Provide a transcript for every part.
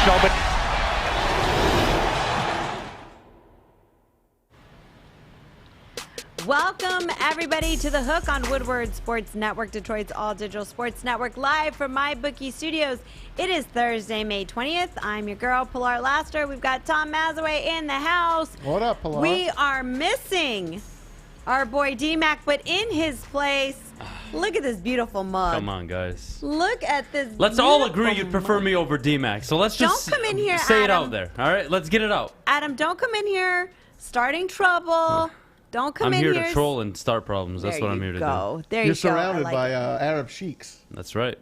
professional, but welcome, everybody, to The Hook on Woodward Sports Network, Detroit's all-digital sports network, live from MyBookie Studios. It is Thursday, May 20th. I'm your girl, Pilar Laster. We've got Tom Mazaway in the house. What up, Pilar? We are missing our boy D-Mac, but in his place, look at this beautiful mug. Come on, guys. Look at this Let's all beautiful agree you'd prefer mug. me over D-Mac. So let's just Don't come in here, say it Adam. out there. All right, let's get it out. Adam, don't come in here starting trouble. Don't come I'm in here here. to troll and start problems. That's what I'm here to do. There You're you go. surrounded I like by it. Arab sheiks. That's right.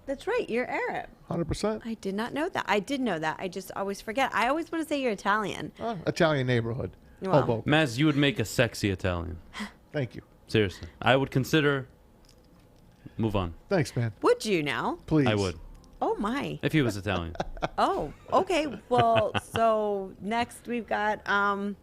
That's right. You're Arab. 100%. I did not know that. I did know that. I just always forget. I always want to say you're Italian. Italian neighborhood. Well. Hoboken. Maz, you would make a sexy Italian. Thank you. Seriously. I would consider... Move on. Thanks, man. Would you now? Please. I would. Oh, my. If he was Italian. Oh, okay. Well, so next we've got humna,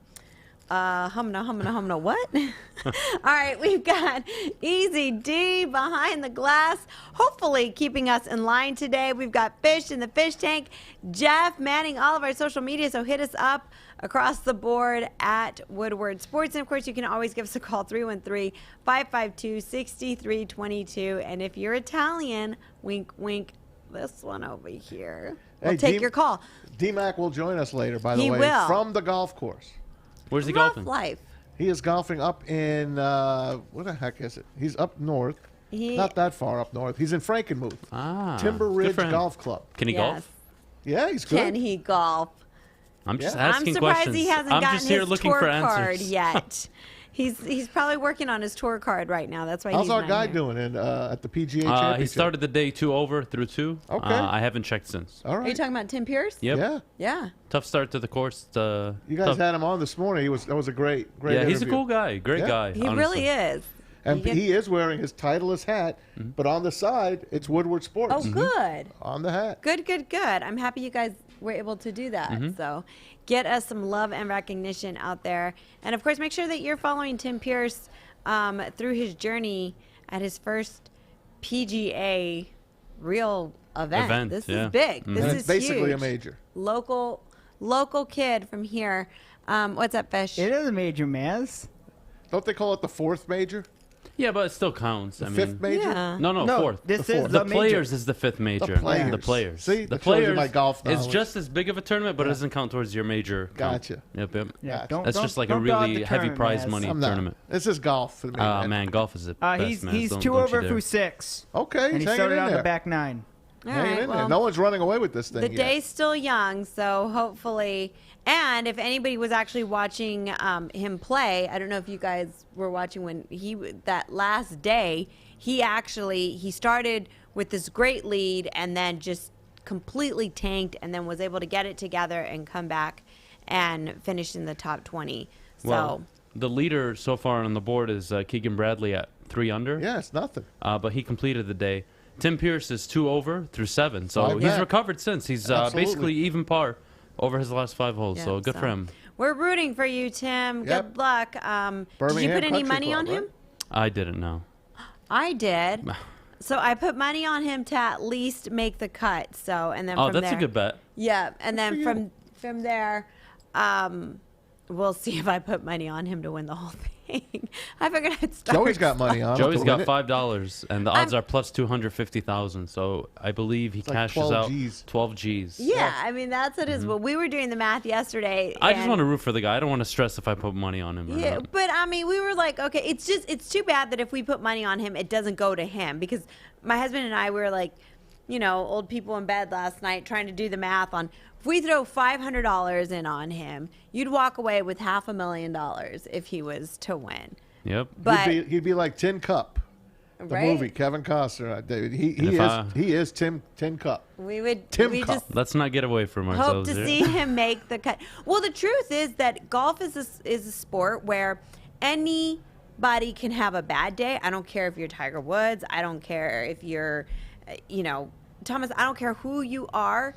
what? All right, we've got Easy D behind the glass, hopefully keeping us in line today. We've got Fish in the fish tank, Jeff manning all of our social media, so hit us up across the board at Woodward Sports. And, of course, you can always give us a call, 313-552-6322. And if you're Italian, wink, wink, this one over here. We'll take your call. D-Mac will join us later, by the He way, will. from the golf course. Where's he Rough golfing? life. He is golfing up in, where the heck is it? He's up north. Not that far up north. He's in Frankenmuth. Timber good Ridge for him. Golf Club. Can he golf? Yeah, he's good. Can he golf? I'm just Yeah. asking I'm surprised questions. he hasn't I'm gotten just here his looking tour for card answers. yet. He's probably working on his tour card right now. That's why How's he's our not guy here. doing at the PGA Championship? He started the day 2 over through 2. Okay. I haven't checked since. All Are you right. talking about Tim Pierce? Yep. Yeah. Yeah. Tough start to the course. You guys had him on this morning. That was a great Yeah, interview. he's a cool guy. Great Yeah. guy. He honestly. really is. And he is wearing his Titleist hat, but on the side, it's Woodward Sports. Oh, good. On the hat. Good. I'm happy you guys were able to do that. So get us some love and recognition out there. And, of course, make sure that you're following Tim Pierce through his journey at his first PGA real event. This is big. And This it's is basically huge. a major. Local kid from here. What's up, Fish? It is a major, Maz. Don't they call it the fourth major? Yeah, but it still counts. The I fifth mean, major? Yeah. No, No, fourth. this The is fourth. the The major. Players is the fifth major. players. The players. See, the that shows you players my golf is knowledge. just as big of a tournament, but it doesn't count towards your major. count. Gotcha. Yep. Yeah, Gotcha. don't, That's don't, just like a don't dog really the heavy tournament, prize Maz. money I'm not. tournament. This is golf for me. Man, golf is the best, He's man. Don't 2 you over dare. through 6. Okay, And he's he hanging started in on there. the back 9. All Hanging right, in there. well, No one's running away with this thing the yet. day's still young, so hopefully. And if anybody was actually watching him play, I don't know if you guys were watching when that last day, he started with this great lead and then just completely tanked and then was able to get it together and come back and finish in the top 20. So Well, the leader so far on the board is Keegan Bradley at 3 under. Yeah, it's nothing. But he completed the day. Tim Pierce is 2 over through 7, so Five he's back. recovered since. He's Absolutely. basically even par over his last 5 holes. yeah, so good for him. We're rooting for you, Tim. Yep. Good luck. Did you Birmingham put any Country money Club, on him? right? I didn't know. I did. So I put money on him to at least make the cut. So and then Oh, from that's there, a good bet. Yeah, and then for you. from there, we'll see if I put money on him to win the whole thing. I figured I'd start. Joey's got money on him Joey's to got win it. $5, and the odds are plus 250,000. So I believe he like cashes 12 out Gs. 12 Gs. Yeah, I mean that's what it is. But we were doing the math yesterday. I just and- want to root for the guy. I don't want to stress if I put money on him or Yeah, not. but I mean, we were like, okay, it's too bad that if we put money on him, it doesn't go to him because my husband and I were like, old people in bed last night trying to do the math on if we throw $500 in on him, you'd walk away with $500,000 if he was to win. Yep. But He'd be like Tin Cup, the right? movie. Kevin Costner, David. if He is Tin Cup. We would Tim we Cup. just Let's not get away from hope ourselves to here. see him make the cut. Well, the truth is that golf is a sport where anybody can have a bad day. I don't care if you're Tiger Woods. I don't care if you're, Thomas. I don't care who you are.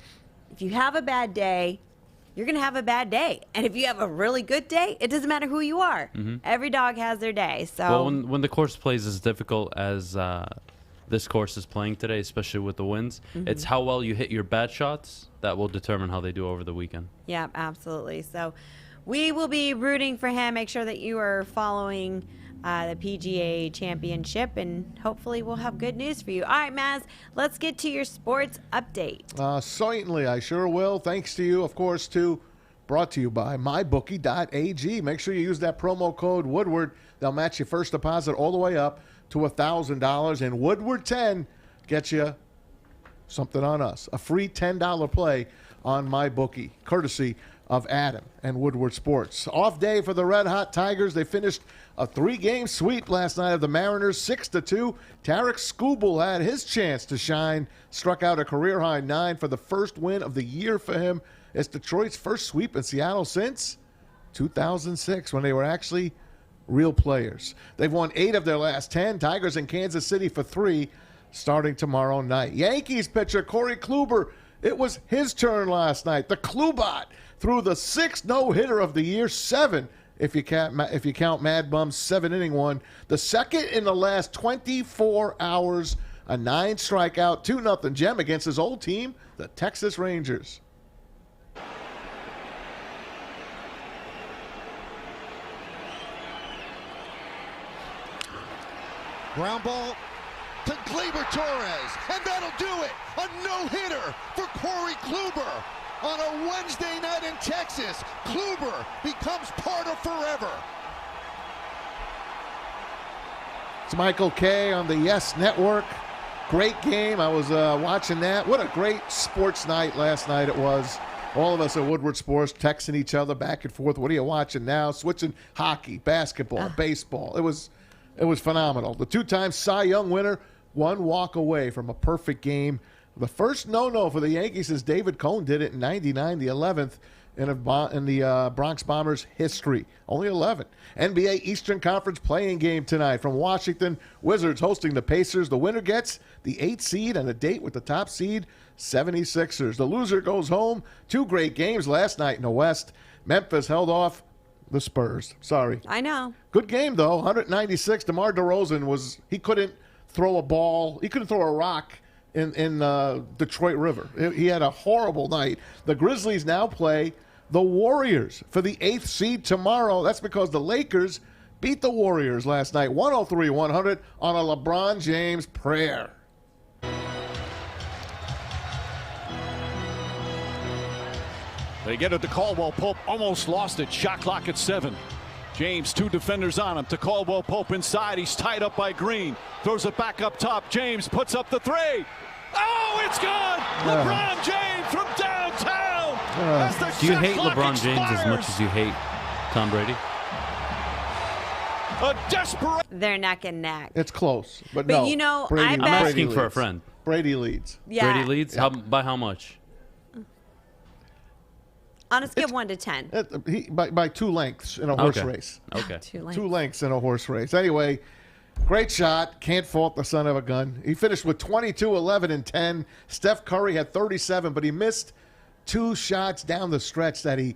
If you have a bad day, you're going to have a bad day. And if you have a really good day, it doesn't matter who you are. Every dog has their day. So Well, when the course plays as difficult as this course is playing today, especially with the winds. It's how well you hit your bad shots that will determine how they do over the weekend. Yeah, absolutely. So we will be rooting for him. Make sure that you are following the PGA Championship, and hopefully we'll have good news for you. All right, Maz, let's get to your sports update. Certainly, I sure will. Thanks to you, of course, brought to you by mybookie.ag. Make sure you use that promo code Woodward. They'll match your first deposit all the way up to $1,000, and Woodward 10 gets you something on us, a free $10 play on MyBookie, courtesy of Adam and Woodward Sports. Off day for the Red Hot Tigers. They finished a 3-game sweep last night of the Mariners, 6-2. Tarek Skubal had his chance to shine, struck out a career-high 9 for the first win of the year for him. It's Detroit's first sweep in Seattle since 2006, when they were actually real players. They've won 8 of their last 10. Tigers in Kansas City for 3, starting tomorrow night. Yankees pitcher Corey Kluber, it was his turn last night. The Klubot threw the 6th no-hitter of the year, 7 if you count Mad Bum's 7-inning one. The second in the last 24 hours, a 9-strikeout, 2-0 gem against his old team, the Texas Rangers. Ground ball to Gleyber Torres, and that'll do it. A no-hitter for Corey Kluber. On a Wednesday night in Texas, Kluber becomes part of forever. It's Michael Kay on the Yes Network. Great game. I was watching that. What a great sports night last night it was. All of us at Woodward Sports texting each other back and forth. What are you watching now? Switching hockey, basketball, baseball. It was phenomenal. The 2-time Cy Young winner, 1 walk away from a perfect game. The first no-no for the Yankees since David Cone did it in '99, the 11th in the Bronx Bombers' history. Only 11. NBA Eastern Conference play-in game tonight from Washington. Wizards hosting the Pacers. The winner gets the 8th seed and a date with the top seed, 76ers. The loser goes home. 2 great games last night in the West. Memphis held off the Spurs. Sorry. I know. Good game, though. 196. DeMar DeRozan he couldn't throw a ball. He couldn't throw a rock in Detroit River. He had a horrible night. The Grizzlies now play the Warriors for the 8th seed tomorrow. That's because the Lakers beat the Warriors last night, 103-100 on a LeBron James prayer. They get it to Caldwell Pope, almost lost it. Shot clock at 7. James, 2 defenders on him. To Caldwell Pope inside. He's tied up by Green. Throws it back up top. James puts up the 3. Oh, it's gone! LeBron James from downtown. Do you hate LeBron James as much as you hate Tom Brady? A desperate. They're neck and neck. It's close, but But no. you know, Brady, I bet- I'm Brady asking for a leads. friend. Brady leads. Yeah. Brady leads? Yeah. By how much? On a scale of 1 to 10. By 2 lengths in a horse race. Okay. 2 lengths in a horse race. Anyway, great shot. Can't fault the son of a gun. He finished with 22, 11, and 10. Steph Curry had 37, but he missed 2 shots down the stretch that he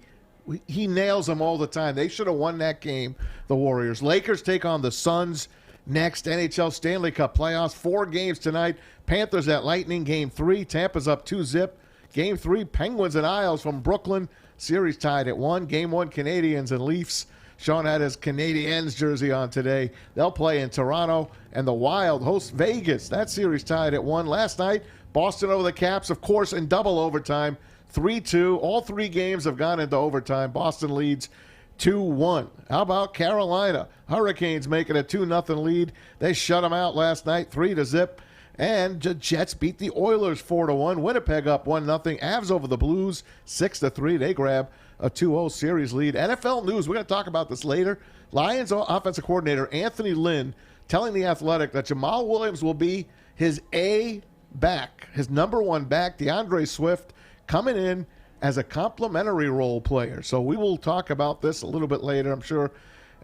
nails them all the time. They should have won that game, the Warriors. Lakers take on the Suns next. NHL Stanley Cup Playoffs. 4 games tonight. Panthers at Lightning, Game 3. Tampa's up 2-0. Game 3, Penguins and Isles from Brooklyn. Series tied at 1. Game 1, Canadians and Leafs. Sean had his Canadiens jersey on today. They'll play in Toronto. And the Wild host Vegas. That series tied at 1. Last night, Boston over the Caps, of course, in double overtime. 3-2. All 3 games have gone into overtime. Boston leads 2-1. How about Carolina? Hurricanes making a 2-0 lead. They shut them out last night, 3-0. And the Jets beat the Oilers 4-1. Winnipeg up 1-0. Avs over the Blues 6-3. They grab a 2-0 series lead. NFL news. We're going to talk about this later. Lions offensive coordinator Anthony Lynn telling The Athletic that Jamal Williams will be his A back, his number 1 back. DeAndre Swift coming in as a complimentary role player. So we will talk about this a little bit later. I'm sure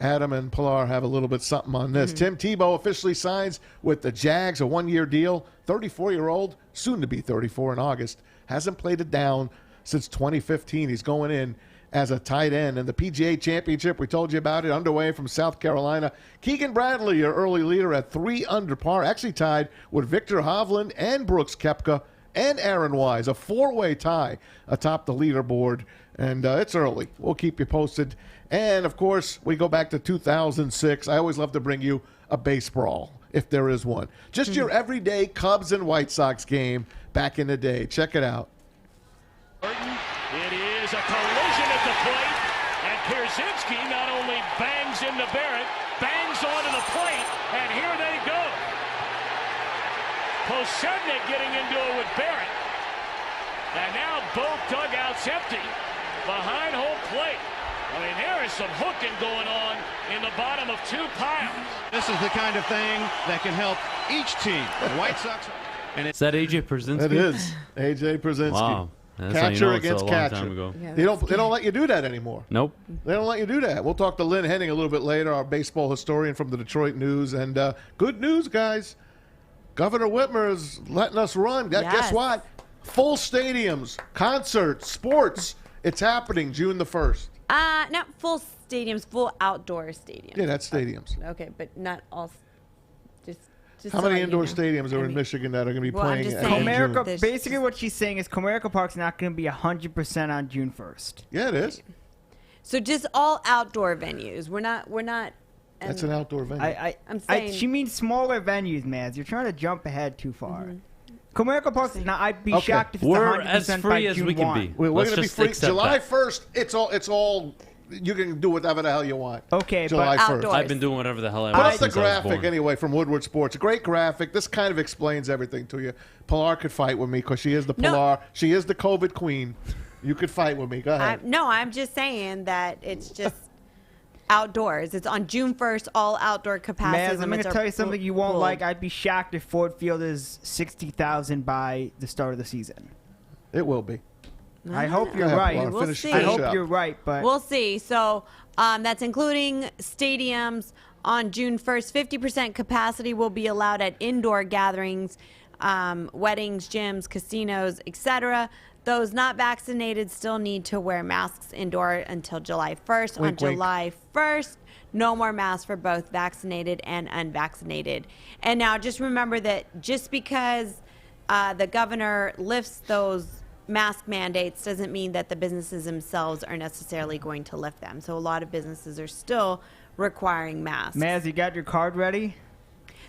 Adam and Pilar have a little bit something on this. Tim Tebow officially signs with the Jags, a 1-year deal. 34-year-old, soon to be 34 in August, hasn't played it down since 2015. He's going in as a tight end. And the PGA Championship, we told you about it, underway from South Carolina. Keegan Bradley, your early leader at 3 under par, actually tied with Victor Hovland and Brooks Koepka and Aaron Wise, a 4-way tie atop the leaderboard. And it's early. We'll keep you posted. And, of course, we go back to 2006. I always love to bring you a base brawl, if there is one. Just your everyday Cubs and White Sox game back in the day. Check it out. It is a collision at the plate, and Pierzynski not only bangs into Barrett, bangs onto the plate, and here they go. Posednik getting into it with Barrett, and now both dugouts empty behind home plate. I mean, there is some hooking going on in the bottom of 2 piles. This is the kind of thing that can help each team. The White Sox. And Is that AJ Pierzynski? It is AJ Pierzynski. Wow. That's how Catcher you know it's against a long catcher. time ago. Yeah, They don't let you do that anymore. Nope. They don't let you do that. We'll talk to Lynn Henning a little bit later, our baseball historian from the Detroit News. And good news, guys. Governor Whitmer is letting us run. Guess Yes. what? Full stadiums, concerts, sports. It's happening June the 1st. Not full stadiums, full outdoor stadiums. Yeah, that's stadiums. Okay, but not all. Just How so many that indoor you know. stadiums are I in mean, Michigan that are going to be well, I'm playing just in saying- June? Comerica, There's basically just- what she's saying is Comerica Park's not going to be 100% on June 1st. Yeah, it is. So just all outdoor venues. We're not. That's an outdoor venue. I'm saying- she means smaller venues, Maz. You're trying to jump ahead too far. Comerica Park's. Now, I'd be Okay. shocked if it's We're 100% as by free as June we can 1. be. We're Let's going to be just free. accept July that. 1st, it's all. You can do whatever the hell you want. Okay, July but 1st. outdoors. I've been doing whatever the hell I Put want up the since I was graphic born. anyway from Woodward Sports. A great graphic. This kind of explains everything to you. Pilar could fight with me because she is the No. Pilar. She is the COVID queen. You could fight with me. Go ahead. I'm just saying that it's just outdoors. It's on June 1st. All outdoor capacity Maz, I'm going limits to are tell you something you won't pulled. like. I'd be shocked if Ford Field is 60,000 by the start of the season. It will be. I hope Go you're ahead, right. Pilar. We'll Finish, see. finish I hope it up. you're right, but We'll see. So that's including stadiums on June 1st. 50% capacity will be allowed at indoor gatherings, weddings, gyms, casinos, etc. Those not vaccinated still need to wear masks indoor until July 1st. Wink, on wink. July 1st, no more masks for both vaccinated and unvaccinated. And now just remember that just because the governor lifts those mask mandates doesn't mean that the businesses themselves are necessarily going to lift them. So a lot of businesses are still requiring masks. Maz, you got your card ready?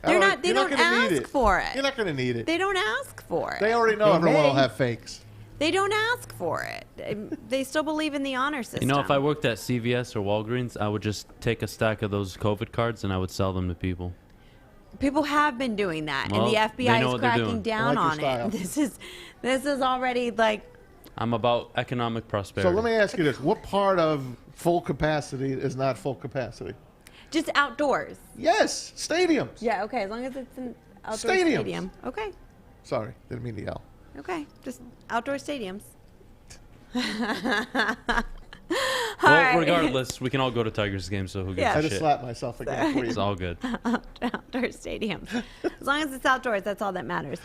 They're not. They You're don't gonna need ask it. for it. You're not going to need it. They don't ask for it. They already know They everyone will may. have fakes. They don't ask for it. They still believe in the honor system. You know, if I worked at CVS or Walgreens, I would just take a stack of those COVID cards and I would sell them to people. People have been doing that, Well, and the they FBI know is what they're cracking doing. down I like on your style. it. This is already like I'm about economic prosperity. So let me ask you this. What part of full capacity is not full capacity? just outdoors. Yes, stadiums. Yeah. Okay. As long as it's an outdoor Stadiums. stadium. Okay. Sorry, didn't mean to yell. Okay. Just outdoor stadiums. All Well, right. regardless, we can all go to Tigers games, so who gives Yeah. I a just shit? slapped myself again for you. It's all good. Outdoor stadiums. As long as it's outdoors, that's all that matters.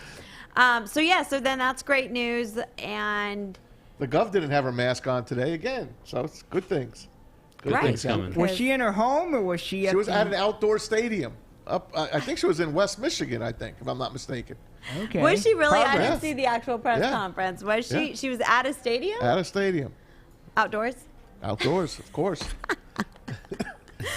So then that's great news. And The Gov didn't have her mask on today again, so it's good things. Good Right. things Coming. happening. Was she in her home or was she at She was the- at an outdoor stadium. I think she was in West Michigan, I think, if I'm not mistaken. Okay. was she really? I Probably. didn't Yeah. see the actual press Yeah. conference. Was she? Yeah. She was at a stadium. At a stadium. Outdoors. Outdoors, of course.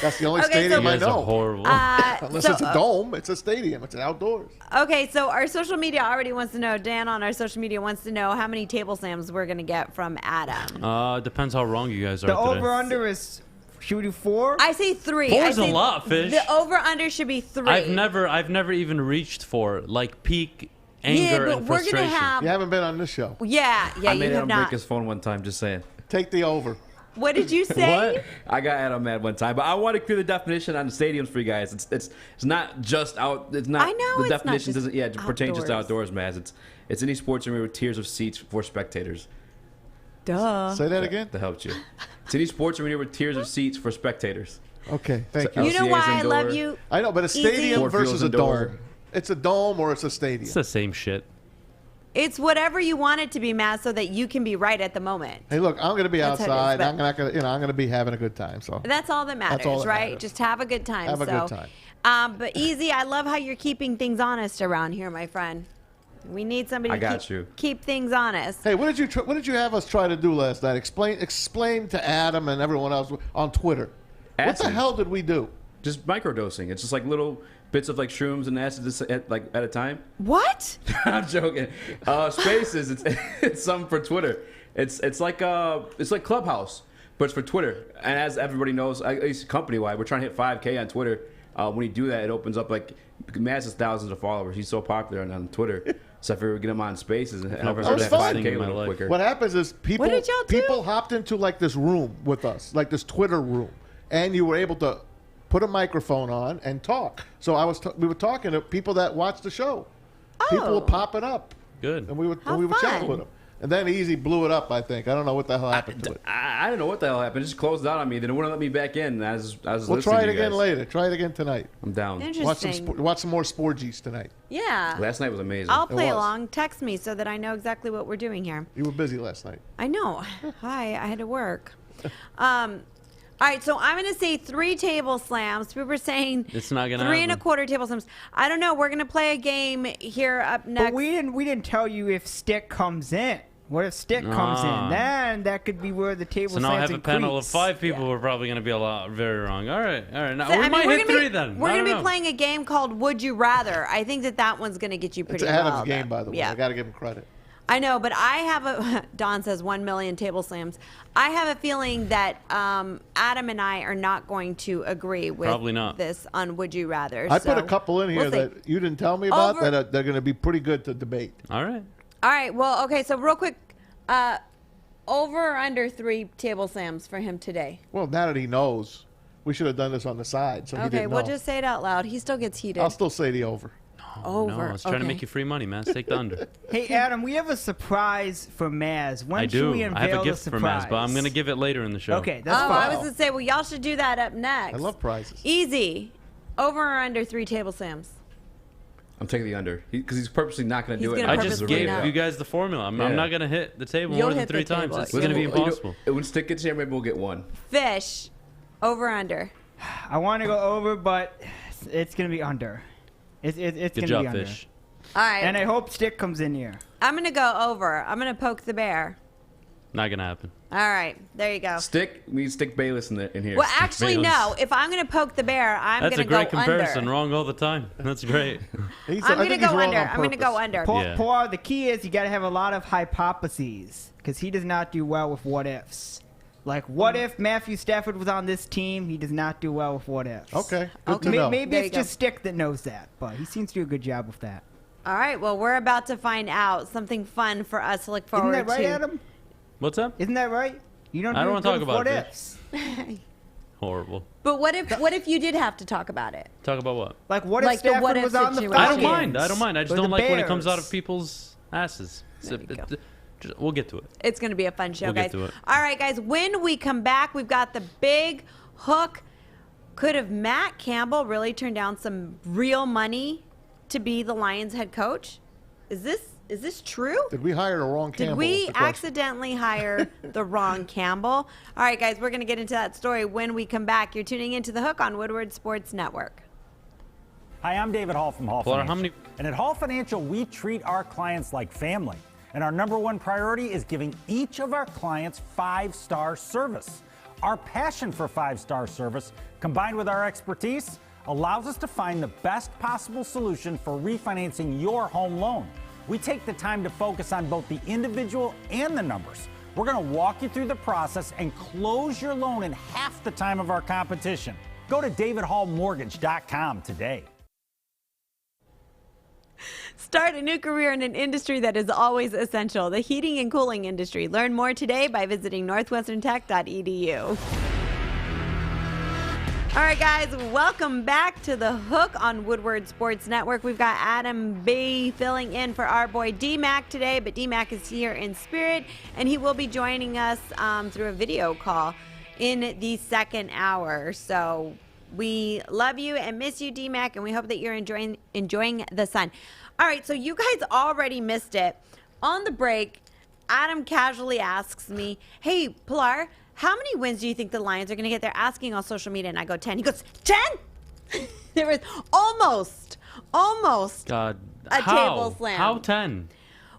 That's the only Okay, so- stadium You I guys are know. horrible. Unless so, it's a dome, it's a stadium. It's an outdoors. Okay, so our social media already wants to know. Dan on our social media wants to know how many table slams we're gonna get from Adam. Depends how wrong you guys are The today. over-under is, should we do 4? I say 3. Four I is a say lot, Fish. The over under should be 3. I've never even reached for like peak anger Yeah, but and we're frustration. gonna have. You haven't been on this show. Yeah, I you made have Adam not. break his phone one time, just saying. Take the over. What did you say? What? I got Adam mad one time, but I want to clear the definition on the stadiums for you guys. It's not just out. It's not. I know the it's not definition just doesn't. Yeah, it pertains just to outdoors. outdoors, Maz. It's any sports arena with tiers of seats for spectators. Duh. Say that again? That helped you. It's any sports arena with tiers of seats for spectators. Okay, thank So- you. You know LCA's why I indoor. love you? I know, but a Easy. stadium Ford versus Field's a indoor. dome. It's a dome or it's a stadium. It's the same shit. It's whatever you want it to be, Matt, so that you can be right at the moment. Hey, look, I'm going to be That's how it is, outside. but- I'm not going to, I'm going to be having a good time. So That's all that matters, all that right? matters. Just have a good time. Have a so. good time. But Easy, I love how you're keeping things honest around here, my friend. We need somebody I to got you. keep things honest. Hey, what did you have us try to do last night? Explain to Adam and everyone else on Twitter. What the Acid. hell did we do? Just microdosing. It's just like little bits of like shrooms and acid at a time. What? I'm joking. Spaces. It's something for Twitter. It's like Clubhouse, but it's for Twitter. And as everybody knows, at least company wide, we're trying to hit 5K on Twitter. When you do that, it opens up like massive thousands of followers. He's so popular on Twitter. So if we were get him on Spaces and have That him was hit fun. 5K a little quicker. What happens is people What did y'all do? people hopped into like this room with us, like this Twitter room, and you were able to put a microphone on and talk. So we were talking to people that watch the show. People Oh. were popping up, Good. and we were How chatting fun. with them. And then Easy blew it up. I think I don't know what the hell happened to it. I don't know what the hell happened. It just closed out on me. Then it wouldn't let me back in. I was We'll listening try it to you again guys. later. Try it again tonight. I'm down. Interesting. Watch some more Sporgies tonight. Yeah. Last night was amazing. I'll play was. along. Text me so that I know exactly what we're doing here. You were busy last night. I know. Hi, I had to work. All right, so I'm going to say 3 table slams. We were saying It's not gonna 3 happen. 1/4 table slams. I don't know. We're going to play a game here up next. But we didn't tell you if Stick comes in. What if Stick comes Ah. in? Then that could be where the table So now I slams have a panel of increase. 5 people who are probably going to be very wrong. All right. Now, So, I we mean, might we're hit gonna 3 be, then. We're I going to don't be know. playing a game called Would You Rather. I think that one's going to get you It's pretty Adam's well. game, by the way. Yeah. I got to give him credit. I know, but I have a. Don says 1 million table slams. I have a feeling that Adam and I are not going to agree with Probably not. this on Would You Rather. I put a so couple in here we'll see. that you didn't tell me about Over- that they're going to be pretty good to debate. All right. All right. Well, okay. So real quick, over or under 3 table slams for him today. Well, now that he knows, we should have done this on the side. So he Okay, didn't we'll know. just say it out loud. He still gets heated. I'll still say the over. Over. No, I was trying to make you free money, man. Take the under. Hey, Adam, we have a surprise for Maz. When I should we do. unveil I have a the gift for surprise? Maz, but I'm going to give it later in the show. Okay, that's Oh, fine. I was gonna say, well, y'all should do that up next. I love prizes. Easy. Over or under 3 table slams. I'm taking the under because he's purposely not going to He's do it. gonna I purposely just Purposely gave not. you guys the formula. I'm Yeah. not going to hit the table You'll more than hit the 3 times. table. It's going to be impossible. When Stick gets here, maybe we'll get one. Fish. Over or under. I want to go over, but it's going to be under. It's Good going to be job, under. Fish. All right. And I hope Stick comes in here. I'm gonna go over. I'm gonna poke the bear. Not going to happen. All right. There you go. Stick, we need Stick Bayless in here. Well, actually, no. If I'm gonna poke the bear, I'm That's gonna a great go comparison. under. Wrong all the time. That's great. I'm gonna go under. I'm gonna go under. Paul, the key is you got to have a lot of hypotheses because he does not do well with what ifs. Like, what if Matthew Stafford was on this team? He does not do well with what ifs. Okay, good to know. Maybe There you it's go. just Stick that knows that, but he seems to do a good job with that. All right. Well, we're about to find out something fun for us to look Isn't forward that right, to. Adam? What's up? Isn't that right? You don't. I do don't wanna good talk with about what it, ifs. Horrible. But what if you did have to talk about it? Talk about what? Like, what Like if the Stafford what if was on the situation. I Falcons? don't mind. I don't mind. I just Or don't the like when it comes out Bears? of people's asses. There you go. We'll get to it. It's going to be a fun show, We'll guys. get to it. All right, guys. When we come back, we've got the big hook. Could have Matt Campbell really turned down some real money to be the Lions head coach? Is this true? Did we hire the wrong Did Campbell? we is the question. accidentally hire the wrong Campbell? All right, guys, we're going to get into that story when we come back. You're tuning into The Hook on Woodward Sports Network. Hi, I'm David Hall from Hall Flora, Financial. how many- And at Hall Financial, we treat our clients like family. And our number one priority is giving each of our clients 5-star service. Our passion for 5-star service, combined with our expertise, allows us to find the best possible solution for refinancing your home loan. We take the time to focus on both the individual and the numbers. We're going to walk you through the process and close your loan in half the time of our competition. Go to davidhallmortgage.com today. Start a new career in an industry that is always essential, the heating and cooling industry. Learn more today by visiting northwesterntech.edu. All right, guys, welcome back to The Hook on Woodward Sports Network. We've got Adam B. filling in for our boy D-Mac today, but D-Mac is here in spirit, and he will be joining us through a video call in the second hour. So we love you and miss you, D-Mac, and we hope that you're enjoying the sun. All right, so you guys already missed it, on the break, Adam casually asks me, "Hey, Pilar, how many wins do you think the Lions are going to get?" They're asking on social media, and I go 10. He goes 10. There was almost God, a table slam. How 10?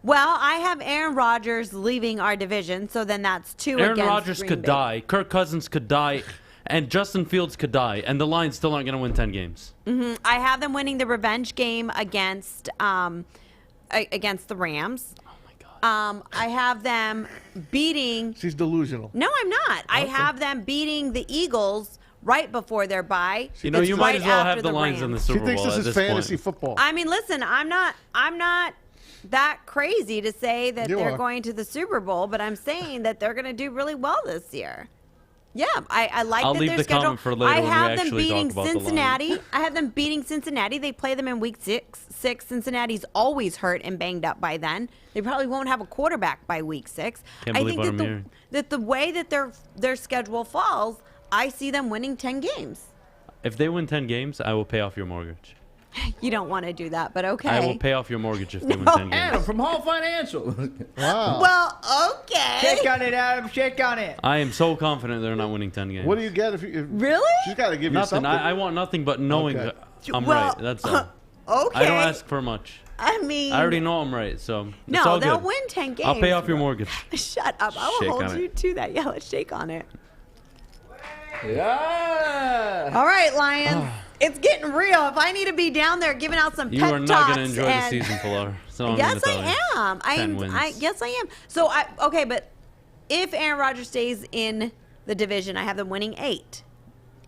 Well, I have Aaron Rodgers leaving our division, so then that's 2 Aaron against Rodgers Green could Bay. die. Kirk Cousins could die. And Justin Fields could die. And the Lions still aren't going to win 10 games. Mm-hmm. I have them winning the revenge game against the Rams. Oh, my God. I have them beating... She's delusional. No, I'm not. I have them beating the Eagles right before their bye. You know, you might as well have the Lions in the Super She thinks Bowl this at is this fantasy point. football. I mean, listen, I'm not that crazy to say that You they're are. going to the Super Bowl, but I'm saying that they're going to do really well this year. Yeah, I like I'll that leave their the schedule. comment for later I when we have them actually beating talk about the Cincinnati. I have them beating Cincinnati. They play them in week 6. Cincinnati's always hurt and banged up by then. They probably won't have a quarterback by week 6. Can't I believe think what I'm hearing. that the way that their schedule falls, I see them winning 10 games. If they win 10 games, I will pay off your mortgage. You don't want to do that, but okay. I will pay off your mortgage if they win 10 games. Adam from Hall Financial. Wow. Well, okay. Shake on it, Adam. Shake on it. I am so confident they're not winning 10 games. What do you get if you... Really? She's got to give you Nothing. something. I want nothing but knowing Okay. I'm Well, right. That's all. Okay. I don't ask for much. I mean, I already know I'm right, so it's no, all they'll good. win 10 games. I'll pay off your mortgage. Shut up. I will Shake hold on you it. to that. Yeah, let's shake on it. Yeah. All right, Lions. It's getting real. If I need to be down there giving out some You pep are not talks going to enjoy the and- season, Pilar. So I'm Yes, gonna tell you. I am. 10 wins. Yes, I am. So, okay, but if Aaron Rodgers stays in the division, I have them winning 8.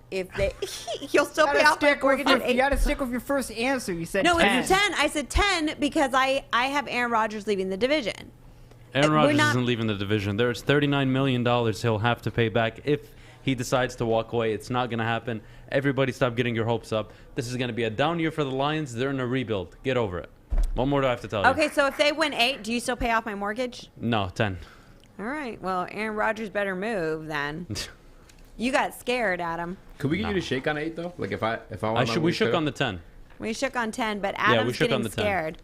If they, he'll still pay off my mortgage at 8. You got to stick with your first answer. You said No, 10. it's 10. I said 10 because I have Aaron Rodgers leaving the division. Aaron We're Rodgers not- isn't leaving the division. There's $39 million he'll have to pay back if he decides to walk away. It's not going to happen. Everybody stop getting your hopes up. This is going to be a down year for the Lions. They're in a rebuild. Get over it. What more do I have to tell you? Okay, so if they win 8, do you still pay off my mortgage? No, 10. All right. Well, Aaron Rodgers better move then. You got scared, Adam. Could we get you to shake on 8 though? Like if I want We shook on the 10. We shook on 10, but Yeah, we Adam's shook getting on the 10. scared.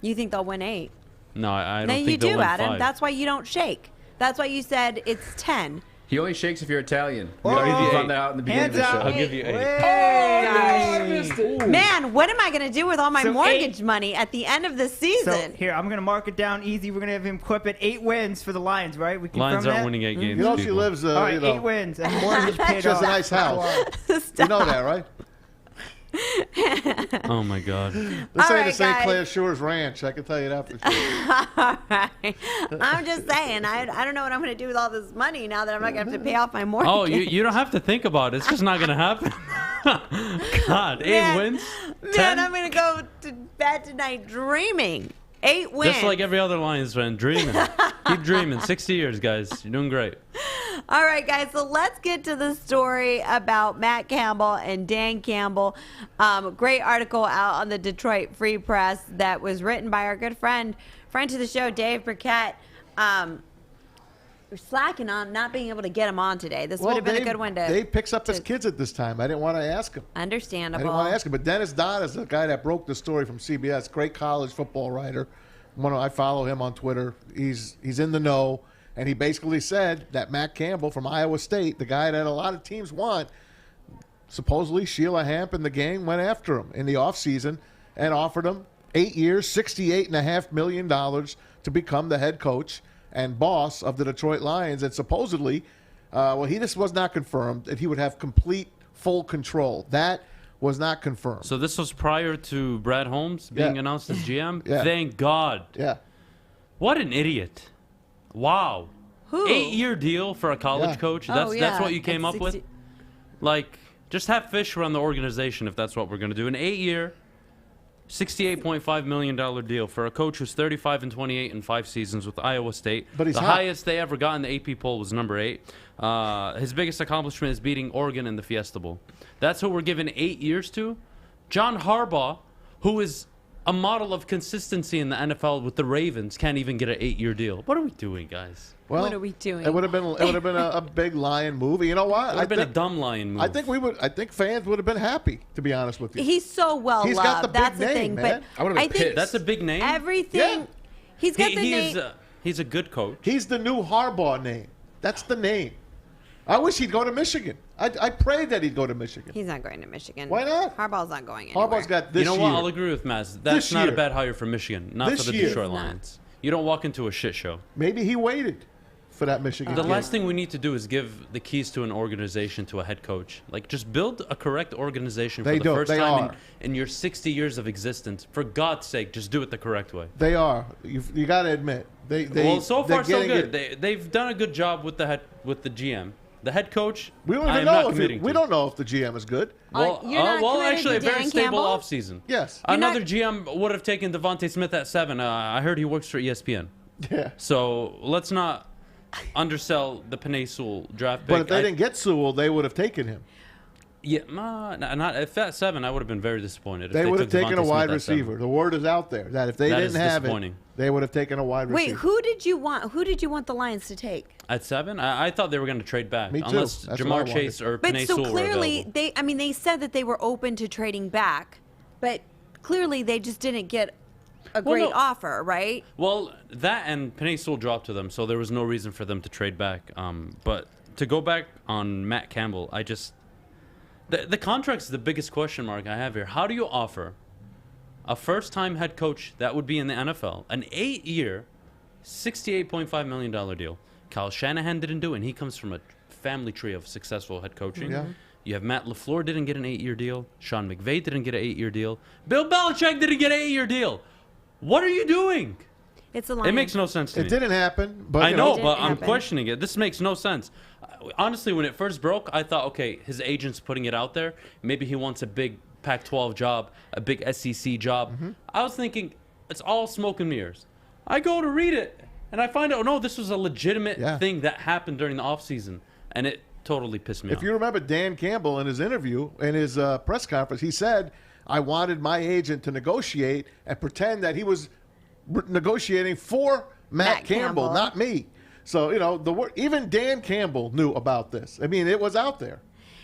You think they'll win 8? No, I don't No, think you they'll do, win Adam. 5. That's why you don't shake. That's why you said it's 10. He only shakes if you're Italian. I'll give you We found 8. that out in the beginning Hands of the show. up. I'll give you 8. I missed it. Man, what am I going to do with all my So mortgage money at the end of the So season? here, I'm gonna mark it down easy. We're gonna have him clip it. 8 wins for the Lions, right? We confirm Lions aren't that? winning 8 games. You know she people. lives, All right, you know, 8 wins and mortgage paid she has off. a nice house. You know that, right? Oh, my God. This All ain't right, the St. guys. Clair Shores Ranch. I can tell you that for sure. All right. I'm just saying, I don't know what I'm going to do with all this money now that I'm not going to have to pay off my mortgage. Oh, you don't have to think about it. It's just not going to happen. God, 8 Man, wins? Man, 10? I'm going to go to bed tonight dreaming. 8 wins. Just like every other Lions fan, dreaming. Keep dreaming. 60 years, guys. You're doing great. All right, guys, so let's get to the story about Matt Campbell and Dan Campbell. Great article out on the Detroit Free Press that was written by our good friend to the show, Dave Burkett. We're slacking on not being able to get him on today. This would have been a good one to... Dave picks up his kids at this time. I didn't want to ask him. Understandable. I didn't want to ask him. But Dennis Dodd is the guy that broke the story from CBS. Great college football writer. I follow him on Twitter. He's in the know. And he basically said that Matt Campbell from Iowa State, the guy that a lot of teams want, supposedly Sheila Hamp and the gang went after him in the offseason and offered him 8 years, $68.5 million to become the head coach and boss of the Detroit Lions. And supposedly, this was not confirmed, that he would have complete, full control. That was not confirmed. So this was prior to Brad Holmes being announced as GM? Yeah. Thank God. Yeah. What an idiot. Wow. Who? 8-year deal for a college coach? That's what you came up with? Like, just have Fish run the organization if that's what we're going to do. An 8-year, $68.5 million deal for a coach who's 35-28 in 5 seasons with Iowa State. But he's the hot. highest they ever got in the AP poll was number 8. His biggest accomplishment is beating Oregon in the Fiesta Bowl. That's who we're giving 8 years to? John Harbaugh, who is a model of consistency in the NFL with the Ravens, can't even get an 8-year deal. What are we doing, guys? Well, What are we doing? It would have been a big Lion movie. You know what? It would have been a dumb Lion move. I think fans would have been happy, to be honest with you. He's so well He's loved. got the big That's the name, thing. man. But I would've been think pissed. That's a big name. everything. Yeah. He's got the name. He's a good coach. He's the new Harbaugh name. That's the name. I wish he'd go to Michigan. I prayed that he'd go to Michigan. He's not going to Michigan. Why not? Harbaugh's not going anywhere. Harbaugh's got this year. You know what? I'll agree with Maz. That's This not a year. bad hire for Michigan. Not This for the year. Detroit It's not. Lions. You don't walk into a shit show. Maybe he waited for that Michigan The game. last thing we need to do is give the keys to an organization to a head coach. Like, just build a correct organization for They the do. first They time are. in your 60 years of existence. For God's sake, just do it the correct way. They are. You got to admit. Well, so they're far so getting good. it- They've done a good job with the GM. The head coach, We don't I even am know not if committing we to. don't know if the GM is good. Well, You're not committed actually, a to very Dan stable Campbell? offseason. Yes. Another GM would have taken Devontae Smith at 7. I heard he works for ESPN. Yeah. So let's not undersell the Penei Sewell draft pick. But if they didn't get Sewell, they would have taken him. Yeah, not if at 7, I would have been very disappointed. If They would have took taken a Devontae wide Smith at 7. receiver. The word is out there that if they That is didn't have it, disappointing. they would have taken a wide Wait, receiver. who did you want? Who did you want the Lions to take? At 7, I thought they were going to trade back, Me too. unless That's what I Jamar wanted. Chase or But Penei so Sewell were clearly, available. they said that they were open to trading back, but clearly they just didn't get a Well, great no. offer, right? Well, that and Penei Sewell dropped to them, so there was no reason for them to trade back. But to go back on Matt Campbell, the contract's the biggest question mark I have here. How do you offer a first-time head coach that would be in the NFL an 8-year, $68.5 million deal? Kyle Shanahan didn't do it, and he comes from a family tree of successful head coaching. Yeah. You have Matt LaFleur didn't get an 8-year deal. Sean McVay didn't get an 8-year deal. Bill Belichick didn't get an 8-year deal. What are you doing? It's a Lions. It makes no sense to It me. didn't happen. But I you know, It but didn't I'm happen. questioning it. This makes no sense. Honestly, when it first broke, I thought, okay, his agent's putting it out there. Maybe he wants a big Pac-12 job, a big SEC job. Mm-hmm. I was thinking, it's all smoke and mirrors. I go to read it, and I find out, no, this was a legitimate Yeah. thing that happened during the offseason, and it totally pissed me off. If you remember Dan Campbell in his interview, in his press conference, he said, I wanted my agent to negotiate and pretend that he was negotiating for Matt Campbell, Campbell. not me. So, even Dan Campbell knew about this. I mean, it was out there.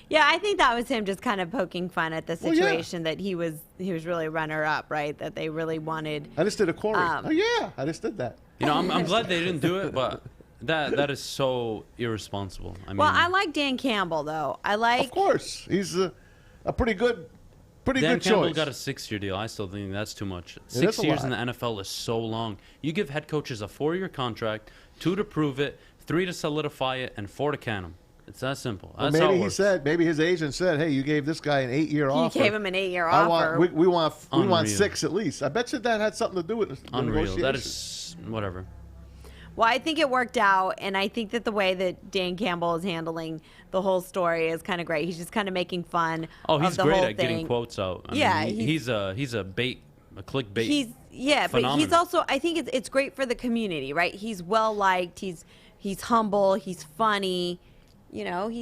Yeah, I think that was him just kind of poking fun at the Well, yeah. situation that he was really runner up, right? That they really wanted. I just did a Corey. Um, Oh, yeah, I just did that. I'm glad they didn't do it, but that is so irresponsible. I mean, Well, I like Dan Campbell though. I like. Of course. He's a pretty good Dan Campbell choice. got a 6-year deal. I still think that's too much. is 6 a years in lot. the NFL is so long. You give head coaches a 4-year contract, 2 to prove it, 3 to solidify it, and 4 to can them. It's that simple. Well, That's how it maybe works. maybe his agent said, hey, you gave this guy an 8-year offer. You gave him an 8-year I offer. want, we want Unreal. 6 at least. I bet you that had something to do with the Unreal. That negotiations. is whatever. Well, I think it worked out, and I think that the way that Dan Campbell is handling the whole story is kind of great. He's just kind of making fun Oh, of he's the great whole at thing. getting quotes out. I Yeah, mean, he's a clickbait. But he's phenomenon. also. I think it's great for the community, right? He's well liked. He's humble. He's funny. You know what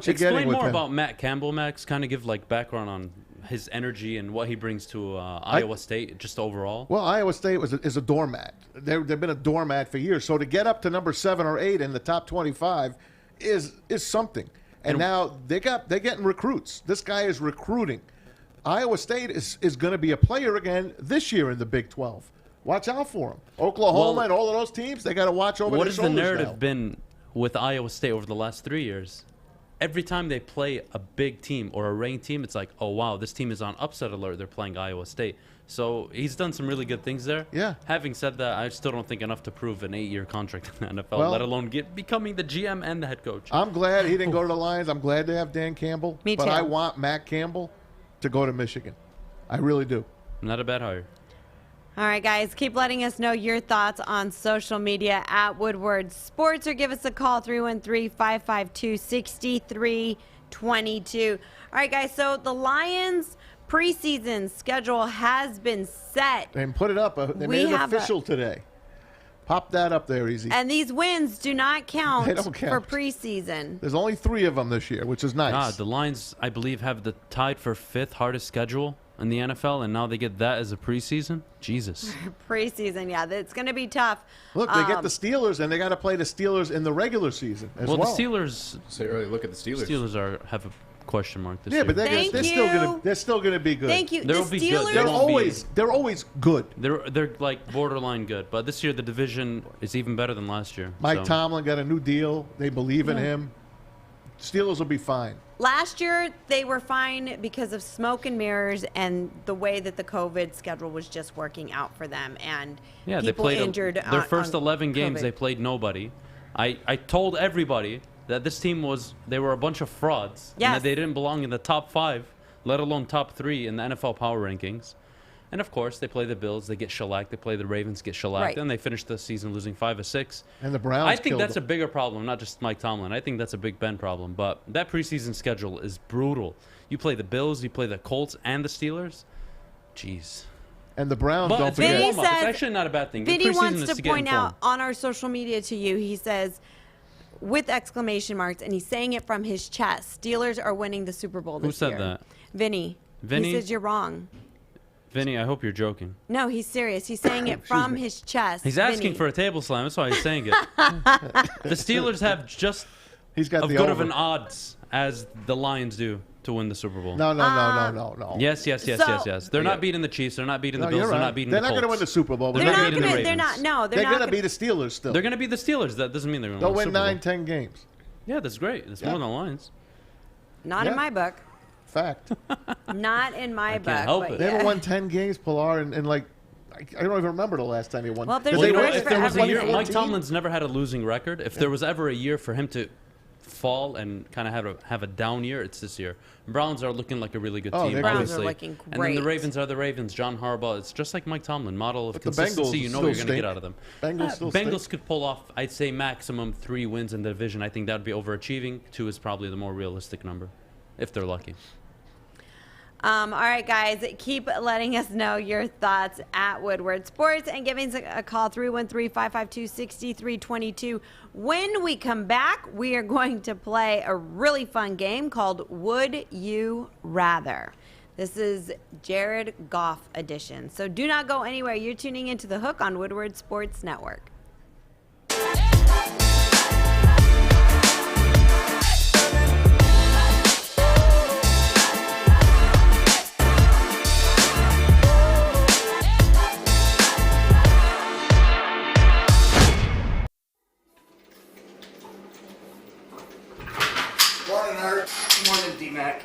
you're Explain getting with more him. about Matt Campbell, Max. Kind of give background on his energy and what he brings to Iowa State, just overall. Well, Iowa State is a doormat. They've been a doormat for years. So to get up to number 7 or 8 in the top 25 is something. And now they're getting recruits. This guy is recruiting. Iowa State is going to be a player again this year in the Big 12. Watch out for them. Oklahoma and all of those teams, they got to watch over What their has the shoulders narrative now. been with Iowa State over the last 3 years? Every time they play a big team or a ranked team, it's like, oh, wow, this team is on upset alert. They're playing Iowa State. So he's done some really good things there. Yeah. Having said that, I still don't think enough to prove an 8-year contract in the NFL, Well, let alone becoming the GM and the head coach. I'm glad he didn't go to the Lions. I'm glad they have Dan Campbell. Me But too. I want Matt Campbell to go to Michigan. I really do. Not a bad hire. All right, guys, keep letting us know your thoughts on social media at Woodward Sports, or give us a call 313-552-6322. All right, guys, so the Lions preseason schedule has been set, And put it up. They We made it have official today. Pop that up there, Easy. and these wins do not count, They don't for count. preseason. There's only 3 of them this year, which is nice. The Lions, I believe, have the tied for 5th hardest schedule in the NFL, and now they get that as a preseason? Jesus. Preseason, yeah, it's going to be tough. Look, they get the Steelers, and they got to play the Steelers in the regular season as well. The Steelers Say earlier, look at the Steelers. Steelers have a question mark this Yeah, year. but they're still gonna be good. Thank you. They'll The be good. Steelers. They They're always good. They're like borderline good, but this year the division is even better than last year. Mike so. Tomlin got a new deal. They believe in him. Steelers will be fine. Last year, they were fine because of smoke and mirrors and the way that the COVID schedule was just working out for them. And Yeah, people they played injured their first on 11 games. COVID. They played nobody. I told everybody that this team they were a bunch of frauds and Yes. that they didn't belong in the top 5, let alone top 3 in the NFL power rankings. And of course, they play the Bills, they get shellacked. They play the Ravens, get shellacked, Right. and they finish the season losing 5 of 6. And the Browns. I think killed that's them. a bigger problem, not just Mike Tomlin. I think that's a Big Ben problem. But that preseason schedule is brutal. You play the Bills, you play the Colts, and the Steelers. Jeez. And the Browns But don't it's, forget. Vinny warm-up. It's says- actually not a bad thing. Vinny Preseason wants is to get point out informed. on our social media to you, he says, with exclamation marks, and he's saying it from his chest, Steelers are winning the Super Bowl this Who year. said that? Vinny. Vinny? He says you're wrong. Vinny, I hope you're joking. No, he's serious. He's saying it from his chest. He's asking Vinny. for a table slam. That's why he's saying it. The Steelers have just He's got as the good over. of an odds as the Lions do to win the Super Bowl. No. Yes. So- They're not beating the Chiefs. They're not beating the No, Bills. you're They're right. not beating They're the not Colts. going to win the Super Bowl. But They're not not beating the going to. They're Ravens. not. No, They're not going to gonna- beat the Steelers still. They're going to beat the Steelers. That doesn't mean they're going to They'll win win the Super 9, Bowl. 10 games. Yeah, that's great. That's more than the Lions. Not Yeah. in my book. Fact. Not in my book. help but it. They yeah. haven't won 10 games, Pilar, and like, I don't even remember the last time he won. Well, if there's Did a they win- risk if for there was a year, everything. Mike Tomlin's never had a losing record. If there was ever a year for him to fall and kind of have a down year, it's this year. Browns are looking like a really good Oh, team, they're Browns obviously. are looking And then the great. Ravens are the Ravens. John Harbaugh. It's just like Mike Tomlin, model of But the consistency. Bengals You know what you're still going to get stink. out of them. Bengals still Bengals stink. could pull off, I'd say, maximum 3 wins in the division. I think that would be overachieving. 2 is probably the more realistic number, if they're lucky. All right, guys, keep letting us know your thoughts at Woodward Sports and giving us a call, 313-552-6322. When we come back, we are going to play a really fun game called Would You Rather. This is Jared Goff edition. So do not go anywhere. You're tuning into The Hook on Woodward Sports Network. Morning, Art. Morning, D-Mac.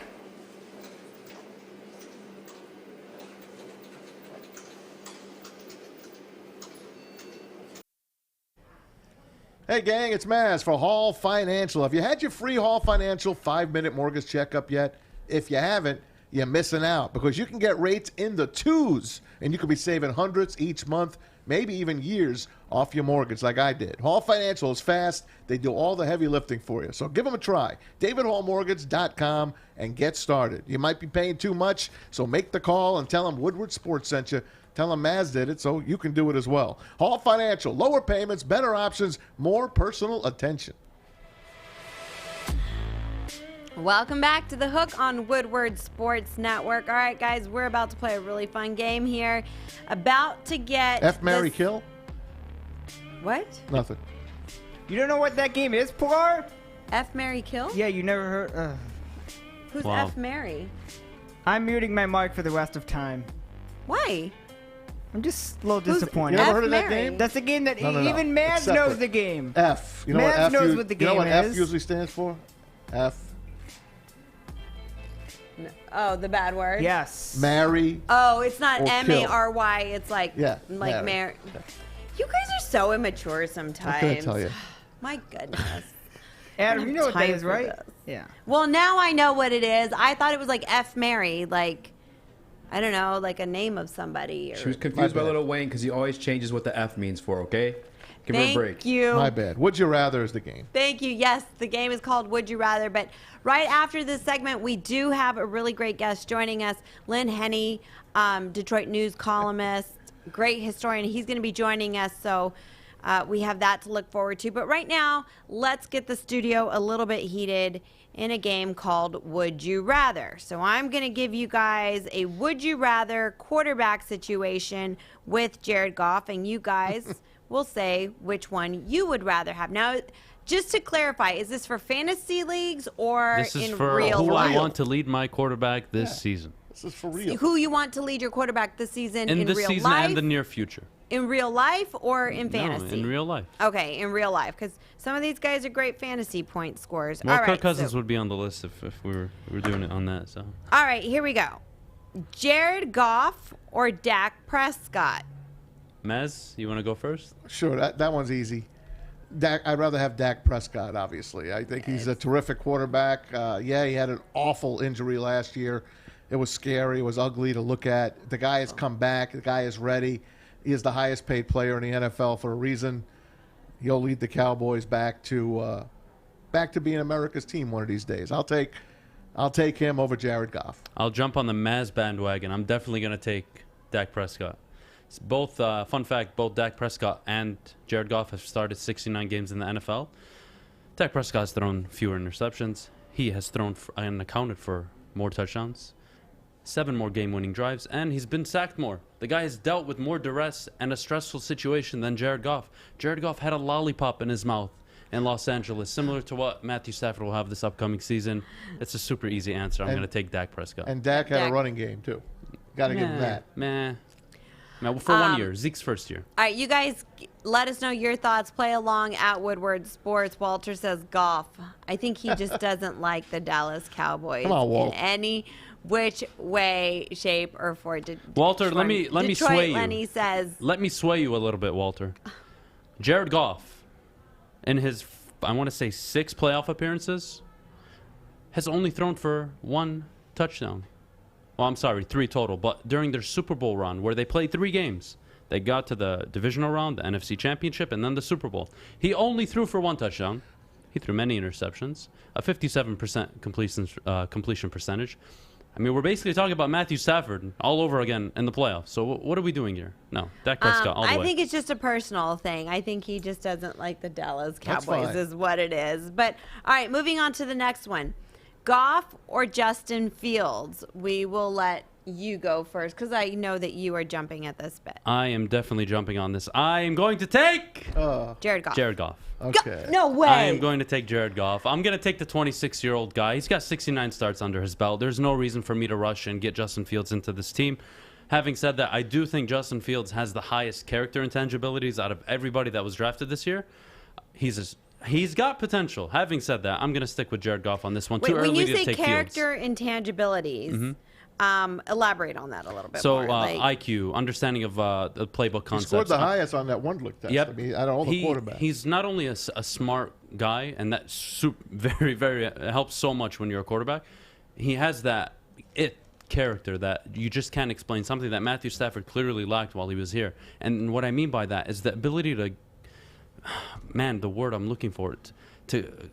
Hey, gang, it's Maz for Hall Financial. Have you had your free Hall Financial 5-minute mortgage checkup yet? If you haven't, you're missing out because you can get rates in the 2s and you could be saving hundreds each month, maybe even years off your mortgage like I did. Hall Financial is fast. They do all the heavy lifting for you. So give them a try. DavidHallMortgage.com and get started. You might be paying too much, so make the call and tell them Woodward Sports sent you. Tell them Maz did it so you can do it as well. Hall Financial, lower payments, better options, more personal attention. Welcome back to The Hook on Woodward Sports Network. All right, guys, we're about to play a really fun game here. About to get F, Mary, this- kill? What? Nothing. You don't know what that game is, Pilar? F, Mary, kill? Yeah, you never heard. Who's Wow. F, Mary? I'm muting my mic for the rest of time. Why? I'm just a little Who's disappointed. You never F, heard of that Mary? game? That's a game that No. even Maz It's separate. knows the game. F. You know what Maz F knows what the you know game what F is. usually stands for? F. Oh, the bad word? Yes. Marry. Oh, it's not Or M-A-R-Y. It's like, Yeah, like Mary. Mary. You guys are so immature sometimes. What can I tell you? My goodness. Adam, you know what that Time is, for right? this. Yeah. Well, now I know what it is. I thought it was like F Mary, like, I don't know, like a name of somebody. Or... She was confused by bad. Little Wayne because he always changes what the F means for, okay? Give her a break. Thank you. My bad. Would you rather is the game. Thank you. Yes, the game is called Would You Rather. But right after this segment, we do have a really great guest joining us, Lynn Henney, Detroit News columnist, great historian. He's going to be joining us, so we have that to look forward to. But right now, let's get the studio a little bit heated in a game called Would You Rather. So I'm going to give you guys a Would You Rather quarterback situation with Jared Goff, and you guys will say which one you would rather have. Now, just to clarify, is this for fantasy leagues or This is in for real who life? I want to lead my quarterback this season. This is for real. Who you want to lead your quarterback this season In in this real season life? and the near future. In real life or in fantasy? No, in real life. Okay, in real life, because some of these guys are great fantasy point scorers. Well, All Kirk right, Cousins so- would be on the list if we were doing it on that. So all right, here we go. Jared Goff or Dak Prescott? Mez, you want to go first? Sure, that one's easy. I'd rather have Dak Prescott, obviously. I think he's a terrific quarterback. He had an awful injury last year. It was scary. It was ugly to look at. The guy has come back. The guy is ready. He is the highest paid player in the NFL for a reason. He'll lead the Cowboys back to being America's team one of these days. I'll take him over Jared Goff. I'll jump on the Maz bandwagon. I'm definitely going to take Dak Prescott. It's both, fun fact, both Dak Prescott and Jared Goff have started 69 games in the NFL. Dak Prescott has thrown fewer interceptions. He has thrown and accounted for more touchdowns, 7 more game-winning drives, and he's been sacked more. The guy has dealt with more duress and a stressful situation than Jared Goff. Jared Goff had a lollipop in his mouth in Los Angeles, similar to what Matthew Stafford will have this upcoming season. It's a super easy answer. I'm going to take Dak Prescott. And Dak had a running game, too. Got to give him that. Now, for 1 year, Zeke's first year. All right, you guys, let us know your thoughts. Play along at Woodward Sports. Walter says Goff. I think he just doesn't like the Dallas Cowboys Come on, Walt. in any which way, shape, or form. Walter, let me sway you. Lenny says. Let me sway you a little bit, Walter. Jared Goff, in his, I want to say 6 playoff appearances, has only thrown for 1 touchdown. Well, I'm sorry, 3 total. But during their Super Bowl run, where they played 3 games, they got to the divisional round, the NFC Championship, and then the Super Bowl. He only threw for 1 touchdown. He threw many interceptions, a 57% completion percentage. I mean, we're basically talking about Matthew Stafford all over again in the playoffs. So what are we doing here? No, Dak Prescott all the way. I think it's just a personal thing. I think he just doesn't like the Dallas That's Cowboys fine. is what it is. But, all right, moving on to the next one. Goff or Justin Fields? We will let you go first because I know that you are jumping at this bit. I am definitely jumping on this. I am going to take Jared Goff. Jared Goff. Okay. No way. I am going to take Jared Goff. I'm going to take the 26-year-old guy. He's got 69 starts under his belt. There's no reason for me to rush and get Justin Fields into this team. Having said that, I do think Justin Fields has the highest character intangibilities out of everybody that was drafted this year. He's got potential. Having said that, I'm going to stick with Jared Goff on this one. Wait, Too early when you to say take character Fields. intangibilities, elaborate on that a little bit So more. IQ, understanding of the playbook He concepts. scored the highest on that one look test. Yep. I mean, out of all the quarterbacks. He's not only a smart guy, and that very, very helps so much when you're a quarterback. He has that character that you just can't explain, something that Matthew Stafford clearly lacked while he was here. And what I mean by that is the ability to, the word I'm looking for, to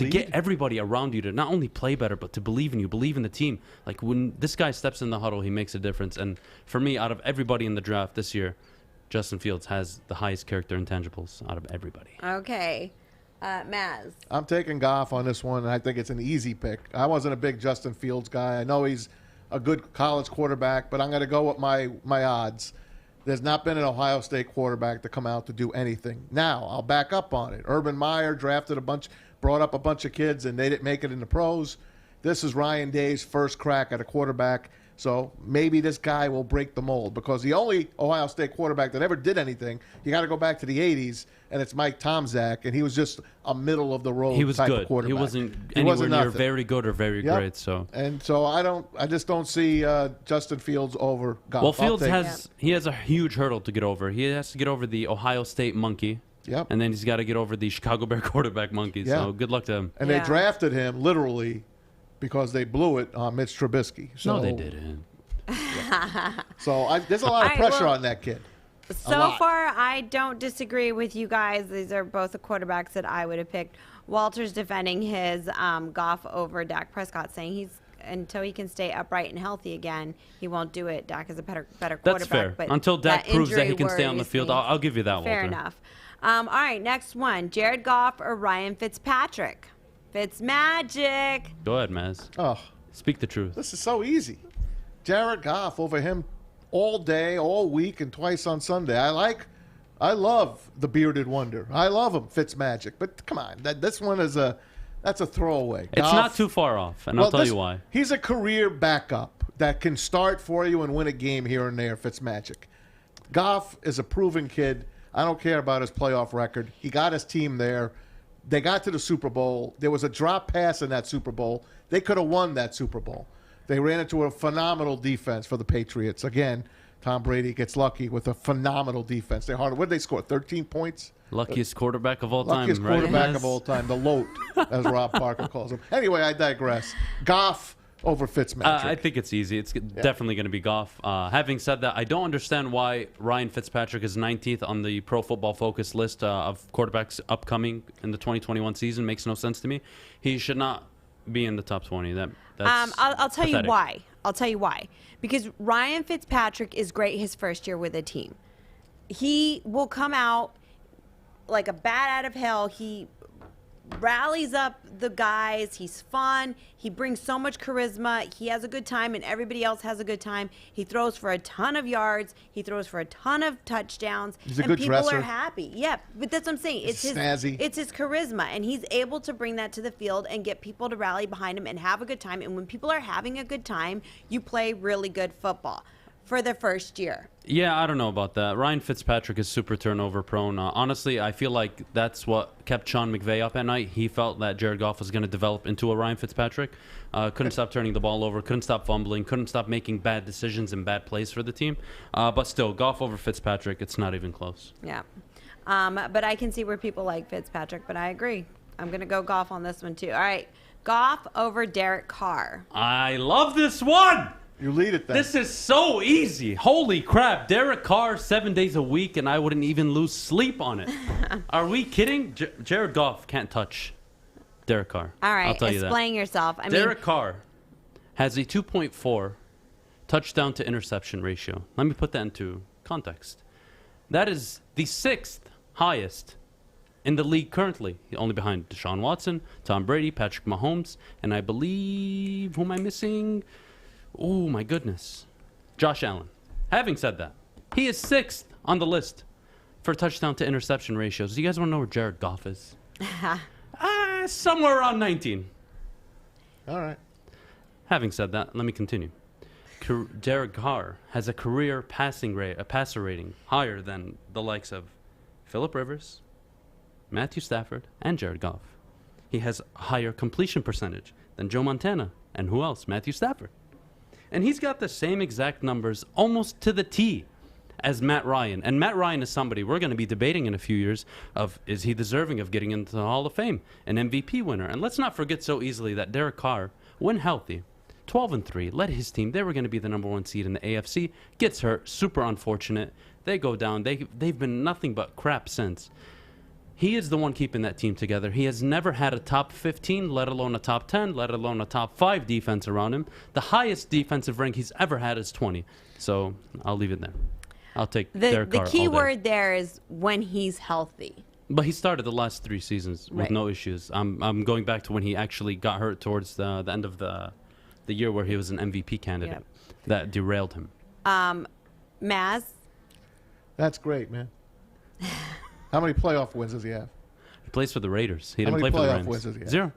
get everybody around you to not only play better, but to believe in you, believe in the team. Like when this guy steps in the huddle, he makes a difference. And for me, out of everybody in the draft this year, Justin Fields has the highest character intangibles out of everybody. Okay. Maz. I'm taking Goff on this one, and I think it's an easy pick. I wasn't a big Justin Fields guy. I know he's a good college quarterback, but I'm going to go with my odds. There's not been an Ohio State quarterback to come out to do anything. Now, I'll back up on it. Urban Meyer brought up a bunch of kids, and they didn't make it in the pros. This is Ryan Day's first crack at a quarterback, so maybe this guy will break the mold, because the only Ohio State quarterback that ever did anything, you got to go back to the 80s, and it's Mike Tomczak, and he was just a middle-of-the-road He was type good. of quarterback. He wasn't anywhere near very good or very Yep. great. So, and so I just don't see Justin Fields over Goff. well, Fields has a huge hurdle to get over. He has to get over the Ohio State monkey. Yep. And then he's got to get over the Chicago Bear quarterback monkey. Yeah. So good luck to him. And they drafted him literally because they blew it on Mitch Trubisky. So, No, they didn't. So there's a lot of pressure on that kid. So far, I don't disagree with you guys. These are both the quarterbacks that I would have picked. Walter's defending his Goff over Dak Prescott, saying until he can stay upright and healthy again, he won't do it. Dak is a better quarterback. That's fair. But Until Dak proves that he can stay on the worries field, me. I'll give you that, Walter. Fair enough. All right, next one. Jared Goff or Ryan Fitzpatrick? Fitzmagic. Go ahead, Maz. Oh, speak the truth. This is so easy. Jared Goff over him all day, all week, and twice on Sunday. I like I love the bearded wonder. I love him, Fitzmagic. But come on, this one is that's a throwaway. It's not too far off, and I'll tell you why. He's a career backup that can start for you and win a game here and there, Fitzmagic. Goff is a proven kid. I don't care about his playoff record. He got his team there. They got to the Super Bowl. There was a drop pass in that Super Bowl. They could have won that Super Bowl. They ran into a phenomenal defense for the Patriots. Again, Tom Brady gets lucky with a phenomenal defense. What did they score? 13 points? Luckiest quarterback of all time, Luckiest right? quarterback of all time. The LOAT, as Rob Parker calls him. Anyway, I digress. Goff over Fitzmagic. I think it's easy. It's definitely going to be Goff. Having said that, I don't understand why Ryan Fitzpatrick is 19th on the Pro Football Focus list of quarterbacks upcoming in the 2021 season. Makes no sense to me. He should not be in the top 20. That's I'll tell pathetic. you why. I'll tell you why. Because Ryan Fitzpatrick is great his first year with a team. He will come out like a bat out of hell. He rallies up the guys. He's fun. He brings so much charisma. He has a good time, and everybody else has a good time. He throws for a ton of yards. He throws for a ton of touchdowns. He's a and good people dresser. are happy. Yeah, but that's what I'm saying. It's snazzy. It's his charisma, and he's able to bring that to the field and get people to rally behind him and have a good time. And when people are having a good time, you play really good football for the first year. Yeah, I don't know about that. Ryan Fitzpatrick is super turnover prone. Honestly, I feel like that's what kept Sean McVay up at night. He felt that Jared Goff was going to develop into a Ryan Fitzpatrick. Couldn't stop turning the ball over, couldn't stop fumbling, couldn't stop making bad decisions and bad plays for the team. But still, Goff over Fitzpatrick, it's not even close. Yeah. But I can see where people like Fitzpatrick, but I agree. I'm going to go Goff on this one, too. All right. Goff over Derek Carr. I love this one! You lead it then. This is so easy. Holy crap. Derek Carr 7 days a week, and I wouldn't even lose sleep on it. Are we kidding? Jared Goff can't touch Derek Carr. All right. I'll tell you that. Explain yourself. Derek Carr has a 2.4 touchdown to interception ratio. Let me put that into context. That is the 6th highest in the league currently, only behind Deshaun Watson, Tom Brady, Patrick Mahomes, and I believe, who am I missing? Oh, my goodness. Josh Allen. Having said that, he is 6th on the list for touchdown to interception ratios. Do you guys want to know where Jared Goff is? Somewhere around 19. All right. Having said that, let me continue. Derek Carr has a career passer rating higher than the likes of Phillip Rivers, Matthew Stafford, and Jared Goff. He has a higher completion percentage than Joe Montana. And who else? Matthew Stafford. And he's got the same exact numbers almost to the T as Matt Ryan. And Matt Ryan is somebody we're going to be debating in a few years of, is he deserving of getting into the Hall of Fame, an MVP winner? And let's not forget so easily that Derek Carr, when healthy, 12-3, led his team. They were going to be the number 1 seed in the AFC. Gets hurt. Super unfortunate. They go down. They've been nothing but crap since. He is the one keeping that team together. He has never had a top 15, let alone a top 10, let alone a top 5 defense around him. The highest defensive rank he's ever had is 20. So I'll leave it there. I'll take Derek Carr. The key all day. word there is when he's healthy. But he started the last 3 seasons with no issues. I'm going back to when he actually got hurt towards the end of the year where he was an MVP candidate. Yep. That derailed him. Maz? That's great, man. How many playoff wins does he have? He plays for the Raiders. He How didn't many play for the playoff Rams. wins does he have? 0.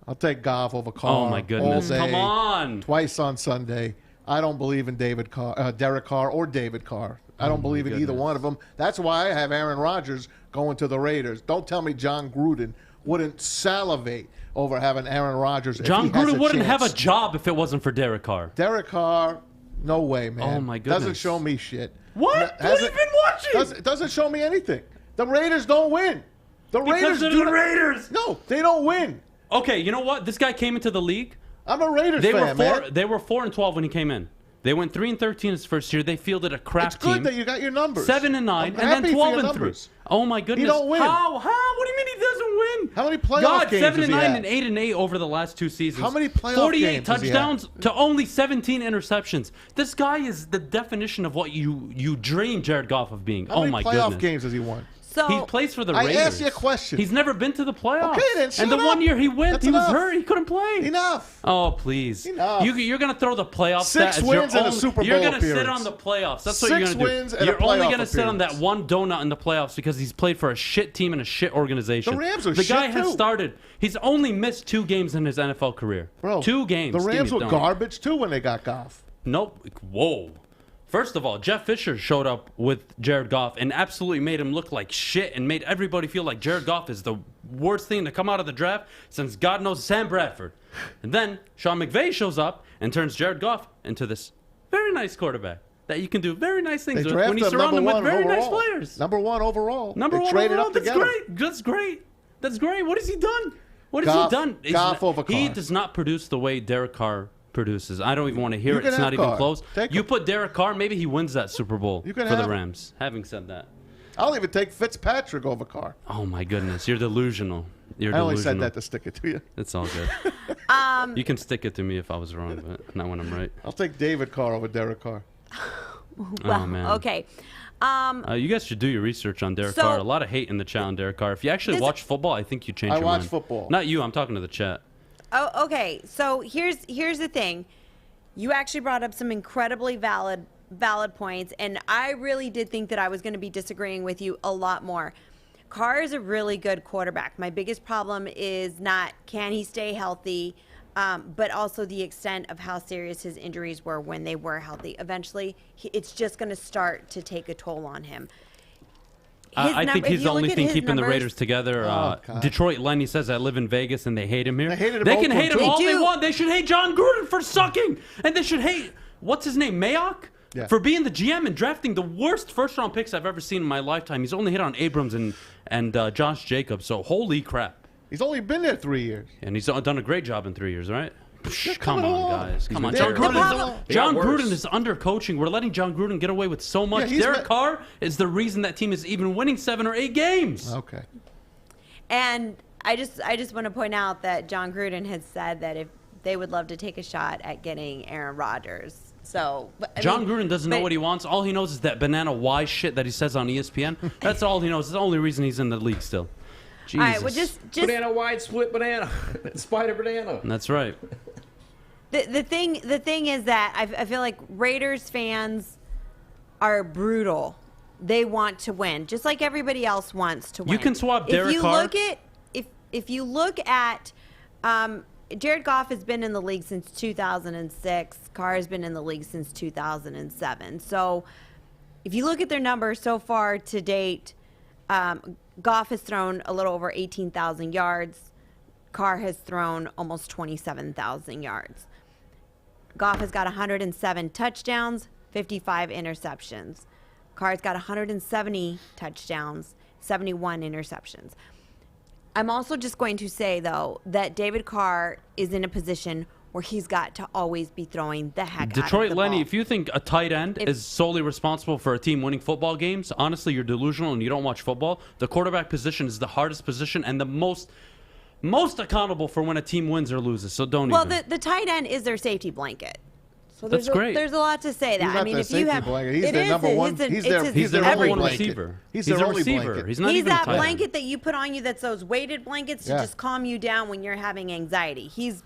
I'll take Goff over Carr. Oh, my goodness. all day, Come on. Twice on Sunday. I don't believe in Derek Carr or David Carr. I don't believe in either one of them. That's why I have Aaron Rodgers going to the Raiders. Don't tell me John Gruden wouldn't salivate over having Aaron Rodgers. John Gruden wouldn't have a job if it wasn't for Derek Carr. Derek Carr, no way, man. Oh, my goodness. Doesn't show me shit. What? What have you been watching? It doesn't show me anything. The Raiders don't win. Because they're the Raiders. No, they don't win. Okay, you know what? This guy came into the league. I'm a Raiders fan, man. They were 4-12 when he came in. They went 3-13 his first year. They fielded a crap team. It's good that you got your numbers. 7-9, and then 12-3. Oh my goodness! He don't win. How? What do you mean he doesn't win? How many playoff games does he 7-9 have? and 8-8 over the last 2 seasons. How many playoff 48 games does he have? touchdowns to only 17 interceptions. This guy is the definition of what you dream Jared Goff of being. How many my playoff goodness! games has he won? So he plays for the I Raiders. asked you a question. He's never been to the playoffs. Okay, then shut And the up. one year he went, That's he was enough. hurt. He couldn't play. Enough. Oh, please. Enough. You're going to throw the playoffs. 6 wins and a Super You're Bowl going to sit appearance. on the playoffs. That's what 6 you're going to do. wins and a You're only playoff going to sit on that appearance. one donut in the playoffs because he's played for a shit team and a shit organization. The Rams are The guy shit, has too. started. He's only missed 2 games in his NFL career. Bro, 2 games. The Give Rams me a were donut. garbage, too, when they got Goff. Nope. Whoa. First of all, Jeff Fisher showed up with Jared Goff and absolutely made him look like shit and made everybody feel like Jared Goff is the worst thing to come out of the draft since God knows Sam Bradford. And then Sean McVay shows up and turns Jared Goff into this very nice quarterback that you can do very nice things They with when drafted you him surround him number with 1 very nice overall. players. Number 1 overall. Number They 1 traded overall. up That's together. great. That's great. That's great. What has he done? What has Goff- he done? Goff over He Carr. does not produce the way Derek Carr produces. I don't even want to hear You it. can It's have not even Carr. close. Take You him. put Derek Carr, maybe he wins that Super Bowl You for can the have him. Rams. Having said that. I'll even take Fitzpatrick over Carr. Oh my goodness, you're delusional. You're I only delusional. said that to stick it to you. It's all good. You can stick it to me if I was wrong, but not when I'm right. I'll take David Carr over Derek Carr. well, Oh man. okay. You guys should do your research on Derek So- Carr. A lot of hate in the chat on Derek Carr. If you actually This- watch football, I think you change I your watch mind. football. Not you. I'm talking to the chat. Oh, okay. So here's the thing. You actually brought up some incredibly valid points, and I really did think that I was going to be disagreeing with you a lot more. Carr is a really good quarterback. My biggest problem is not can he stay healthy, but also the extent of how serious his injuries were when they were healthy. Eventually, it's just going to start to take a toll on him. I think if he's you the only look at thing his keeping the numbers- Raiders together. God. Detroit Lenny says I live in Vegas and they hate him here. They hated him They all can for hate him two. all They they do. want. They should hate John Gruden for sucking, and they should hate what's his name, Mayock, Yeah. for being the GM and drafting the worst first-round picks I've ever seen in my lifetime. He's only hit on Abrams and Josh Jacobs. So holy crap! He's only been there 3 years. And he's done a great job in 3 years, right? Come coming on, along. guys. Come on. been John there. The problem- Gruden is undercoaching. We're letting John Gruden get away with so much. Yeah, he's Derek met- Carr is the reason that team is even winning 7 or 8 games. Okay. And I just want to point out that John Gruden has said that if they would love to take a shot at getting Aaron Rodgers. So I John mean, Gruden doesn't know but- what he wants. All he knows is that banana wise shit that he says on ESPN. That's all he knows. It's the only reason he's in the league still. Jesus. All right, well, just Banana wide split banana. Spider banana. That's right. the thing is that I feel like Raiders fans are brutal. They want to win, just like everybody else wants to win. You can swap Derek if you Carr. Look at, if you look at Jared Goff has been in the league since 2006. Carr has been in the league since 2007. So if you look at their numbers so far to date, Goff has thrown a little over 18,000 yards. Carr has thrown almost 27,000 yards. Goff has got 107 touchdowns, 55 interceptions. Carr's got 170 touchdowns, 71 interceptions. I'm also just going to say, though, that David Carr is in a position where he's got to always be throwing the heck out of Detroit the Lenny, ball. if you think a tight end is solely responsible for a team winning football games, honestly, you're delusional and you don't watch football. The quarterback position is the hardest position and the most accountable for when a team wins or loses. So don't Well, even. the tight end is their safety blanket. So That's there's great. There's a lot to say that. He's not I mean, their if you safety have, blanket. He's it their is number a- one. it's a- He's it's their a- He's their only number one blanket. receiver. He's He's their a only receiver. blanket. He's not He's even a that tight end. blanket that you put on you that's those weighted blankets to Yeah. just calm you down when you're having anxiety. He's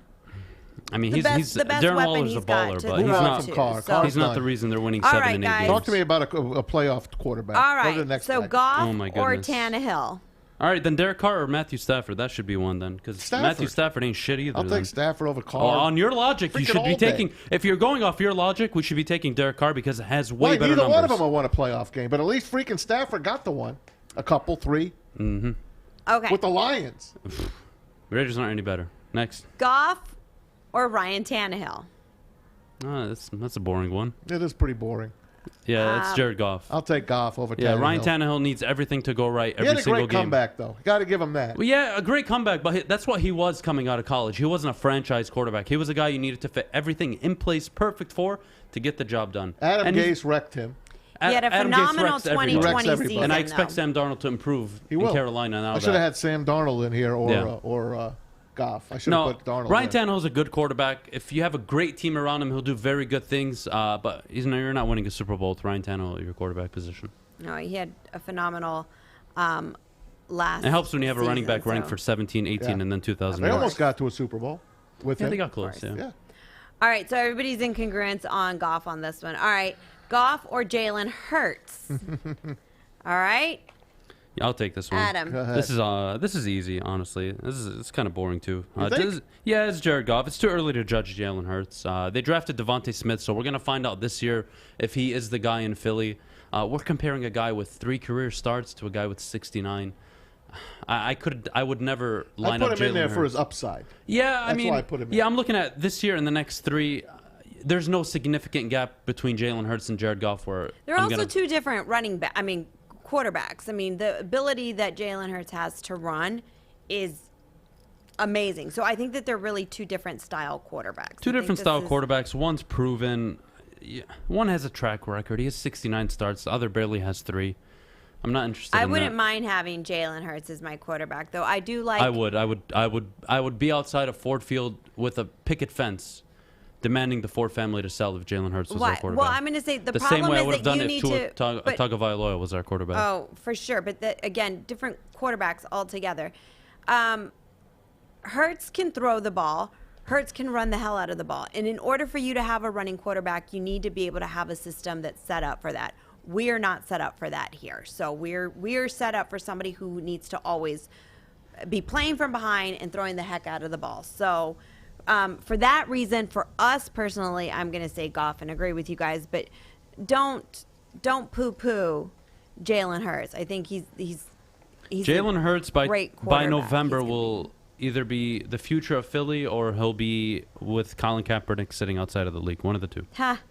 I mean, the he's best Darren weapon Waller's a he's got baller, to but throw he's not. to. Carr. So- Carr's He's not the done. reason they're winning All 7 right, and 8 guys. games. Talk to me about a playoff quarterback. all Go to the right. next So guy. Goff Oh, my or goodness. Tannehill? All right, then Derek Carr or Matthew Stafford. That should be one then, because Stafford. Matthew Stafford ain't shit either. I'll then. take Stafford over Carr. Oh, on your logic, you Freaking should be all day. taking. If you're going off your logic, we should be taking Derek Carr because it has way Wait, better neither numbers. one of them will win a playoff game, but at least freaking Stafford got the one. A couple, 3. Okay. With the Lions. Raiders aren't any better. Next. Goff or Ryan Tannehill? That's a boring one. It is pretty boring. Yeah, it's Jared Goff. I'll take Goff over Yeah, Tannehill. Ryan Tannehill needs everything to go right He every had a single great game. comeback, though. Got to give him that. Well, yeah, a great comeback, but that's what he was coming out of college. He wasn't a franchise quarterback. He was a guy you needed to fit everything in place perfect for to get the job done. Adam And he's- Gase wrecked him. He had a Adam Gase phenomenal wrecks everybody. 2020 Wrecks everybody. season, And I expect though. Sam Darnold to improve He in will. Carolina now. I should have had Sam Darnold in here or Yeah. Goff. I should have No, put Darnold Ryan in. Tannehill's a good quarterback. If you have a great team around him, he'll do very good things. But you're not winning a Super Bowl with Ryan Tannehill at your quarterback position. No, he had a phenomenal last It helps when you have a running back season, running so- for 17, 18, and then 2000. They yards. almost got to a Super Bowl with Yeah, him. they got close. Yeah. Yeah. All right, so everybody's in congruence on Goff on this one. All right, Goff or Jalen Hurts? All right, Yeah, I'll take this one. Adam. Go ahead. This is easy, honestly. It's kind of boring too. You think? Yeah, it's Jared Goff. It's too early to judge Jalen Hurts. They drafted Devontae Smith, so we're gonna find out this year if he is the guy in Philly. We're comparing a guy with 3 career starts to a guy with 69. I would never line I up put him in Jalen there Hurts. for his upside. Yeah, I That's mean, why I put him in. yeah, I'm looking at this year and the next 3. There's no significant gap between Jalen Hurts and Jared Goff. Where They're I'm also gonna, two different quarterbacks. I mean, the ability that Jalen Hurts has to run is amazing. So I think that they're really two different style quarterbacks. Two I think different this style is- quarterbacks. One's proven. Yeah, one has a track record. He has 69 starts. The other barely has 3. I'm not interested. I in wouldn't that. mind having Jalen Hurts as my quarterback, though. I do like. I would be outside of Ford Field with a picket fence, demanding the Ford family to sell if Jalen Hurts was Why? our quarterback. Well, I'm going to say the the same problem way I is would have that done you it need if to. but- Tagovailoa was our quarterback. Oh, for sure. But again, different quarterbacks altogether. Hurts can throw the ball. Hurts can run the hell out of the ball. And in order for you to have a running quarterback, you need to be able to have a system that's set up for that. We're not set up for that here. So we're set up for somebody who needs to always be playing from behind and throwing the heck out of the ball. So for that reason, for us personally, I'm going to say Goff and agree with you guys. But don't poo-poo Jalen Hurts. I think he's Jalen Hurts by quarterback. November He's gonna will either be the future of Philly or he'll be with Colin Kaepernick sitting outside of the league. One of the two. Ha.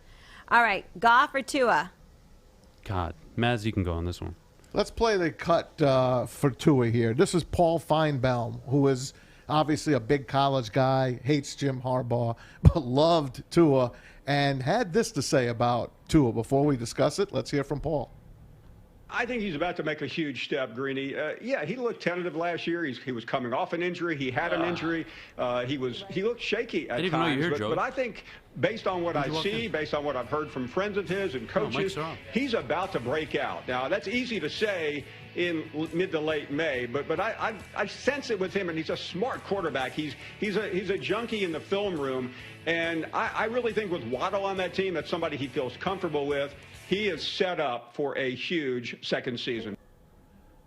All right, Goff or Tua? God, Maz, you can go on this one. Let's play the cut for Tua here. This is Paul Feinbaum, who is obviously a big college guy, hates Jim Harbaugh, but loved Tua, and had this to say about Tua. Before we discuss it, let's hear from Paul. I think he's about to make a huge step, Greeny. Yeah, he looked tentative last year. He was coming off an injury. He had an injury. He looked shaky at I didn't even know you times. were here, But Joe. I think based on what I you walk see, in? based on what I've heard from friends of his and coaches, mics are on. he's about to break out. Now, that's easy to say in mid to late May, but I sense it with him, and he's a smart quarterback. He's a junkie in the film room, and I really think with Waddle on that team, that's somebody he feels comfortable with. He is set up for a huge second season.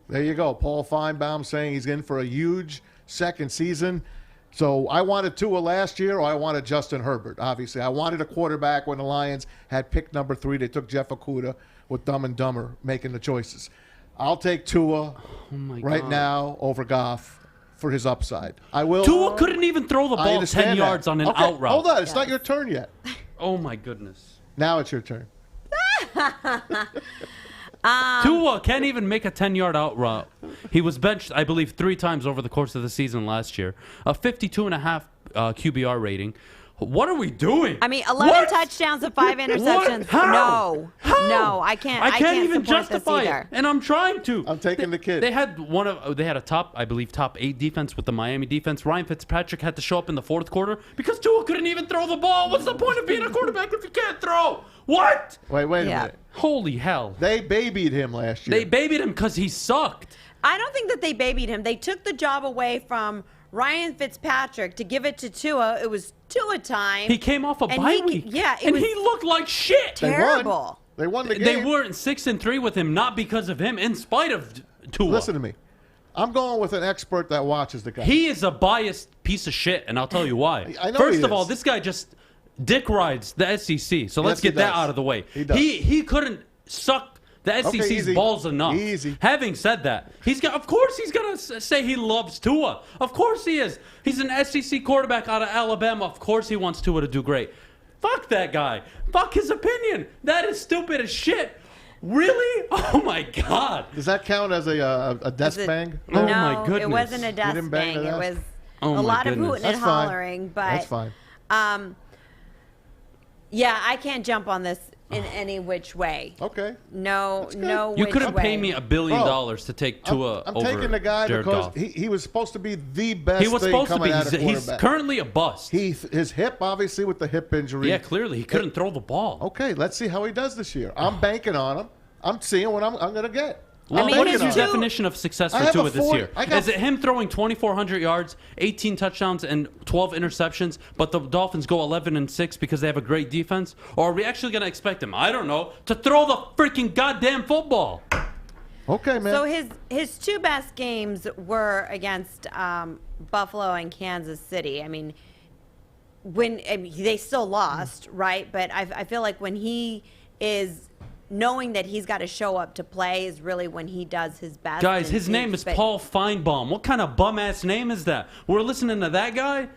There you go. Paul Feinbaum saying he's in for a huge second season. So I wanted Tua last year, or I wanted Justin Herbert. Obviously, I wanted a quarterback when the Lions had pick number 3. They took Jeff Okudah with Dumb and Dumber making the choices. I'll take Tua right now over Goff for his upside. I will. Tua couldn't even throw the I ball understand 10 that. yards on an Okay, out route. Hold on. It's not your turn yet. Oh, my goodness. Now it's your turn. Tua can't even make a 10-yard out route. He was benched, I believe, 3 times over the course of the season last year. A 52.5 QBR rating. What are we doing? I mean, 11 touchdowns and 5 interceptions. How? No, How? no, I can't. I can't even support this justify it, either. and I'm trying to. I'm taking the kid. They had a top 8 defense with the Miami defense. Ryan Fitzpatrick had to show up in the 4th quarter because Tua couldn't even throw the ball. What's the point of being a quarterback if you can't throw? What? Wait a Yeah. minute. Holy hell! They babied him last year. They babied him because he sucked. I don't think that they babied him. They took the job away from Ryan Fitzpatrick to give it to Tua. It was Tua time. He came off a And bye he- week. yeah, it and was he looked like shit. They won. terrible. They won the game. They weren't 6-3 with him, not because of him, in spite of Tua. Listen to me. I'm going with an expert that watches the guy. He is a biased piece of shit, and I'll tell you why. I know First he of all, is. this guy just dick rides the SEC. So let's Yes, he get that does. out of the way. He does. He couldn't suck the SEC's easy. balls enough. Easy. Having said that, of course he's gonna say he loves Tua. Of course he is. He's an SEC quarterback out of Alabama. Of course he wants Tua to do great. Fuck that guy. Fuck his opinion. That is stupid as shit. Really? Oh my God. Does that count as a desk it- bang? Oh, no, my goodness. it wasn't a desk didn't bang bang. the It desk? was Oh, a my lot of goodness. hooting That's and fine. hollering. But That's fine. Yeah, I can't jump on this in any which way. Okay. No, no. You which couldn't way. pay me $1 billion Bro, to take Tua I'm over taking the guy Jared because Goff. he was supposed to be the best He was thing supposed to coming be. out of He's quarterback. currently a bust. His hip, obviously, with the hip injury. Yeah, clearly. He couldn't throw the ball. Okay, let's see how he does this year. I'm banking on him. I'm seeing what I'm going to get. Well, I mean, what his is your two- definition of success I for have Tua a this four- year? I got- Is it him throwing 2,400 yards, 18 touchdowns, and 12 interceptions, but the Dolphins go 11-6 because they have a great defense? Or are we actually going to expect him, I don't know, to throw the freaking goddamn football? Okay, man. So his two best games were against Buffalo and Kansas City. I mean, they still lost, right? But I feel like when he is knowing that he's got to show up to play is really when he does his best. Guys, his name is Paul Feinbaum. What kind of bum-ass name is that? We're listening to that guy?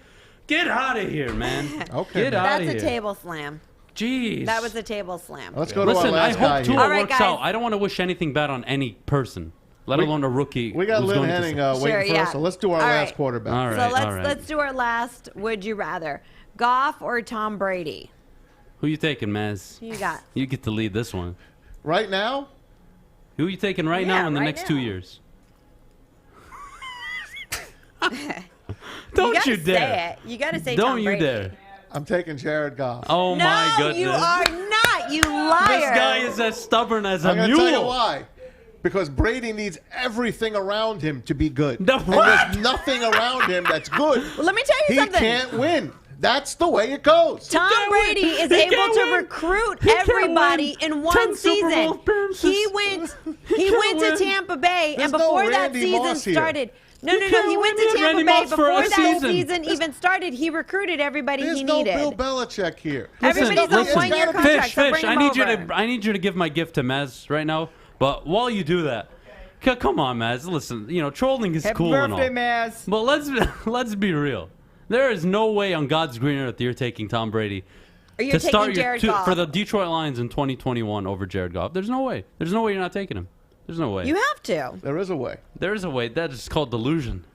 Get out of here, man. Okay. Get out of here. That's a table slam. Jeez. That was a table slam. Let's go to Listen, our last I guy hope Tua here. All right, works guys. out. I don't want to wish anything bad on any person, let alone a rookie. We got who's Lynn going to Henning say- waiting Sure, for yeah. us, so let's do our All last right. quarterback. All right, So all right. let's do our last would you rather. Goff or Tom Brady? Who you taking, Maz? Who you got? You get to lead this one. Right now? Who you taking right Yeah, now in the right next 2 now. years? Don't you say dare. it. You got to say Don't Tom you Brady. dare. I'm taking Jared Goff. Oh No, my goodness. you are not. You liar. This guy is as stubborn as a I'm going to mule. tell you why. Because Brady needs everything around him to be good. The And what? there's nothing around him that's good. Well, let me tell you He something. can't win. That's the way it goes. Tom can't Brady win. is He able can't to win. recruit He can't everybody win. in 10 one Super Bowl season. appearances. He went can't to win. Tampa Bay, There's and before no that Randy season Moss here. started. No, He no, no. can't He went win. to He had Tampa Randy Bay Moss for before a that season. season even started. He recruited everybody There's he no needed. Bill Belichick here. Everybody's Listen, on listen. one-year Fish, contracts. so Fish, bring I him need you over. to give my gift to Maz right now. But while you do that, come on, Maz. Listen, trolling is Happy cool and all. birthday, Maz. But let's be real. There is no way on God's green earth you're taking Tom Brady Or you're to taking start Jared your Goff. for the Detroit Lions in 2021 over Jared Goff. There's no way. There's no way you're not taking him. There's no way. You have to. There is a way. There is a way. That is called delusion.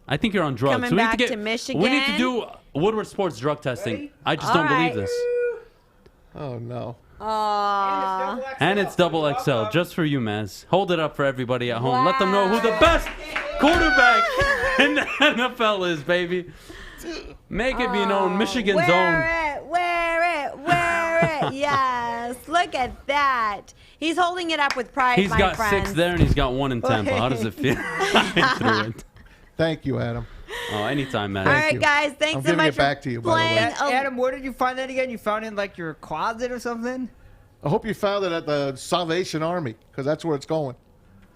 I think you're on drugs. Coming we back need to to Michigan. We need to do Woodward Sports drug testing. I just All don't right. believe this. Oh, no. Aww. And it's double XL just for you, Maz. Hold it up for everybody at home. Let them know who the best quarterback in the NFL is, baby. Make it be known. Michigan's own. Wear it. Yes. Look at that. He's holding it up with pride, He's my got friends. 6 there and he's got 1 in Tampa. How does it feel? I threw it. Thank you, Adam. Oh, anytime, Maz. All right, you. guys. Thanks I'm so giving much it back to you, by the way. playing. Adam, where did you find that again? You found it in like your closet or something? I hope you found it at the Salvation Army, because that's where it's going.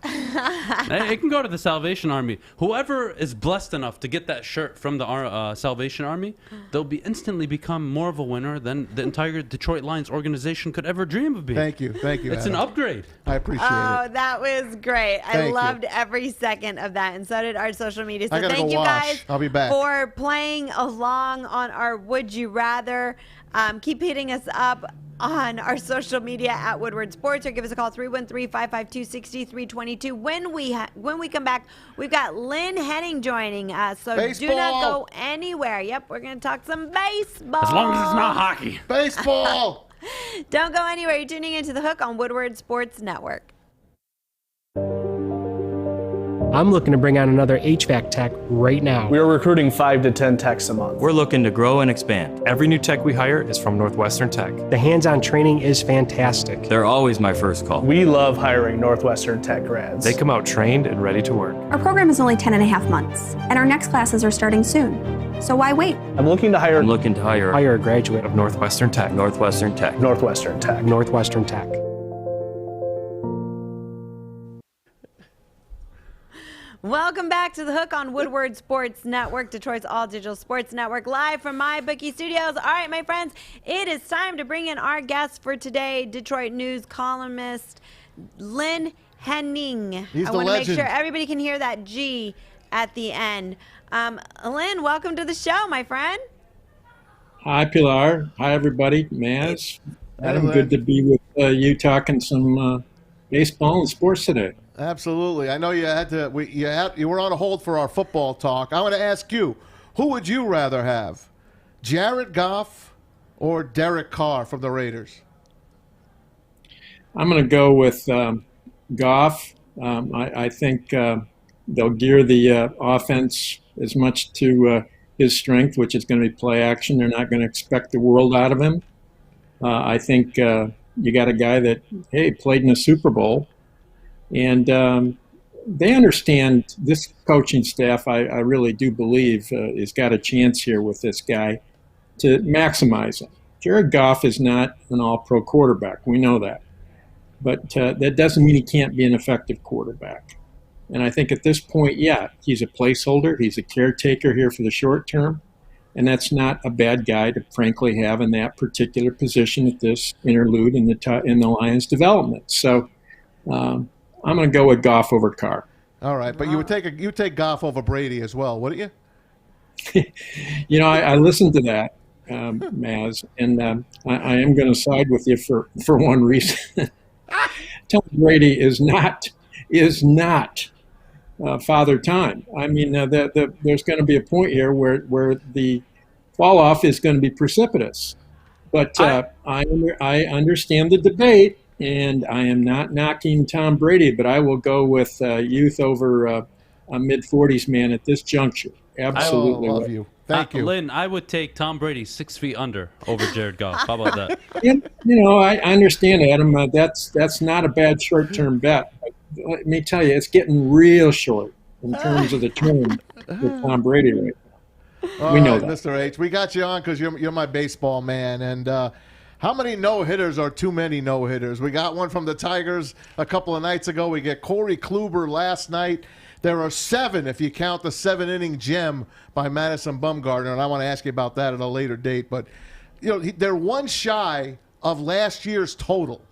Hey, it can go to the Salvation Army. Whoever is blessed enough to get that shirt from the Salvation Army, they'll be instantly become more of a winner than the entire Detroit Lions organization could ever dream of being. Thank you. Thank you, It's Adam. an upgrade. I appreciate Oh, it. that was great. I Thank you. loved every second of that, and so did our social media. So I gotta thank go you wash. guys I'll be back. for playing along on our Would You Rather. Keep hitting us up on our social media at Woodward Sports, or give us a call 313-552-6322. When we come back, we've got Lynn Henning joining us, so do not Baseball. go anywhere. Yep, we're going to talk some baseball. As long as it's not hockey. Baseball! Don't go anywhere. You're tuning into The Hook on Woodward Sports Network. I'm looking to bring on another HVAC tech right now. We are recruiting 5 to 10 techs a month. We're looking to grow and expand. Every new tech we hire is from Northwestern Tech. The hands-on training is fantastic. They're always my first call. We love hiring Northwestern Tech grads. They come out trained and ready to work. Our program is only 10 and a half months, and our next classes are starting soon. So why wait? I'm looking to hire Hire a graduate of Northwestern Tech. Northwestern Tech. Northwestern Tech. Northwestern Tech. Welcome back to The Hook on Woodward Sports Network, Detroit's all-digital sports network, live from my bookie studios. All right, my friends, it is time to bring in our guest for today, Detroit News columnist Lynn Henning. He's I the want to make legend. sure everybody can hear that G at the end. Lynn, welcome to the show, my friend. Hi, Pilar. Hi, everybody. Maz. Adam, Lynn. good to be with you talking some baseball and sports today. Absolutely. I know you had to. You were on a hold for our football talk. I want to ask you, who would you rather have, Jared Goff or Derek Carr from the Raiders? I'm going to go with Goff. I think they'll gear the offense as much to his strength, which is going to be play action. They're not going to expect the world out of him. I think you got a guy that, hey, played in a Super Bowl. And they understand this coaching staff, I really do believe, has got a chance here with this guy to maximize him. Jared Goff is not an all-pro quarterback. We know that. But that doesn't mean he can't be an effective quarterback. And I think at this point, yeah, he's a placeholder. He's a caretaker here for the short term. And that's not a bad guy to frankly have in that particular position at this interlude in the Lions' development. So I'm going to go with Goff over Carr. All right, but you take Goff over Brady as well, wouldn't you? I listened to that, Maz, and I am going to side with you for one reason. Tom Brady is not father time. I mean, there's going to be a point here where the fall off is going to be precipitous. But I understand the debate, and I am not knocking Tom Brady, but I will go with youth over a mid-40s man at this juncture. Absolutely. I love you. Thank you. Lynn, I would take Tom Brady 6 feet under over Jared Goff. How about that? I understand, Adam. That's not a bad short-term bet. But let me tell you, it's getting real short in terms of the term with Tom Brady right now. We know that. Mr. H. We got you on because you're my baseball man. And how many no-hitters are too many no-hitters? We got one from the Tigers a couple of nights ago. We get Corey Kluber last night. There are 7 if you count the 7-inning gem by Madison Bumgarner, and I want to ask you about that at a later date. But they're one shy of last year's total.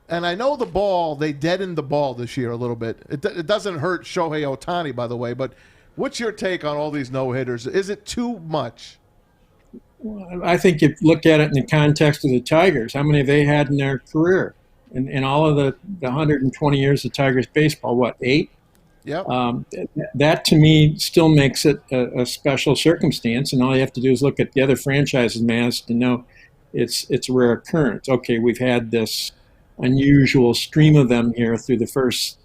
And I know they deadened the ball this year a little bit. It doesn't hurt Shohei Ohtani, by the way, but what's your take on all these no-hitters? Is it too much? Well, I think you look at it in the context of the Tigers. How many have they had in their career? In all of the 120 years of Tigers baseball, 8? Yep. That to me still makes it a special circumstance, and all you have to do is look at the other franchises, Maz, to know it's a rare occurrence. Okay, we've had this unusual stream of them here through the first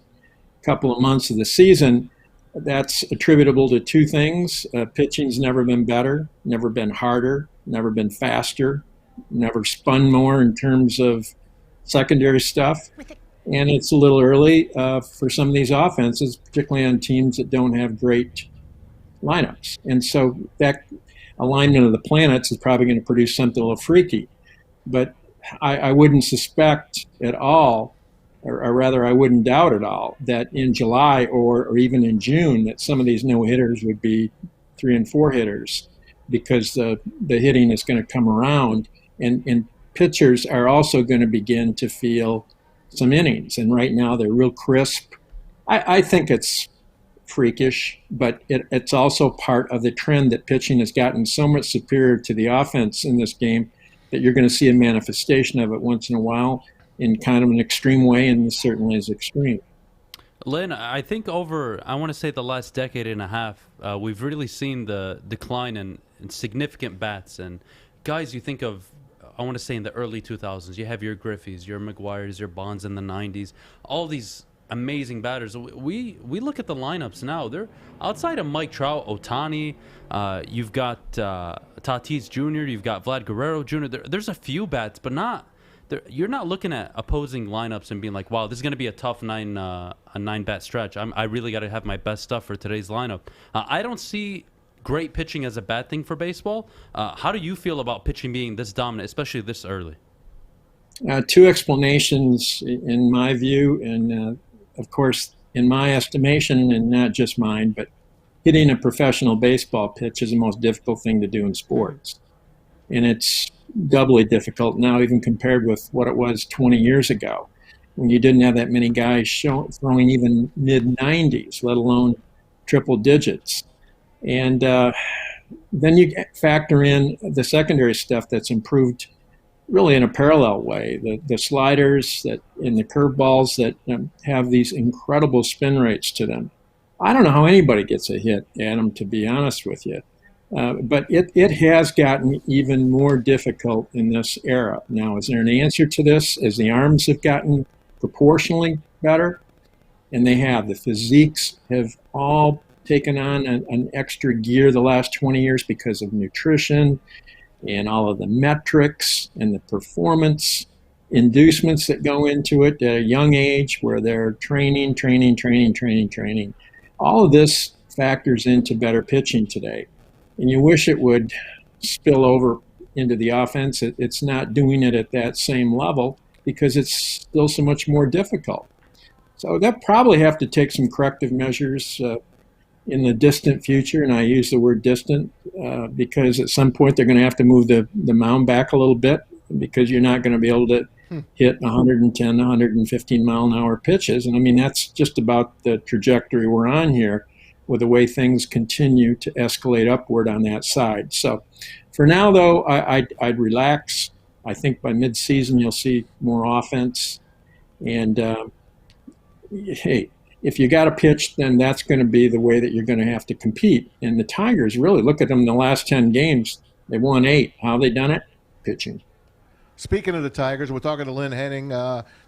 couple of months of the season. That's attributable to 2 things. Pitching's never been better, never been harder, never been faster, never spun more in terms of secondary stuff. And it's a little early for some of these offenses, particularly on teams that don't have great lineups. And so that alignment of the planets is probably going to produce something a little freaky. But I wouldn't suspect at all, or rather I wouldn't doubt at all, that in July or even in June that some of these no-hitters would be 3 and 4 hitters because the hitting is going to come around. And pitchers are also going to begin to feel some innings, and right now they're real crisp. I think it's freakish, but it's also part of the trend that pitching has gotten so much superior to the offense in this game that you're going to see a manifestation of it once in a while in kind of an extreme way, and this certainly is extreme. Lynn, I think I want to say the last decade and a half, we've really seen the decline in significant bats. And guys you think of, I want to say in the early 2000s, you have your Griffeys, your McGuires, your Bonds in the 90s, all these amazing batters. We look at the lineups now. They're outside of Mike Trout, Ohtani, you've got Tatis Jr., you've got Vlad Guerrero Jr. There's a few bats, but you're not looking at opposing lineups and being like, wow, this is going to be a tough 9-bat stretch. I really got to have my best stuff for today's lineup. I don't see great pitching as a bad thing for baseball. How do you feel about pitching being this dominant, especially this early? 2 explanations in my view, and of course, in my estimation, and not just mine, but hitting a professional baseball pitch is the most difficult thing to do in sports. And it's doubly difficult now, even compared with what it was 20 years ago, when you didn't have that many guys throwing even mid-90s, let alone triple digits. And then you factor in the secondary stuff that's improved really in a parallel way. The sliders and the curveballs that have these incredible spin rates to them. I don't know how anybody gets a hit, Adam, to be honest with you. But it has gotten even more difficult in this era. Now, is there an answer to this? As the arms have gotten proportionally better, and they have. The physiques have all taken on an extra gear the last 20 years because of nutrition and all of the metrics and the performance inducements that go into it at a young age where they're training. All of this factors into better pitching today. And you wish it would spill over into the offense. It's not doing it at that same level because it's still so much more difficult. So they'll probably have to take some corrective measures in the distant future, and I use the word distant because at some point they're going to have to move the mound back a little bit because you're not going to be able to hit 110, 115 mile an hour pitches. And I mean, that's just about the trajectory we're on here with the way things continue to escalate upward on that side. So for now, though, I'd relax. I think by midseason you'll see more offense. And, hey, if you got to pitch, then that's going to be the way that you're going to have to compete. And the Tigers, really, look at them in the last 10 games. They won 8. How have they done it? Pitching. Speaking of the Tigers, we're talking to Lynn Henning,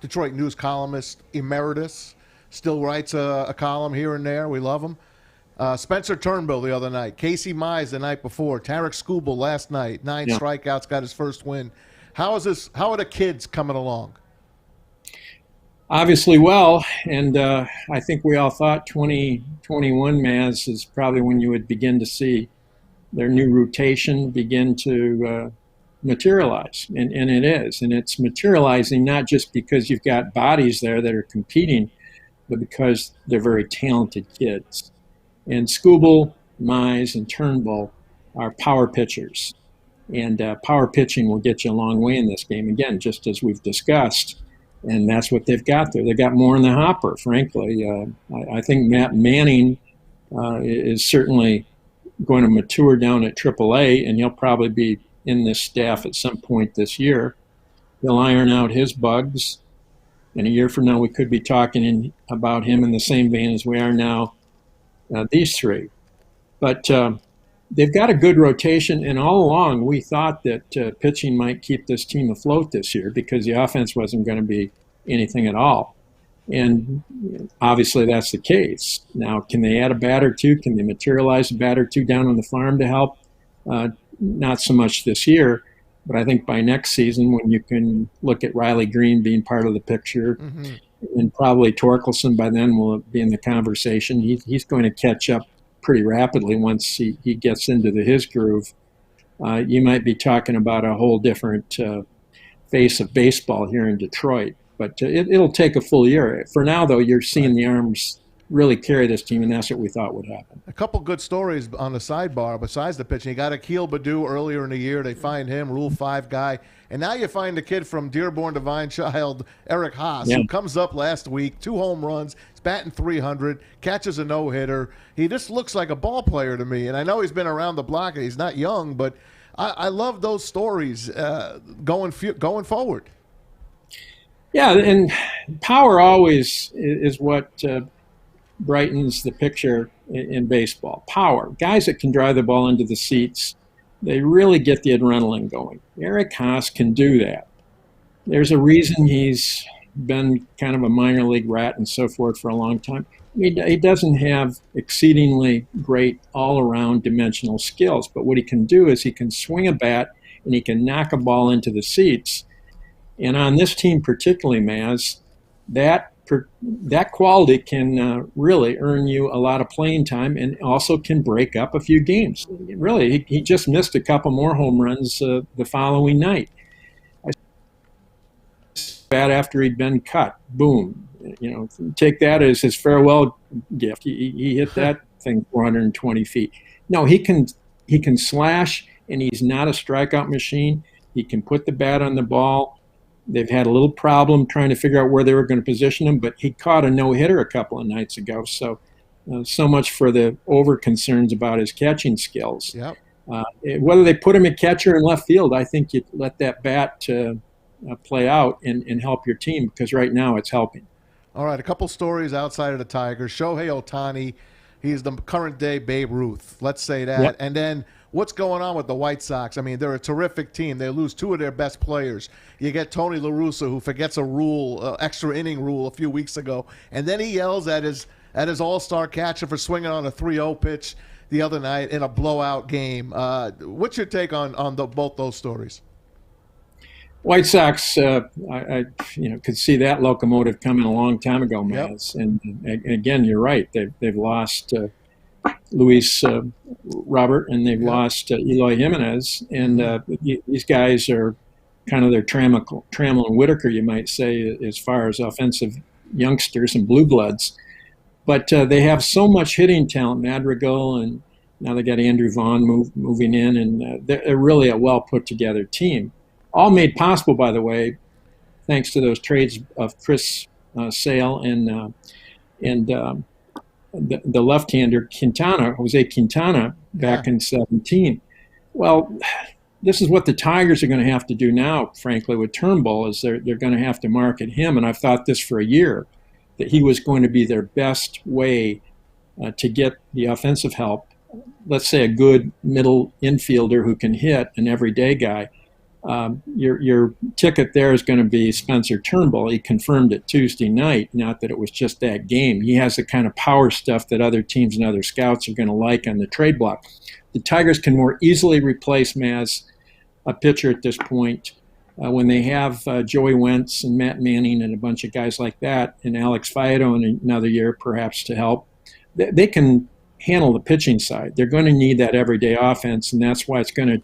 Detroit News columnist emeritus. Still writes a column here and there. We love him. Spencer Turnbull the other night. Casey Mize the night before. Tarek Skubal last night. 9 strikeouts, got his first win. How are the kids coming along? Obviously well, and I think we all thought 2021, Maz, is probably when you would begin to see their new rotation begin to materialize, and it is. And it's materializing not just because you've got bodies there that are competing, but because they're very talented kids. And Skubal, Mize, and Turnbull are power pitchers. And power pitching will get you a long way in this game, again, just as we've discussed. And that's what they've got there. They've got more in the hopper, frankly. I think Matt Manning is certainly going to mature down at AAA, and he'll probably be in this staff at some point this year. He'll iron out his bugs. And a year from now, we could be talking about him in the same vein as we are now, these three. But they've got a good rotation, and all along we thought that pitching might keep this team afloat this year because the offense wasn't going to be anything at all. And obviously that's the case. Now, can they add a bat or two? Can they materialize a bat or two down on the farm to help? Not so much this year, but I think by next season when you can look at Riley Green being part of the picture, and probably Torkelson by then will be in the conversation. He's going to catch up pretty rapidly once he gets into his groove. You might be talking about a whole different face of baseball here in Detroit. But it'll take a full year. For now, though, you're seeing the arms really carry this team, and that's what we thought would happen. A couple good stories on the sidebar besides the pitching. You got Akil Baddoo earlier in the year. They find him, Rule 5 guy. And now you find the kid from Dearborn Divine Child, Eric Haas, who comes up last week, 2 home runs. He's batting .300, catches a no-hitter. He just looks like a ball player to me. And I know he's been around the block, and he's not young, but I love those stories going forward. Yeah, and power always is what brightens the picture in baseball. Power. Guys that can drive the ball into the seats, they really get the adrenaline going. Eric Haas can do that. There's a reason he's been kind of a minor league rat and so forth for a long time. He doesn't have exceedingly great all-around dimensional skills, but what he can do is he can swing a bat and he can knock a ball into the seats. And on this team particularly, Maz, that quality can really earn you a lot of playing time and also can break up a few games. Really, he just missed a couple more home runs the following night. Bat after he'd been cut, boom. Take that as his farewell gift. He hit that thing 420 feet. No, he can slash, and he's not a strikeout machine. He can put the bat on the ball. They've had a little problem trying to figure out where they were going to position him, but he caught a no-hitter a couple of nights ago. So much for the over-concerns about his catching skills. Yep. Whether they put him at catcher in left field, I think you let that bat play out and help your team because right now it's helping. All right, a couple stories outside of the Tigers. Shohei Ohtani, he's the current-day Babe Ruth. Let's say that. Yep. And then what's going on with the White Sox? I mean, they're a terrific team. They lose 2 of their best players. You get Tony La Russa, who forgets a rule, extra inning rule a few weeks ago, and then he yells at his all-star catcher for swinging on a 3-0 pitch the other night in a blowout game. What's your take on both those stories? White Sox, I could see that locomotive coming a long time ago, Maz. Yep. And again, you're right. They've lost Luis Robert, and they've lost Eloy Jimenez, and these guys are kind of their Trammell and Whitaker, you might say, as far as offensive youngsters and blue bloods. But they have so much hitting talent, Madrigal, and now they got Andrew Vaughn moving in, and they're really a well put together team. All made possible, by the way, thanks to those trades of Chris Sale and the left-hander Jose Quintana, back in 2017. Well, this is what the Tigers are going to have to do now, frankly, with Turnbull, is they're going to have to market him. And I've thought this for a year, that he was going to be their best way to get the offensive help. Let's say a good middle infielder who can hit, an everyday guy. Your ticket there is going to be Spencer Turnbull. He confirmed it Tuesday night, not that it was just that game. He has the kind of power stuff that other teams and other scouts are going to like on the trade block. The Tigers can more easily replace Maz, a pitcher at this point, when they have Joey Wentz and Matt Manning and a bunch of guys like that, and Alex Faedo in another year perhaps to help. They can handle the pitching side. They're going to need that everyday offense, and that's why it's going to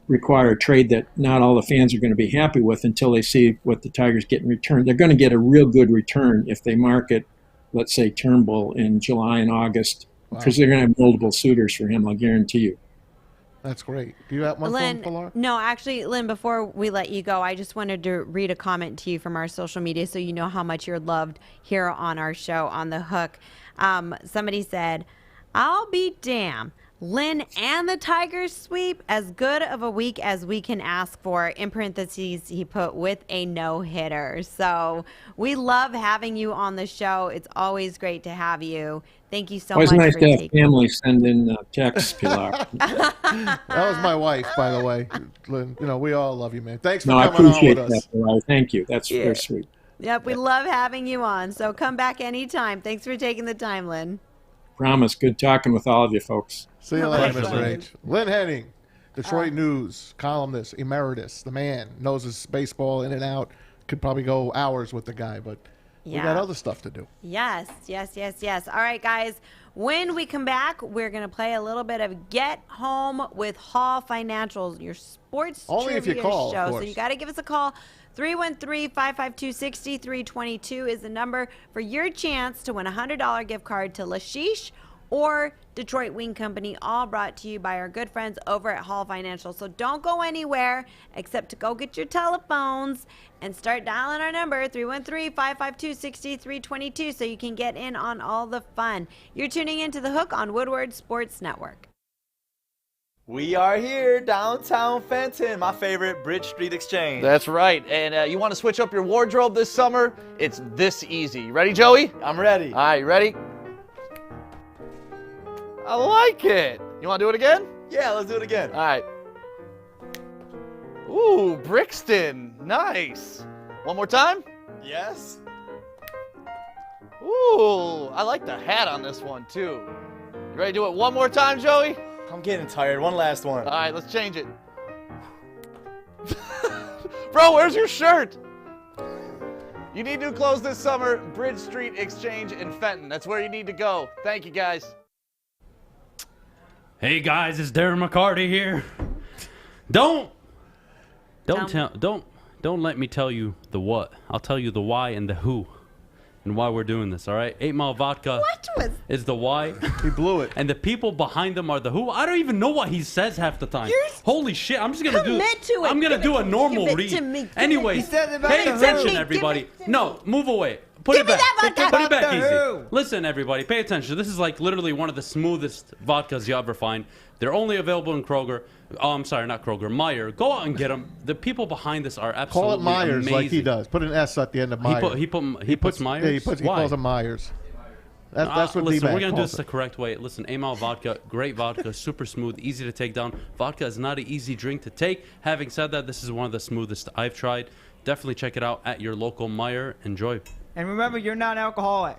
require a trade that not all the fans are going to be happy with until they see what the Tigers get in return. They're going to get a real good return if they market, let's say, Turnbull in July and August, because they're going to have multiple suitors for him, I'll guarantee you. That's great. Do you have one Lynn, from Pilar? No, actually, Lynn, before we let you go, I just wanted to read a comment to you from our social media so you know how much you're loved here on our show, On the Hook. Somebody said, I'll be damned. Lynn and the Tigers sweep, as good of a week as we can ask for. In parentheses, he put with a no-hitter. So we love having you on the show. It's always great to have you. Thank you so much. Always nice to have family send in texts, Pilar. That was my wife, by the way. Lynn, we all love you, man. Thanks for I coming on appreciate with that, us. Pilar. Thank you. That's very sweet. Yep, we love having you on. So come back anytime. Thanks for taking the time, Lynn. Promise. Good talking with all of you folks. See you later, Mr. H. Lynn Henning, Detroit News, columnist, emeritus, the man, knows his baseball in and out. Could probably go hours with the guy, but we got other stuff to do. Yes. All right, guys. When we come back, we're going to play a little bit of Get Home with Hall Financials, your sports Only if you trivia call, show. of So course. you got to give us a call. 313-552-6322 is the number for your chance to win a $100 gift card to Lashish or Detroit Wing Company, all brought to you by our good friends over at Hall Financial. So don't go anywhere except to go get your telephones and start dialing our number, 313-552-6322, so you can get in on all the fun. You're tuning into The Hook on Woodward Sports Network. We are here, downtown Fenton, my favorite Bridge Street Exchange. That's right. And you want to switch up your wardrobe this summer? It's this easy. You ready, Joey? I'm ready. All right, you ready? I like it. You want to do it again? Yeah, let's do it again. All right. Ooh, Brixton. Nice. One more time? Yes. Ooh, I like the hat on this one, too. You ready to do it one more time, Joey? I'm getting tired. One last one. All right, let's change it. Bro, where's your shirt? You need new clothes this summer. Bridge Street Exchange in Fenton. That's where you need to go. Thank you, guys. Hey guys, it's Darren McCarty here. Don't let me tell you the what. I'll tell you the why and the who, and why we're doing this. All right, 8 Mile Vodka is the why. He blew it, and the people behind them are the who. I don't even know what he says half the time. Holy shit! I'm just gonna I'm gonna do a normal read. Anyways, pay attention, everybody. No, move away. Put it back. Put it back easy. Listen, everybody, pay attention. This is like literally one of the smoothest vodkas you ever find. They're only available in Kroger. Oh, I'm sorry, not Kroger. Meyer. Go out and get them. The people behind this are absolutely Call it Myers amazing. like he does. Put an S at the end of Myers. He puts Myers? Yeah, he calls him Myers. That's what listen, D-Mac we're going to do calls this the correct way. Listen, 8 Mile Vodka, great vodka, super smooth, easy to take down. Vodka is not an easy drink to take. Having said that, this is one of the smoothest I've tried. Definitely check it out at your local Meyer. Enjoy. And remember, you're not alcoholic.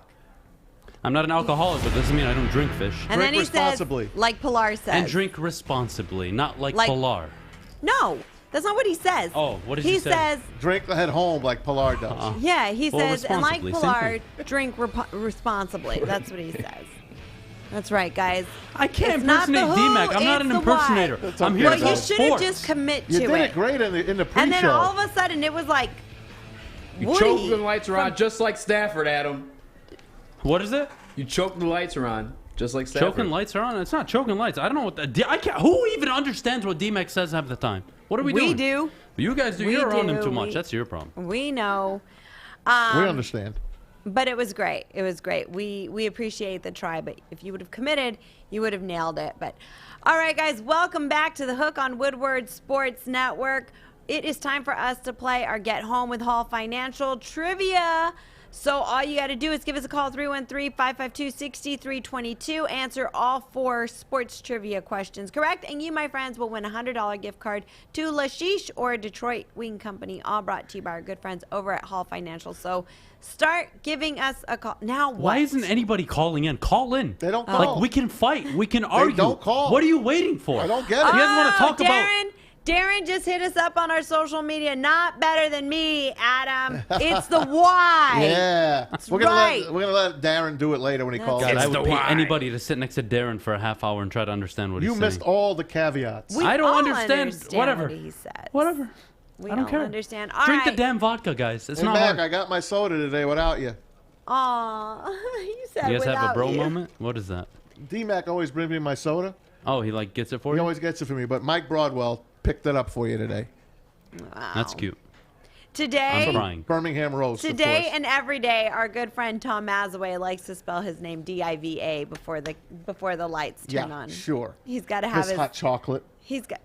I'm not an alcoholic, but doesn't mean I don't drink fish. And drink then he responsibly. says, like Pilar says. And drink responsibly, not like Pilar. No. That's not what he says. Oh, what does he say? says, Drink at home like Pilar does. yeah, he says, and like responsibly, Pilar, drink responsibly. That's what he says. That's right, guys. I can't It's not the impersonate who, D-Mac. I'm not it's an the impersonator. That's I'm okay. here Well, for you sports. should have just commit You to did it. it great in the pre-show. And then all of a sudden, it was like, You Woody choke the lights are on just like Stafford, Adam. What is it? You choke the lights are on just like Stafford. Choking lights are on? It's not choking lights. I don't know what I can't. Who even understands what D-Mac says half the time? What are we doing? we do. You guys do. We You're on him do. too much. That's your problem. We know. We understand. But it was great. It was great. We appreciate the try, but if you would have committed, you would have nailed it. But all right, guys, welcome back to The Hook on Woodward Sports Network. It is time for us to play our Get Home with Hall Financial Trivia. So all you got to do is give us a call, 313-552-6322. Answer all 4 sports trivia questions correct, and you, my friends, will win a $100 gift card to Lashish or Detroit Wing Company, all brought to you by our good friends over at Hall Financial. So start giving us a call. Now what? Why isn't anybody calling in? Call in. They don't call. Like, we can fight. We can argue. don't call. What are you waiting for? I don't get it. You guys want to talk about... Darren just hit us up on our social media. Not better than me, Adam. It's the why. Yeah. That's We're gonna right. let Darren do it later when he calls. God, in. I would pay anybody to sit next to Darren for a half hour and try to understand what he's You saying. missed all the caveats. We I don't all understand. Whatever. what he says. Whatever. We I don't all care. understand. All Drink right. the damn vodka, guys. It's Hey, not Mac, hard. I got my soda today without you. Aw, you said You guys have a without bro you. moment? What is that? D-Mac always brings me my soda. Oh, he like gets it for He you? always gets it for me, but Mike Broadwell picked it up for you today. Wow. That's cute. Today, I'm crying. Birmingham Roast, of today course. and every day, our good friend Tom Mazaway likes to spell his name D-I-V-A before the lights turn Yeah, on. sure. He's got to have This his. hot chocolate. He's got.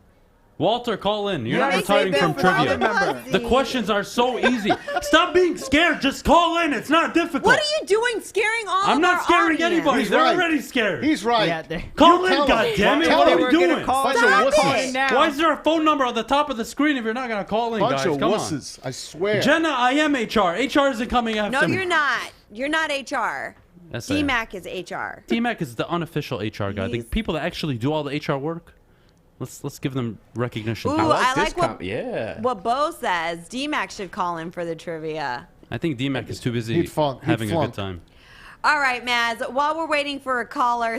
Walter, call in. You're Yeah, not they retiring say from Bill trivia. Cosby. The questions are so easy. Stop being scared. Just call in. It's not difficult. What are you doing, scaring all I'm of not our scaring audience? anybody. He's They're right. already scared. He's right. Yeah, Call You in, tell him. goddammit. Tell What him. are we We're gonna doing? call Bunch of Stop wusses. it now. Why is there a phone number on the top of the screen if you're not going to call in, Bunch guys? of Come wusses. I swear. on. Jenna, I am HR. HR isn't coming after No, me. you're not. You're not HR. Yes, I am. D-Mac is HR. D-Mac is the unofficial HR guy. The He's- people that actually do all the HR work. Let's give them recognition. Ooh, I I like what yeah. what Bo says. D-Mac should call in for the trivia. I think D-Mac is too busy He'd having a flunk. good time. All right, Maz. While we're waiting for a caller,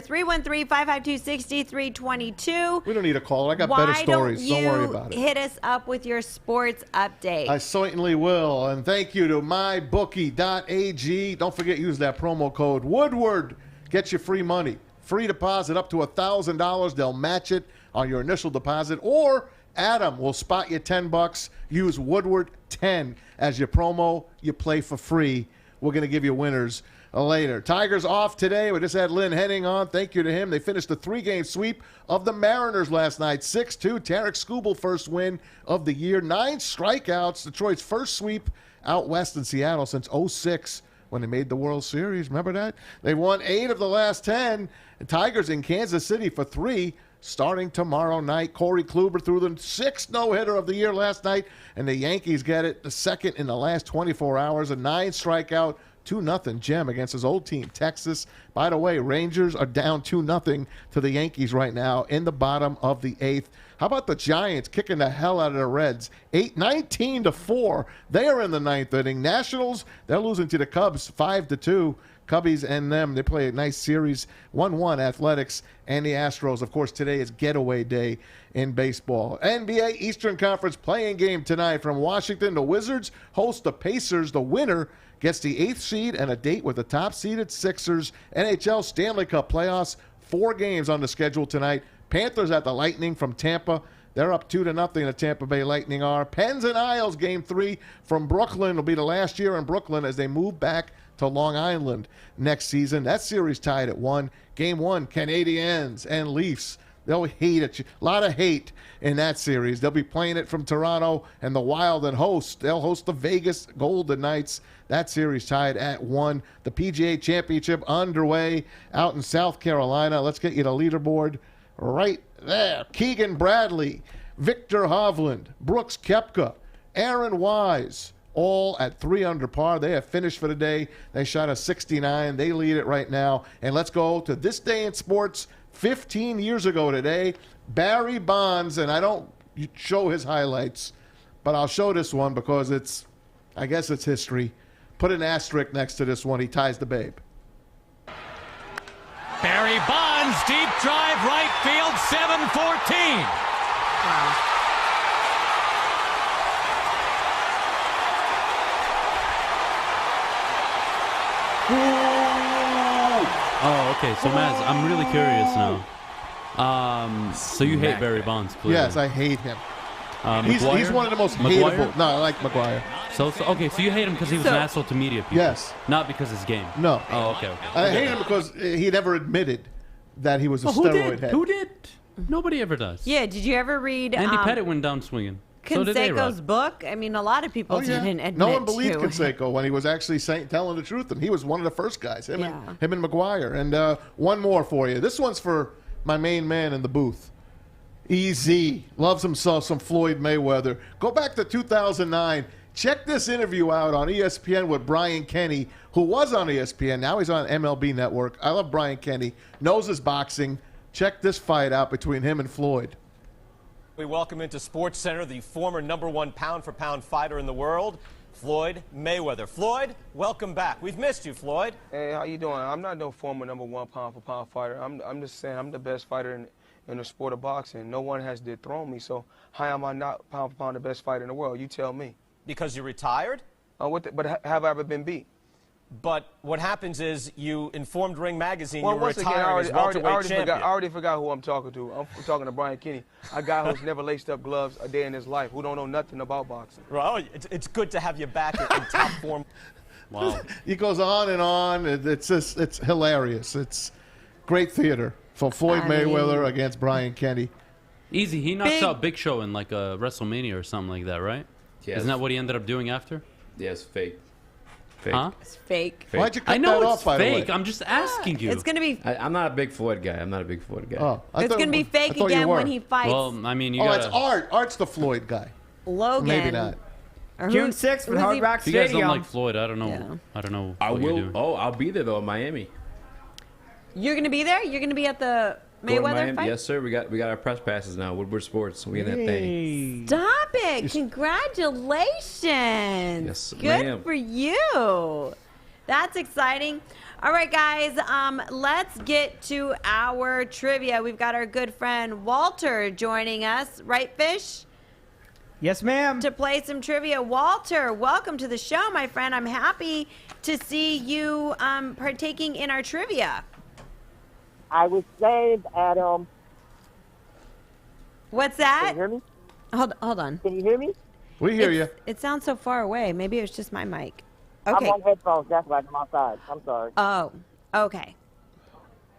313-552-6322. We don't need a call. I got Why better stories. Don't Don't worry about it. hit us up with your sports update. I certainly will. And thank you to mybookie.ag. Don't forget, use that promo code Woodward. Get you free money. Free deposit up to $1,000. They'll match it on your initial deposit. Or Adam will spot you $10. Use Woodward 10 as your promo. You play for free. We're going to give you winners later. Tigers off today. We just had Lynn Henning on. Thank you to him. They finished the 3-game sweep of the Mariners last night. 6-2. Tarek Skubal, first win of the year. 9 strikeouts. Detroit's first sweep out west in Seattle since 06 when they made the World Series. Remember that? They won 8 of the last 10. The Tigers in Kansas City for 3. Starting tomorrow night. Corey Kluber threw the 6th no-hitter of the year last night, and the Yankees get it, the 2nd in the last 24 hours. A 9 strikeout, 2-0 gem against his old team, Texas. By the way, Rangers are down 2-0 to the Yankees right now in the bottom of the 8th. How about the Giants kicking the hell out of the Reds? 19-4. They are in the 9th inning. Nationals, they're losing to the Cubs 5-2. Cubbies and them, they play a nice series, 1-1, Athletics and the Astros. Of course, today is getaway day in baseball. NBA Eastern Conference playing game tonight from Washington. The Wizards host the Pacers. The winner gets the 8th seed and a date with the top-seeded Sixers. NHL Stanley Cup Playoffs, 4 games on the schedule tonight. Panthers at the Lightning from Tampa. They're up 2-0. The Tampa Bay Lightning are. Pens and Isles, Game 3 from Brooklyn. Will be the last year in Brooklyn as they move back to Long Island next season. That series tied at 1. Game 1, Canadiens and Leafs. They'll hate it. A lot of hate in that series. They'll be playing it from Toronto, and the Wild and they'll host the Vegas Golden Knights. That series tied at 1. The PGA Championship underway out in South Carolina. Let's get you the leaderboard right there. Keegan Bradley, Victor Hovland, Brooks Koepka, Aaron Wise, all at 3 under par. They have finished for the day. They shot a 69. They lead it right now. And let's go to this day in sports. 15 years ago today, Barry Bonds, and show his highlights, but I'll show this one because I guess it's history. Put an asterisk next to this one. He ties the babe. Barry Bonds, deep drive, right field, 7-14. Oh, okay. So, Maz, I'm really curious now. So you hate Barry Bonds, clearly. Yes, I hate him. McGuire? He's one of the most McGuire? hateable. No, I like McGuire. So okay, so you hate him because he was an asshole to media people. Yes. Not because his game. No. Oh, okay. I hate him because he never admitted that he was a steroid head. Who did? Nobody ever does. Yeah, did you ever read Andy Pettitte went down swinging. So did Canseco's book? I mean, a lot of people didn't admit No one believed to. Canseco when he was actually telling the truth, and he was one of the first guys, him and McGuire. And one more for you. This one's for my main man in the booth. EZ loves himself some Floyd Mayweather. Go back to 2009. Check this interview out on ESPN with Brian Kenny, who was on ESPN. Now he's on MLB Network. I love Brian Kenny. Knows his boxing. Check this fight out between him and Floyd. We welcome into SportsCenter the former #1 pound-for-pound fighter in the world, Floyd Mayweather. Floyd, welcome back. We've missed you, Floyd. Hey, how you doing? I'm not no former #1 pound-for-pound fighter. I'm just saying I'm the best fighter in the sport of boxing. No one has dethroned me, so how am I not pound-for-pound the best fighter in the world? You tell me. Because you're retired? But have I ever been beat? But what happens is you informed Ring Magazine Well, you were once again, retiring as welterweight champion. I already forgot who I'm talking to. I'm talking to Brian Kenny, a guy who's never laced up gloves a day in his life, who don't know nothing about boxing. Well, it's good to have you back in top form. Wow. He goes on and on. It's hilarious. It's great theater for Floyd Mayweather against Brian Kenny. Easy. He knocks out Big Show in like a WrestleMania or something like that, right? Yeah. Isn't that what he ended up doing after? Yeah, it's fake. Huh? It's fake. Why'd you cut I know that it's off, by the way? fake. I'm just asking you. It's going to be I'm not a big Floyd guy. Oh, it's going to be fake you again were. when he fights Well, I mean, you Oh, gotta... it's Art. Art's the Floyd guy. Logan. Maybe not. Or June 6th for who's Hard he- Rock If you guys Stadium. don't like Floyd, I don't know. Yeah. I don't know I what you're will. doing. Oh, I'll be there though in Miami. You're going to be there? You're going to be at the Go to Mayweather Miami. fight? Yes, sir. We got our press passes now. Woodward Sports. We in that thing. Stop it. Congratulations. Yes, Good ma'am. for you. That's exciting. All right, guys, let's get to our trivia. We've got our good friend Walter joining us, right, Fish? Yes, ma'am. To play some trivia. Walter, welcome to the show, my friend. I'm happy to see you partaking in our trivia. I was saying, Adam. What's that? Can you hear me? Hold on. Can you hear me? We hear you. It sounds so far away. Maybe it was just my mic. Okay. I'm on headphones. That's why I'm outside. I'm sorry. Oh, okay.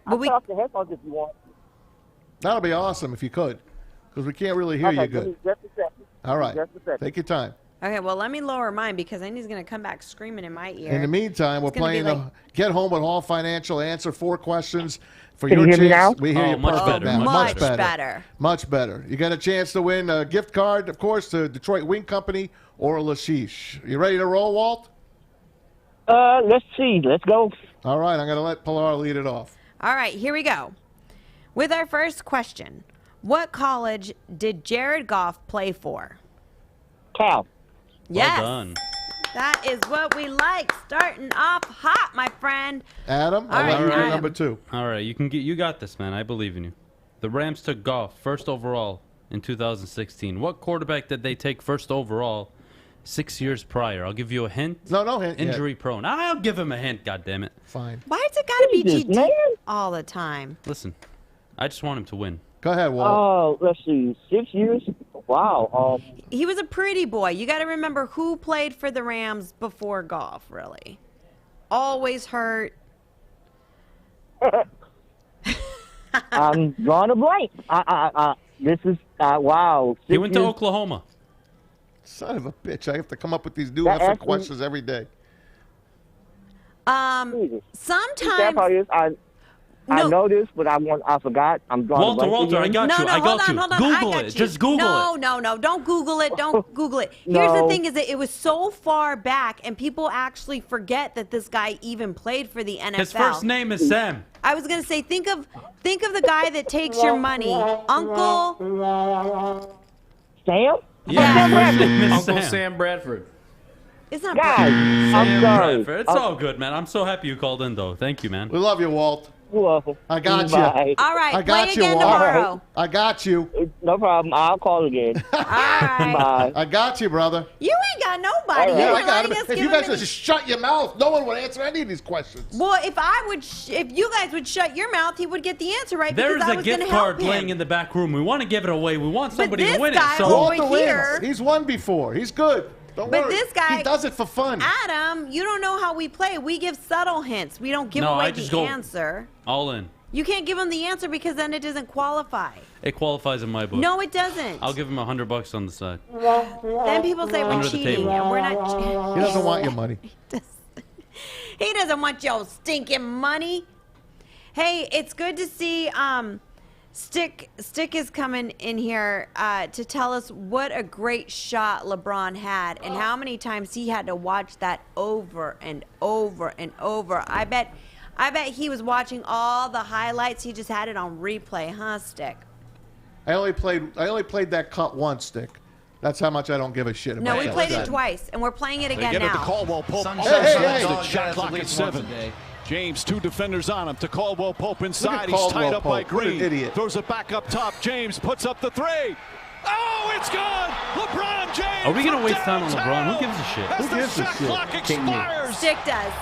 I'll turn off the headphones if you want. That'll be awesome if you could, because we can't really hear Okay, you give me good. just a second. All right. Just a second. Take your time. Okay, well, let me lower mine because then he's going to come back screaming in my ear. In the meantime, we're It's gonna be playing like- the Get Home with Hall Financial. Answer 4 questions for Can your you hear me chance. now? We hear Oh, you much perfect better, now. much better. Much better. You got a chance to win a gift card, of course, to Detroit Wing Company or a Lashish. You ready to roll, Walt? Let's see. Let's go. All right, I'm going to let Pilar lead it off. All right, here we go. With our first question, what college did Jared Goff play for? Cal. Yes. Well done. That is what we like. Starting off hot, my friend. Adam, All I'll let right, you do Adam. number 2. All right, you got this, man. I believe in you. The Rams took Goff first overall in 2016. What quarterback did they take first overall 6 years prior? I'll give you a hint. No hint yet. Injury prone. I'll give him a hint. God damn it. Fine. Why's it got to be Jesus, GD man. all the time? Listen, I just want him to win. Go ahead, Walt. Oh, let's see. 6 years? Wow. He was a pretty boy. You got to remember who played for the Rams before Goff, really. Always hurt. I'm drawing a blank. This is, wow. He 6 went to years. Oklahoma. Son of a bitch. I have to come up with these new That effing actually- questions every day. Jesus. Sometimes. I know this, but I forgot. I'm drawing a blank. Walter, I again. got you. I got you. Hold on. Google I got it. you. Just Google no, it. No, don't Google it. Don't Google it. Here's the No. thing is that it was so far back, and people actually forget that this guy even played for the NFL. His first name is Sam. I was going to say, think of the guy that takes your money. Uncle. Sam? Yeah. Uncle Sam Bradford. It's not Guys, Bradford. I'm sorry. Bradford. It's all good, man. I'm so happy you called in, though. Thank you, man. We love you, Walt. You're welcome. I got you. Bye. All right, I got play you, again Walt. tomorrow. I got you. No problem. I'll call again. All right. Bye. I got you, brother. You ain't got nobody. All You're right. I got letting him. us If give you guys him would just shut your mouth, no one would answer any of these questions. Well, if you guys would shut your mouth, he would get the answer right. There's because I a was gift gonna help card laying him. in the back room. We want to give it away. We want somebody this to win guy it. So over Walter here- wins. He's won before. He's good. Don't But worry. this guy- he does it for fun. Adam, you don't know how we play. We give subtle hints. We don't give No, away I just the go- answer. all in. You can't give him the answer because then it doesn't qualify. It qualifies in my book. No, it doesn't. I'll give him $100 on the side. Then people say we're Under the cheating, table. and we're not. He doesn't want your money. He doesn't want your stinking money. Hey, it's good to see. Stick is coming in here to tell us what a great shot LeBron had and how many times he had to watch that over and over and over. I bet he was watching all the highlights. He just had it on replay, huh, Stick? I only played that cut once, Stick. That's how much I don't give a shit about No, we that played shot. it twice, and we're playing it They again get it to now. Caldwell Pope. Hey. The shot clock at 7. James, 2 defenders on him to Caldwell Pope inside. He's Caldwell tied up by Pope. What an Green. idiot. Throws it back up top. James puts up the 3. Oh, it's gone! LeBron James. Are we going to from waste time on downtown LeBron? Who gives a shit? as Who the gives a shot shit? clock expires. Stick does.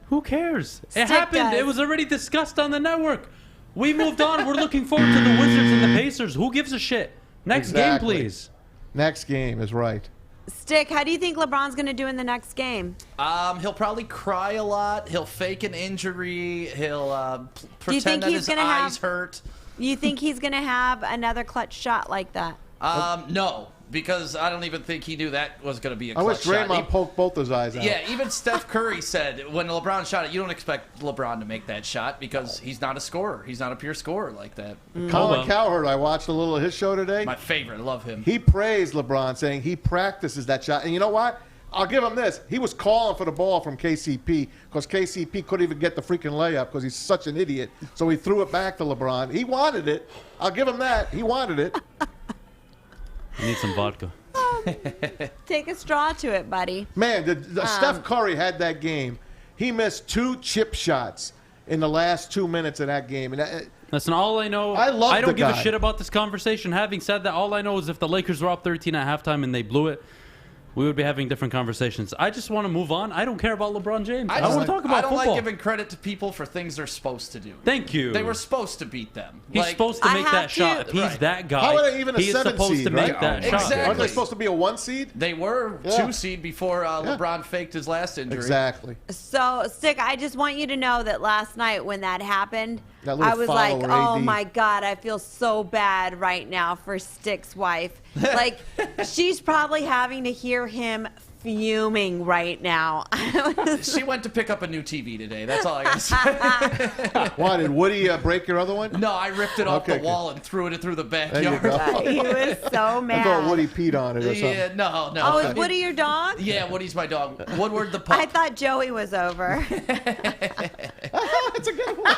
Who cares? It Stick happened. does. It was already discussed on the network. We moved on. We're looking forward to the Wizards and the Pacers. Who gives a shit? Next Exactly. game, please. Next game is right. Stick, how do you think LeBron's going to do in the next game? He'll probably cry a lot. He'll fake an injury. He'll Do you think pretend that he's his gonna eyes have? hurt. You think he's going to have another clutch shot like that? No, because I don't even think he knew that was going to be a I clutch wish shot. Draymond poked both his eyes out. Yeah, even Steph Curry said when LeBron shot it, you don't expect LeBron to make that shot because he's not a scorer. He's not a pure scorer like that. Colin Cowherd, I watched a little of his show today. My favorite. I love him. He praised LeBron, saying he practices that shot. And you know what? I'll give him this. He was calling for the ball from KCP because KCP couldn't even get the freaking layup because he's such an idiot. So he threw it back to LeBron. He wanted it. I'll give him that. He wanted it. I need some vodka. Take a straw to it, buddy. Man, Steph Curry had that game. He missed 2 chip shots in the last 2 minutes of that game. And Listen, all I know, I love I don't the give a guy. shit about this conversation. Having said that, all I know is if the Lakers were up 13 at halftime and they blew it, we would be having different conversations. I just want to move on. I don't care about LeBron James. I want to talk about I don't football. like giving credit to people for things they're supposed to do. Thank you. They were supposed to beat them. He's supposed to make that shot. If he's Right. that guy, how are they even a he is 7 supposed seed, to make right? that shot. Exactly. Aren't they supposed to be a 1 seed? They were Yeah. 2 seed before LeBron faked his last injury. Exactly. So, Stick, I just want you to know that last night when that happened, That little I was foul like, over oh AD. my God, I feel so bad right now for Stick's wife. Like, she's probably having to hear him fuming right now. She went to pick up a new TV today. That's all I got to say. Why, did Woody break your other one? No, I ripped it off Okay, the wall and threw it through the There you backyard. go. He was so I mad. thought Woody peed on it or something. Yeah, no. Oh, is Woody your dog? Yeah, Woody's my dog. Woodward the pup. I thought Joey was over. That's a good one.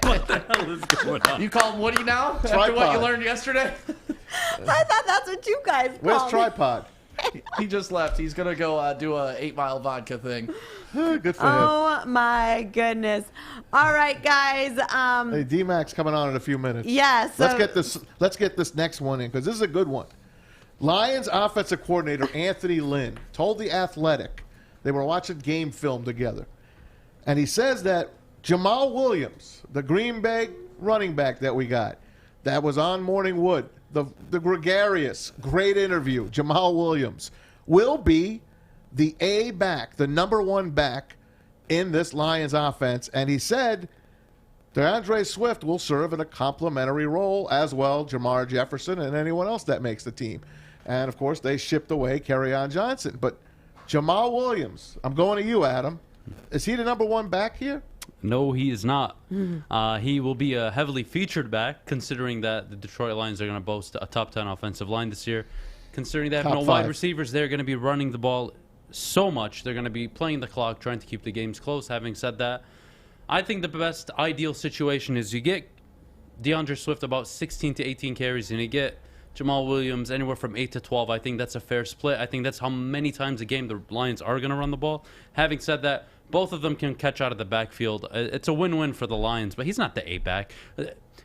What the hell is going on? You call him Woody now? After Tripod. what you learned yesterday? I thought that's what you guys Where's called it. Tripod? He just left. He's going to go do a 8 Mile vodka thing. Good for him. Oh my goodness! All right, guys. Hey, D-Mac's coming on in a few minutes. Yeah, so- Let's get this next one in because this is a good one. Lions offensive coordinator Anthony Lynn told The Athletic they were watching game film together, and he says that Jamal Williams, the Green Bay running back that we got, that was on Morning Wood, the gregarious, great interview, Jamal Williams, will be the A back, the number 1 back in this Lions offense. And he said DeAndre Swift will serve in a complementary role as well, Jamar Jefferson and anyone else that makes the team. And, of course, they shipped away Kerryon Johnson. But Jamal Williams, I'm going to you, Adam. Is he the number 1 back here? No, he is not. He will be a heavily featured back, considering that the Detroit Lions are going to boast a top 10 offensive line this year. Considering they have Top no wide 5. receivers, they're going to be running the ball so much. They're going to be playing the clock, trying to keep the games close. Having said that, I think the best ideal situation is you get DeAndre Swift about 16 to 18 carries, and you get Jamal Williams anywhere from 8 to 12. I think that's a fair split. I think that's how many times a game the Lions are going to run the ball. Having said that, both of them can catch out of the backfield. It's a win-win for the Lions, but he's not the A-back.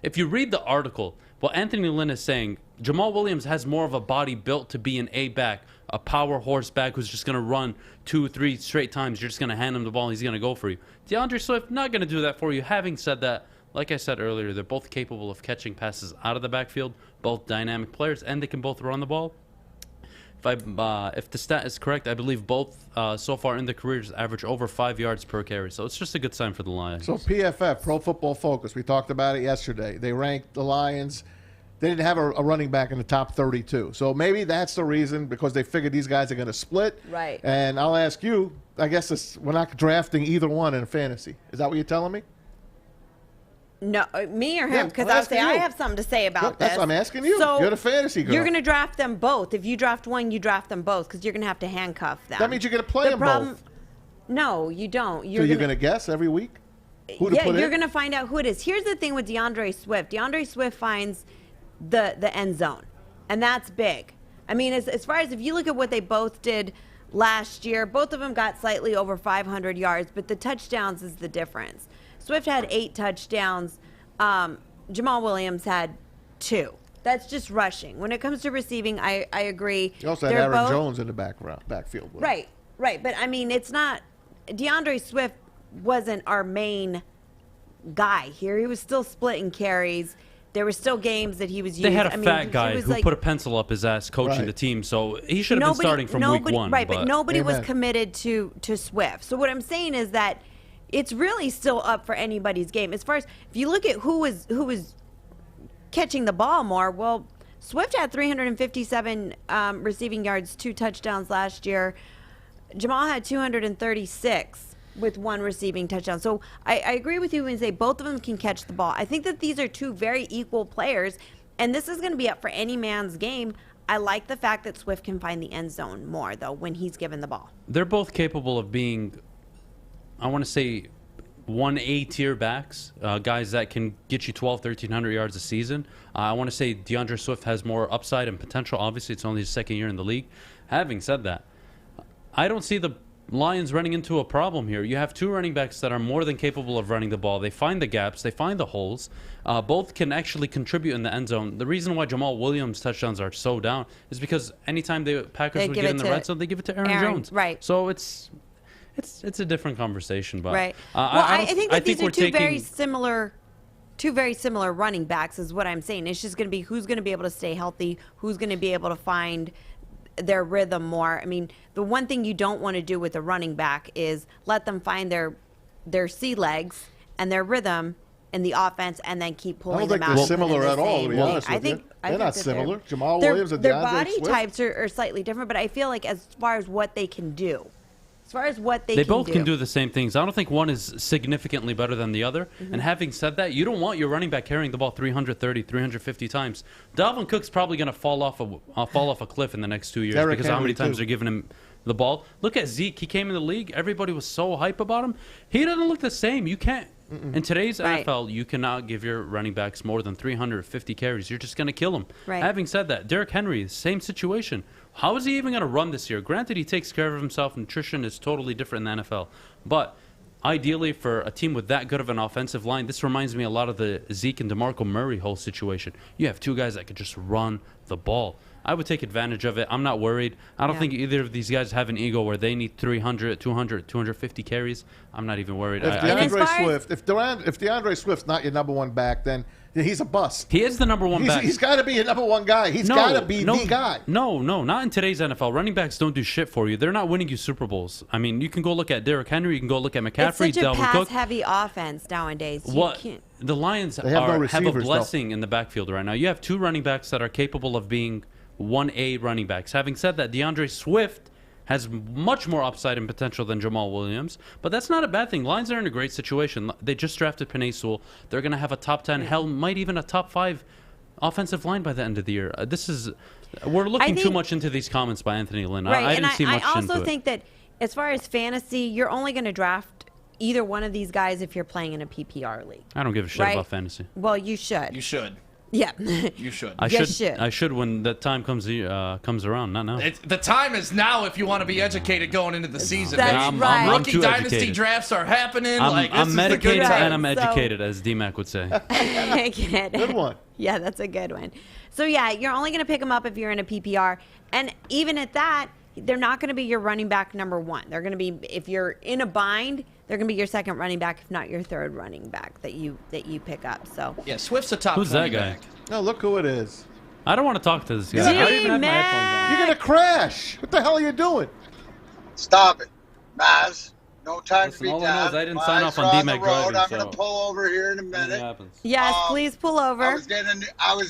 If you read the article, what Anthony Lynn is saying, Jamal Williams has more of a body built to be an A-back, a power horseback who's just going to run 2-3 straight times. You're just going to hand him the ball and he's going to go for you. DeAndre Swift, not going to do that for you. Having said that, like I said earlier, they're both capable of catching passes out of the backfield, both dynamic players, and they can both run the ball. If the stat is correct, I believe both so far in their careers average over 5 yards per carry. So it's just a good sign for the Lions. So PFF, Pro Football Focus, we talked about it yesterday. They ranked the Lions. They didn't have a running back in the top 32. So maybe that's the reason, because they figured these guys are going to split. Right. And I'll ask you, I guess we're not drafting either one in fantasy. Is that what you're telling me? No, me or him? Because I have something to say about this. That's what I'm asking you. So you're the fantasy girl. You're going to draft them both. If you draft one, you draft them both, because you're going to have to handcuff them. That means you're going to play them both. No, you don't. So you're going to guess every week? Who to Yeah, put you're in? going to find out who it is. Here's the thing with DeAndre Swift. DeAndre Swift finds the end zone, and that's big. I mean, as far as if you look at what they both did last year, both of them got slightly over 500 yards, but the touchdowns is the difference. Swift had 8 touchdowns. Jamal Williams had 2. That's just rushing. When it comes to receiving, I agree. You also had Aaron Jones in the backfield. Right. But, I mean, it's not – DeAndre Swift wasn't our main guy here. He was still splitting carries. There were still games that he was using. They had a fat guy who put a pencil up his ass coaching the team, so he should have been starting from week 1. Right, but nobody was committed to Swift. So what I'm saying is that it's really still up for anybody's game. As far as if you look at who was catching the ball more, well, Swift had 357 receiving yards, 2 touchdowns last year. Jamal had 236 with 1 receiving touchdown. So I agree with you when you say both of them can catch the ball. I think that these are 2 very equal players, and this is going to be up for any man's game. I like the fact that Swift can find the end zone more, though, when he's given the ball. They're both capable of being, I want to say, 1A tier backs, guys that can get you 1,300 yards a season. I want to say DeAndre Swift has more upside and potential. Obviously, it's only his 2nd year in the league. Having said that, I don't see the Lions running into a problem here. You have 2 running backs that are more than capable of running the ball. They find the gaps. They find the holes. Both can actually contribute in the end zone. The reason why Jamal Williams' touchdowns are so down is because anytime the Packers would get in the red zone, they give it to Aaron Jones. Right. So it's a different conversation. But right. I think that these are 2 very similar running backs is what I'm saying. It's just going to be who's going to be able to stay healthy, who's going to be able to find their rhythm more. I mean, the one thing you don't want to do with a running back is let them find their sea legs and their rhythm in the offense and then keep pulling them out. I don't think they're similar at all, to be honest with you. They're not similar. Jamal Williams and DeAndre Swift. Their body types are slightly different, but I feel like as far as what they can do, they both can do the same things. I don't think one is significantly better than the other. Mm-hmm. And having said that, you don't want your running back carrying the ball 330, 350 times. Dalvin Cook's probably going to fall off a cliff in the next 2 years because of how many times they're giving him the ball. Look at Zeke. He came in the league. Everybody was so hype about him. He doesn't look the same. You can't. In today's NFL, you cannot give your running backs more than 350 carries. You're just going to kill them. Right. Having said that, Derrick Henry, same situation. How is he even going to run this year? Granted, he takes care of himself. Nutrition is totally different in the NFL. But ideally, for a team with that good of an offensive line, this reminds me a lot of the Zeke and DeMarco Murray whole situation. You have 2 guys that could just run the ball. I would take advantage of it. I'm not worried. I don't think either of these guys have an ego where they need 300, 200, 250 carries. I'm not even worried. If DeAndre Swift's not your number 1 back, then he's a bust. He is the number 1 back. He's got to be a number 1 guy. He's got to be the guy. No, not in today's NFL. Running backs don't do shit for you. They're not winning you Super Bowls. I mean, you can go look at Derrick Henry. You can go look at McCaffrey, it's such a Dalvin Cook. pass-heavy offense nowadays. The Lions have a blessing in the backfield right now. You have 2 running backs that are capable of being 1A running backs. Having said that, DeAndre Swift has much more upside and potential than Jamal Williams, but that's not a bad thing. Lions are in a great situation. They just drafted Penei Sewell. They're going to have a top 10, hell, might even a top 5 offensive line by the end of the year. We're looking too much into these comments by Anthony Lynn. Right, I didn't see much into it. I also think that as far as fantasy, you're only going to draft either one of these guys if you're playing in a PPR league. I don't give a shit about fantasy. Well, you should. You should. Yeah. You should. I Yes, should. I should when the time comes around. Not now. The time is now if you want to be educated going into the season. That's man. right. I'm Rookie too dynasty educated. drafts are happening. I'm This is the medicated good time. and I'm So- educated, as D-Mac would say. Good one. Yeah, that's a good one. So, yeah, you're only going to pick them up if you're in a PPR. And even at that, they're not going to be your running back number one. They're going to be, if you're in a bind, they're going to be your second running back, if not your third running back that you pick up. So Yeah, Swift's a top Who's that 20 guy? back. No, look who it is. I don't want to talk to this guy. Yeah. I don't even have my D-Mac. headphones You're going to crash. What the hell are you doing? Stop it, Maz. No time Listen, to be all I know down. is I didn't My sign eyes off are on the D-Mac road. driving, I'm so going to pull over here in a nothing minute. happens. yes, please pull over. I was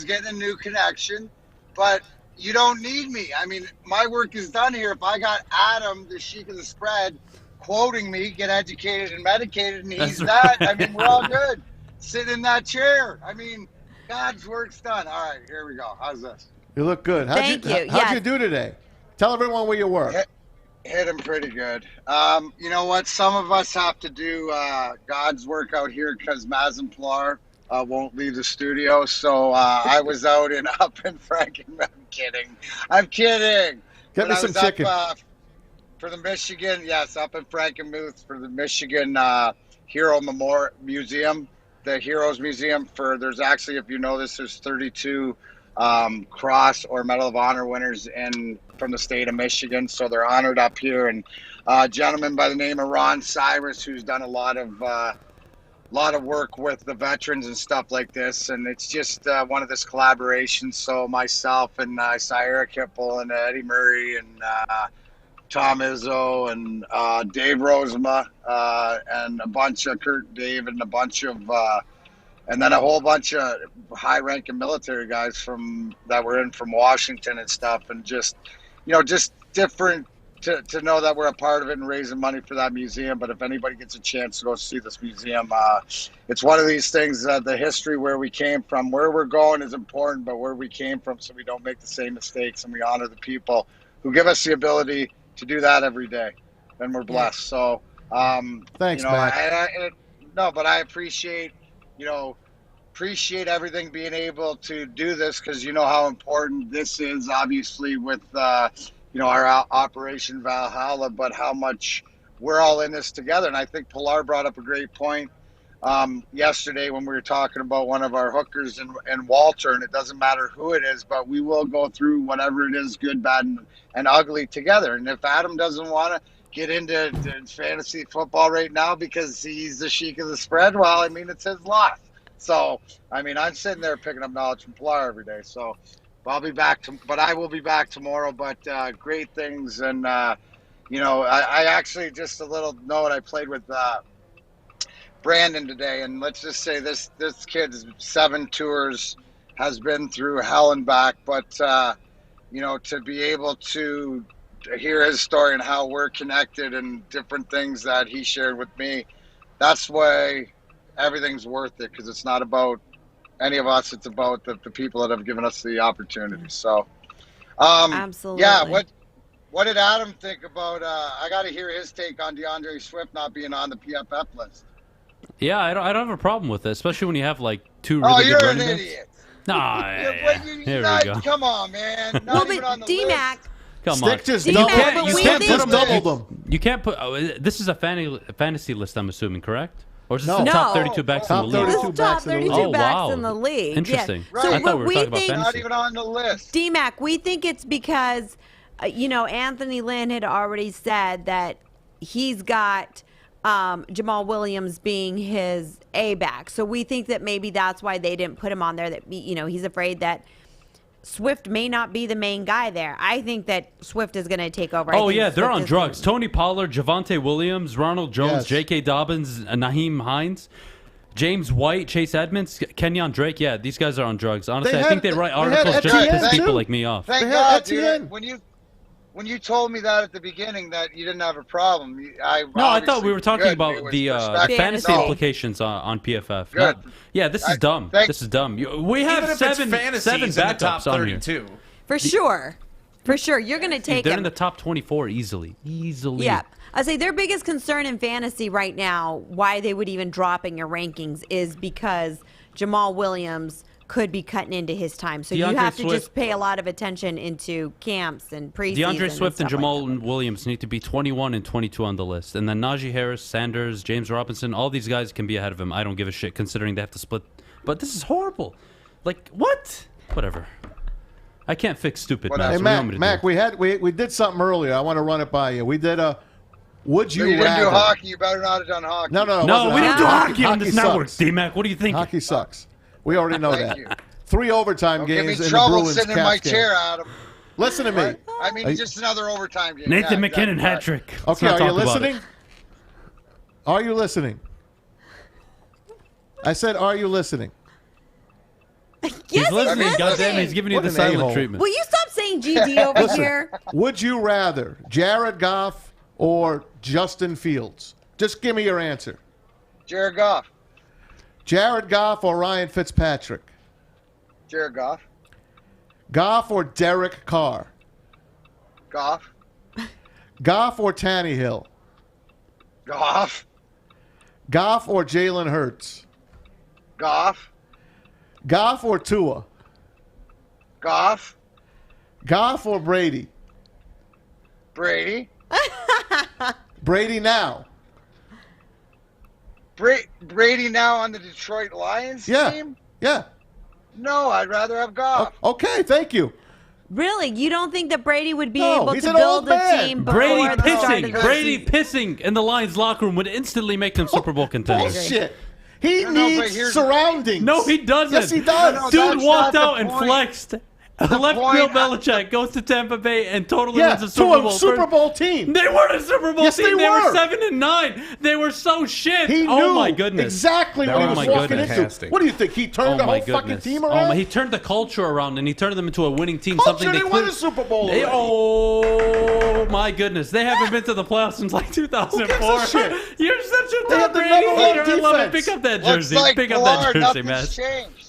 getting a new connection, but you don't need me. I mean, my work is done here. If I got Adam, the sheik of the spread, quoting me, get educated and medicated, and he's That's that, I mean, we're all good. Sit in that chair. I mean, God's work's done. All right, here we go. How's this? You look good. Thank you. How'd Yes. you do today? Tell everyone where you were. Hit him pretty good. You know what? Some of us have to do God's work out here because Maz and Pilar won't leave the studio. So I was out up in Franken. I'm kidding. Get me But I some was chicken. Up, for the Michigan, yes, up in Frankenmuth for the Michigan Hero Memorial Museum, the Heroes Museum. There's actually, if you know this, there's 32 Cross or Medal of Honor winners from the state of Michigan, so they're honored up here. And a gentleman by the name of Ron Cyrus, who's done a lot of work with the veterans and stuff like this, and it's just one of this collaborations. So myself and Saira Kipple and Eddie Murray and Tom Izzo and Dave Rosema and a bunch of Kurt Dave and a bunch of and then a whole bunch of high-ranking military guys from Washington and stuff, and just different to know that we're a part of it and raising money for that museum. But if anybody gets a chance to go see this museum, it's one of these things that the history where we came from, where we're going is important, but where we came from, so we don't make the same mistakes and we honor the people who give us the ability to do that every day, and we're blessed. So, Thanks, Matt. But I appreciate everything, being able to do this, because you know how important this is, obviously, with our Operation Valhalla, but how much we're all in this together. And I think Pilar brought up a great point yesterday when we were talking about one of our hookers and Walter, and it doesn't matter who it is, but we will go through whatever it is, good, bad, and ugly together. And if Adam doesn't want to get into fantasy football right now because he's the sheik of the spread, well, I mean, it's his loss. So, I mean, I'm sitting there picking up knowledge from Pilar every day. So I'll be back, but I will be back tomorrow. But great things. And, I actually, just a little note, I played with Brandon today. And let's just say this kid's 7 tours, has been through hell and back. But, to be able to hear his story and how we're connected and different things that he shared with me, that's why everything's worth it, because it's not about any of us, it's about the people that have given us the opportunity. So Absolutely. Yeah, what did Adam think about I got to hear his take on DeAndre Swift not being on the PFF list. Yeah, I don't have a problem with it, especially when you have like 2 really you're good an running backs. idiot. Nah, here we go. Come on, man. Not even on the D-Mac, list. Come on. Stick just You double- can't- but you we can't think- put just them- doubled them. You can't put. This is a fantasy list, I'm assuming, correct? Or is this No. the top No. 32 backs Top in the league? 32 This is top backs in the league. 32 Oh, backs wow. in the league. Interesting. Yeah. I So thought what we were we talking about think, Not fantasy. even on the list. D-Mac, we think it's because, Anthony Lynn had already said that he's got Jamal Williams being his A-back. So we think that maybe that's why they didn't put him on there, that, he's afraid that Swift may not be the main guy there. I think that Swift is going to take over. Oh, yeah, they're on drugs. Tony Pollard, Javonte Williams, Ronald Jones, Yes. J.K. Dobbins, Naheem Hines, James White, Chase Edmonds, Kenyon Drake. Yeah, these guys are on drugs. Honestly, I think they write articles just to Etienne, piss people too. like me off. Thank They God, had Etienne. dude. When you told me that at the beginning that you didn't have a problem, I thought we were talking about the fantasy No. implications on PFF. Good. Yeah, this is dumb. This is dumb. We have Even if seven it's fantasies in the top backups on here. 32. For sure. You're going to take They're him. in the top 24 easily. Yeah. I say their biggest concern in fantasy right now, why they would even drop in your rankings, is because Jamal Williams could be cutting into his time. So you DeAndre have to Swift- just pay a lot of attention into camps and preseason. DeAndre Swift and stuff Jamal Williams need to be 21 and 22 on the list. And then Najee Harris, Sanders, James Robinson, all these guys can be ahead of him. I don't give a shit considering they have to split. But this is horrible. Like, what? Whatever. I can't fix stupid. Hey, Mac, we did something earlier. I want to run it by you. We did a Would You You didn't Rather. do hockey. You better not have done hockey. No, it No, wasn't we didn't do hockey on this Hockey network, sucks. D-Mac. What do you think? Hockey sucks. We already know Thank that. you. 3 overtime Don't give me games in the trouble Bruins sitting in my Caps game. chair, Adam. Listen to me. What? I mean, just another overtime game. Nathan Yeah, McKinnon exactly. hat trick. Okay, are you listening? Are you listening? I said, are you listening? He's listening. listening. Goddamn, he's giving you What the an silent a-hole. treatment. Will you stop saying GD over Listen, here? would you rather Jared Goff or Justin Fields? Just give me your answer. Jared Goff. Jared Goff or Ryan Fitzpatrick? Jared Goff. Goff or Derek Carr? Goff. Goff or Tannehill? Goff. Goff or Jalen Hurts? Goff. Goff or Tua? Goff. Goff or Brady? Brady. Brady now. Brady now on the Detroit Lions Yeah. team? Yeah. No, I'd rather have Goff. Okay, thank you. Really? You don't think that Brady would be No, able he's to an build old a man. team Brady before the start of pissing. the Brady season? pissing in the Lions locker room would instantly make them Super Bowl contenders. Bullshit. He No, but needs here's- surroundings. No, he doesn't. Yes, he does. No, Dude that's walked not out the and point. flexed. Left point- Bill Belichick goes to Tampa Bay and totally Yeah, wins a to Super Bowl. a Super Bowl team. They were a Super Bowl Yes, team. they They were were. 7-9. They were so shit. He oh knew my goodness. exactly what he Oh was my walking goodness. into. What do you think? He turned the my whole fucking goodness. team Oh around? my, he turned the culture around and he turned them into a winning team. Culture, something they they won could- a Super Bowl They- already. oh my goodness. They haven't been to the playoffs since like 2004. Who gives a shit? You're such a They had Tom the Brady number one hater. I love it. defense. Pick up that Looks jersey. like Pick up that Pilar, jersey, man. nothing's changed.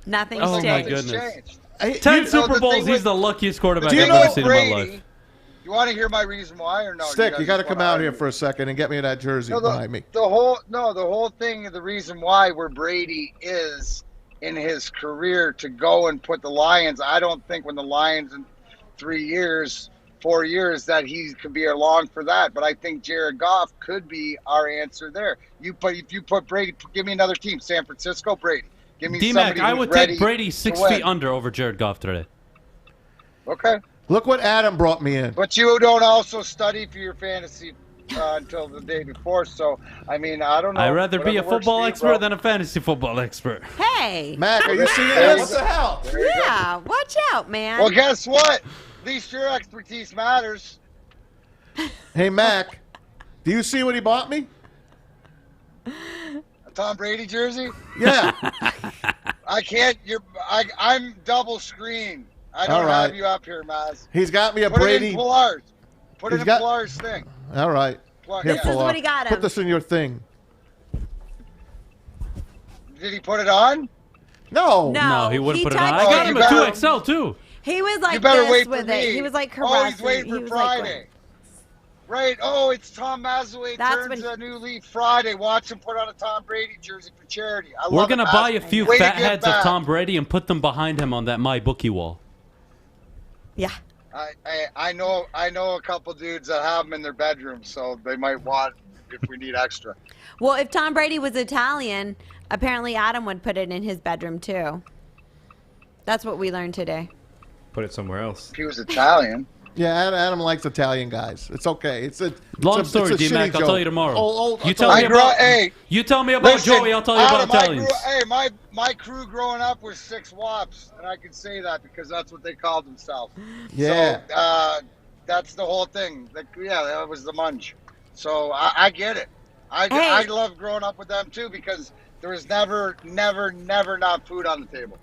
Nothing's Oh my changed. goodness. Changed. 10 know, Super the Bowls. thing He's with- the luckiest quarterback Do you I've know ever seen in my life. Brady, you want to hear my reason why or no? Stick, you got to just come wanna out here argue? for a second and get me that jersey No, behind me. the whole thing, the reason why where Brady is in his career to go and put the Lions, I don't think when the Lions in 3 years, 4 years that he could be along for that. But I think Jared Goff could be our answer there. If you put Brady, give me another team, San Francisco, Brady. Give me D-Mac, somebody I who's would ready take Brady to 6 win. feet under over Jared Goff today. Okay. Look what Adam brought me in. But you don't also study for your fantasy until the day before. So, I mean, I don't know. I'd rather be a Whatever works football for you, expert bro. than a fantasy football expert. Hey. Mac, are you seeing There this? you go. hell? There you go. Yeah, watch out, man. Well, guess what? At least your expertise matters. Hey, Mac, do you see what he bought me? A Tom Brady jersey? Yeah. I can't. I'm double screened. I don't All right. have you up here, Maz. He's got me a Put Brady. it in Pilar's. Put it He's in got- Pilar's thing. All right. Plug- Here, yeah. This is Pilar. what he got Put him. this in your thing. Did he put it on? No. No, he wouldn't he put it on. I touched got it. him You a better- 2XL too. He was You like better this wait for with me. it. He was like Oh, caressing. he's waiting He for was like, Friday. Right. Oh, it's Tom Mazaway That's turns when- a new leaf Friday. Watch him put on a Tom Brady jersey for charity. I We're love gonna it, buy a Maz. few Way to fat give heads of back. Tom Brady and put them behind him on that My Bookie wall. Yeah. I know a couple dudes that have them in their bedroom, so they might want if we need extra. Well, if Tom Brady was Italian, apparently Adam would put it in his bedroom too. That's what we learned today. Put it somewhere else. If he was Italian. Yeah, Adam likes Italian guys. It's okay. It's a Long it's a, story, it's a D-Mac. shitty I'll joke. tell you tomorrow. I You told tell me you. about. Hey, You tell me about listen, Joey. I'll tell you Adam, about Italians. my crew growing up was 6 wops, and I can say that because that's what they called themselves. Yeah. So, that's the whole thing. That was the munch. So I get it. I love growing up with them too because there was never not food on the table.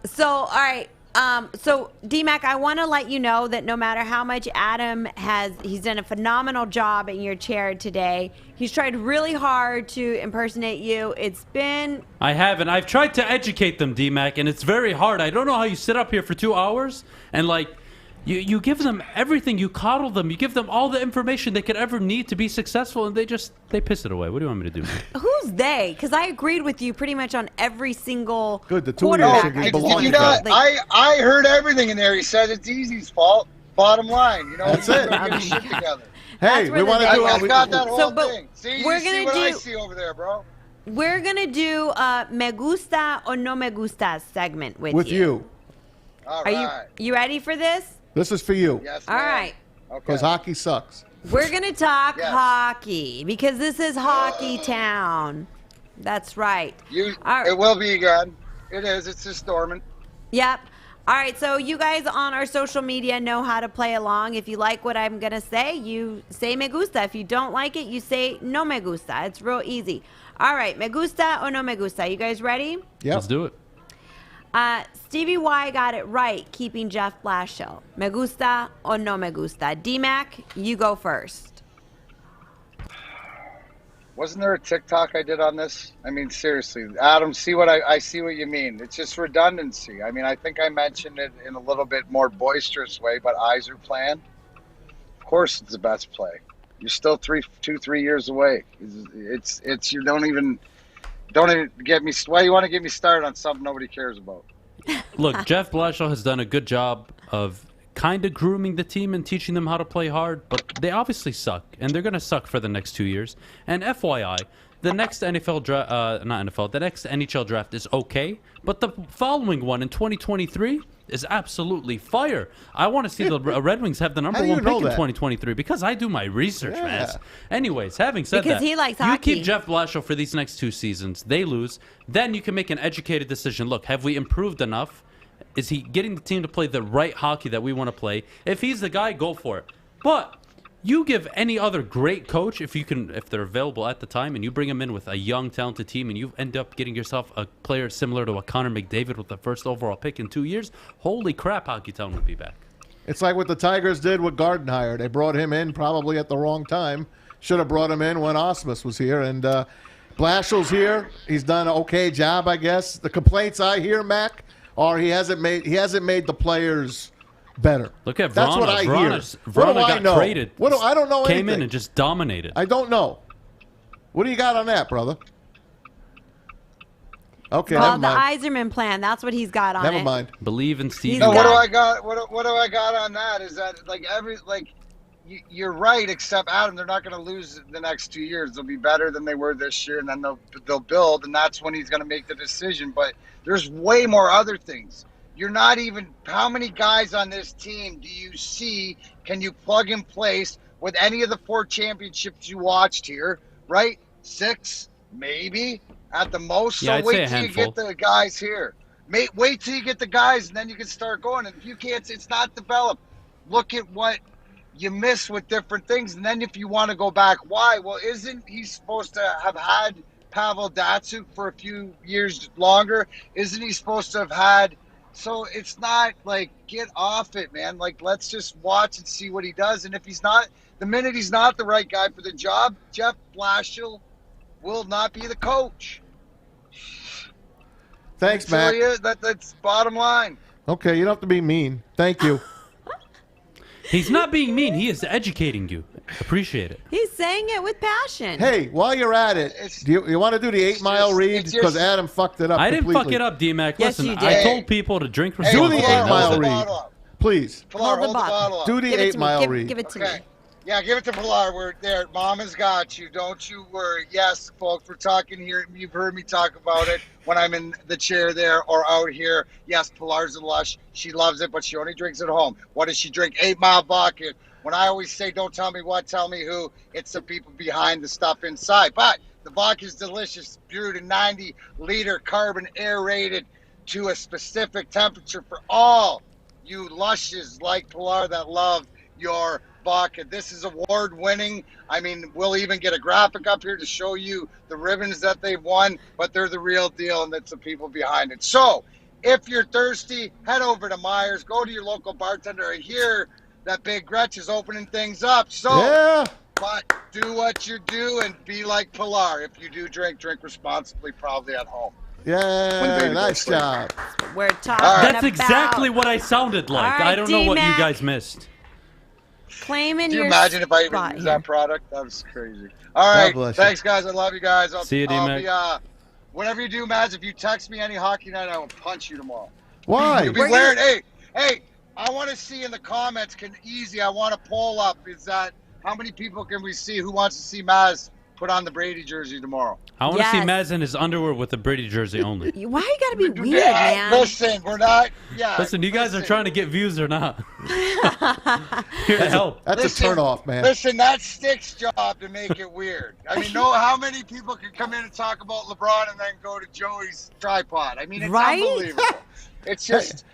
So, all right. So, D-Mac, I want to let you know that no matter how much Adam he's done a phenomenal job in your chair today. He's tried really hard to impersonate you. It's been... I haven't. I've tried to educate them, D-Mac, and it's very hard. I don't know how you sit up here for 2 hours and, like, You give them everything. You coddle them. You give them all the information they could ever need to be successful, and they piss it away. What do you want me to do, man? Who's they? Because I agreed with you pretty much on every single Good, the two of you quarterback. should I belong just together. wanted to, like, I heard everything in there. He said it's Easy's fault. Bottom line, you know, That's he's it. gonna get his shit together. Hey, we want to do I got that whole So, but thing. See, we're you see gonna what I do- see over there, bro. We're gonna do me gusta or no me gusta segment with with you. you. All Are right. you ready for this? This is for you. Yes, All ma'am. right. Because hockey sucks. We're gonna talk Yes. hockey because this is hockey town. That's right. All right. It will be good. It is. It's just dormant. Yep. All right, so you guys on our social media know how to play along. If you like what I'm going to say, you say me gusta. If you don't like it, you say no me gusta. It's real easy. All right, me gusta or no me gusta. You guys ready? Yep. Let's do it. Stevie Y got it right, keeping Jeff Blashill. Me gusta or no me gusta. D-Mac, you go first. Wasn't there a TikTok I did on this? I mean, seriously, Adam, see what I see what you mean. It's just redundancy. I mean, I think I mentioned it in a little bit more boisterous way, but Yzer plan. Of course, it's the best play. You're still 3 years away. It's you don't even get me. Why you want to get me started on something nobody cares about? Look, Jeff Blashill has done a good job of kind of grooming the team and teaching them how to play hard, but they obviously suck, and they're going to suck for the next 2 years. And FYI, the next the next NHL draft is okay, but the following one in 2023 is absolutely fire. I want to see the Red Wings have the number How do you one pick know in that? 2023 because I do my research, man. Anyways, having said Because that, he likes you hockey. keep Jeff Blashill for these next 2 seasons. They lose. Then you can make an educated decision. Look, have we improved enough? Is he getting the team to play the right hockey that we want to play? If he's the guy, go for it. But you give any other great coach, if they're available at the time, and you bring him in with a young, talented team, and you end up getting yourself a player similar to a Connor McDavid with the first overall pick in 2 years, holy crap, Hockey Town would be back. It's like what the Tigers did with Gardenhire. They brought him in probably at the wrong time. Should have brought him in when Osmus was here. And Blashill's here. He's done an okay job, I guess. The complaints I hear, Mac, are he hasn't made the players better. Look at Vrana. That's what I hear. Vrana What do I got know? traded. I don't know Came anything. in and just dominated. I don't know. What do you got on that, brother? Okay, Called never the mind. Iserman plan. That's what he's got on Never it. mind. Believe in Steve. No, what do I got? What do I got on that? Is that you're right, except Adam, they're not going to lose the next 2 years. They'll be better than they were this year, and then they'll build, and that's when he's going to make the decision. But there's way more other things. You're not even. How many guys on this team do you see? Can you plug in place with any of the 4 championships you watched here? Right, 6 maybe at the most. Yeah, So I'd say wait a till you handful. get the guys here. Wait till you get the guys, and then you can start going. And if you can't, it's not developed. Look at what you miss with different things. And then if you want to go back, why? Well, isn't he supposed to have had Pavel Datsyuk for a few years longer? Isn't he supposed to have had? So it's not like, get off it, man. Like, let's just watch and see what he does. And if he's not, the minute he's not the right guy for the job, Jeff Blashill will not be the coach. Thanks, Mac. That's bottom line. Okay, you don't have to be mean. Thank you. He's not being mean. He is educating you. Appreciate it. He's saying it with passion. Hey, while you're at it, do you want to do the 8 Mile read? it's Because just- Adam fucked it up I didn't completely. fuck it up, D-Mac. Yes, Listen, you I did. told people to drink Do responsibly. the 8 That was Mile it. read, please. Pilar, Hold the hold the bottle. bottle up. Do the Give it 8 to me. Mile read. Give it to Okay. me. Yeah, give it to Pilar. We're there. Mama's got you. Don't you worry. Yes, folks, we're talking here. You've heard me talk about it when I'm in the chair there or out here. Yes, Pilar's a lush. She loves it, but she only drinks at home. What does she drink? 8 Mile vodka. When I always say, don't tell me what, tell me who, it's the people behind the stuff inside. But the vodka is delicious, brewed in 90-liter carbon aerated to a specific temperature for all you lushes like Pilar that love your vodka. This is award-winning. I mean, we'll even get a graphic up here to show you the ribbons that they've won, but they're the real deal, and it's the people behind it. So, if you're thirsty, head over to Myers. Go to your local bartender. I hear that Big Gretch is opening things up. So, Yeah. but do what you do and be like Pilar. If you do drink, drink responsibly, probably at home. Yeah, nice job. We're talking That's about. exactly what I sounded like. All right, I don't know what you D-Mac. guys missed. Claiming Can you your imagine if I even spot used here. that product? That was crazy. All right. bless you. Thanks, guys. I love you guys. See you, I'll D-Mac. be, whatever you do, Mads, if you text me any hockey night, I will punch you tomorrow. Why? You'll be wearing, hey, I want to see in the comments, I want to poll up, is that how many people can we see who wants to see Maz put on the Brady jersey tomorrow? I want to see Maz in his underwear with a Brady jersey only. Why you gotta be weird, man? Listen, we're not, Listen, you guys are trying to get views or not? Here to help. That's a turnoff, man. Listen, that's Stick's job to make it weird. I mean, how many people can come in and talk about LeBron and then go to Joey's tripod? I mean, it's unbelievable. It's just,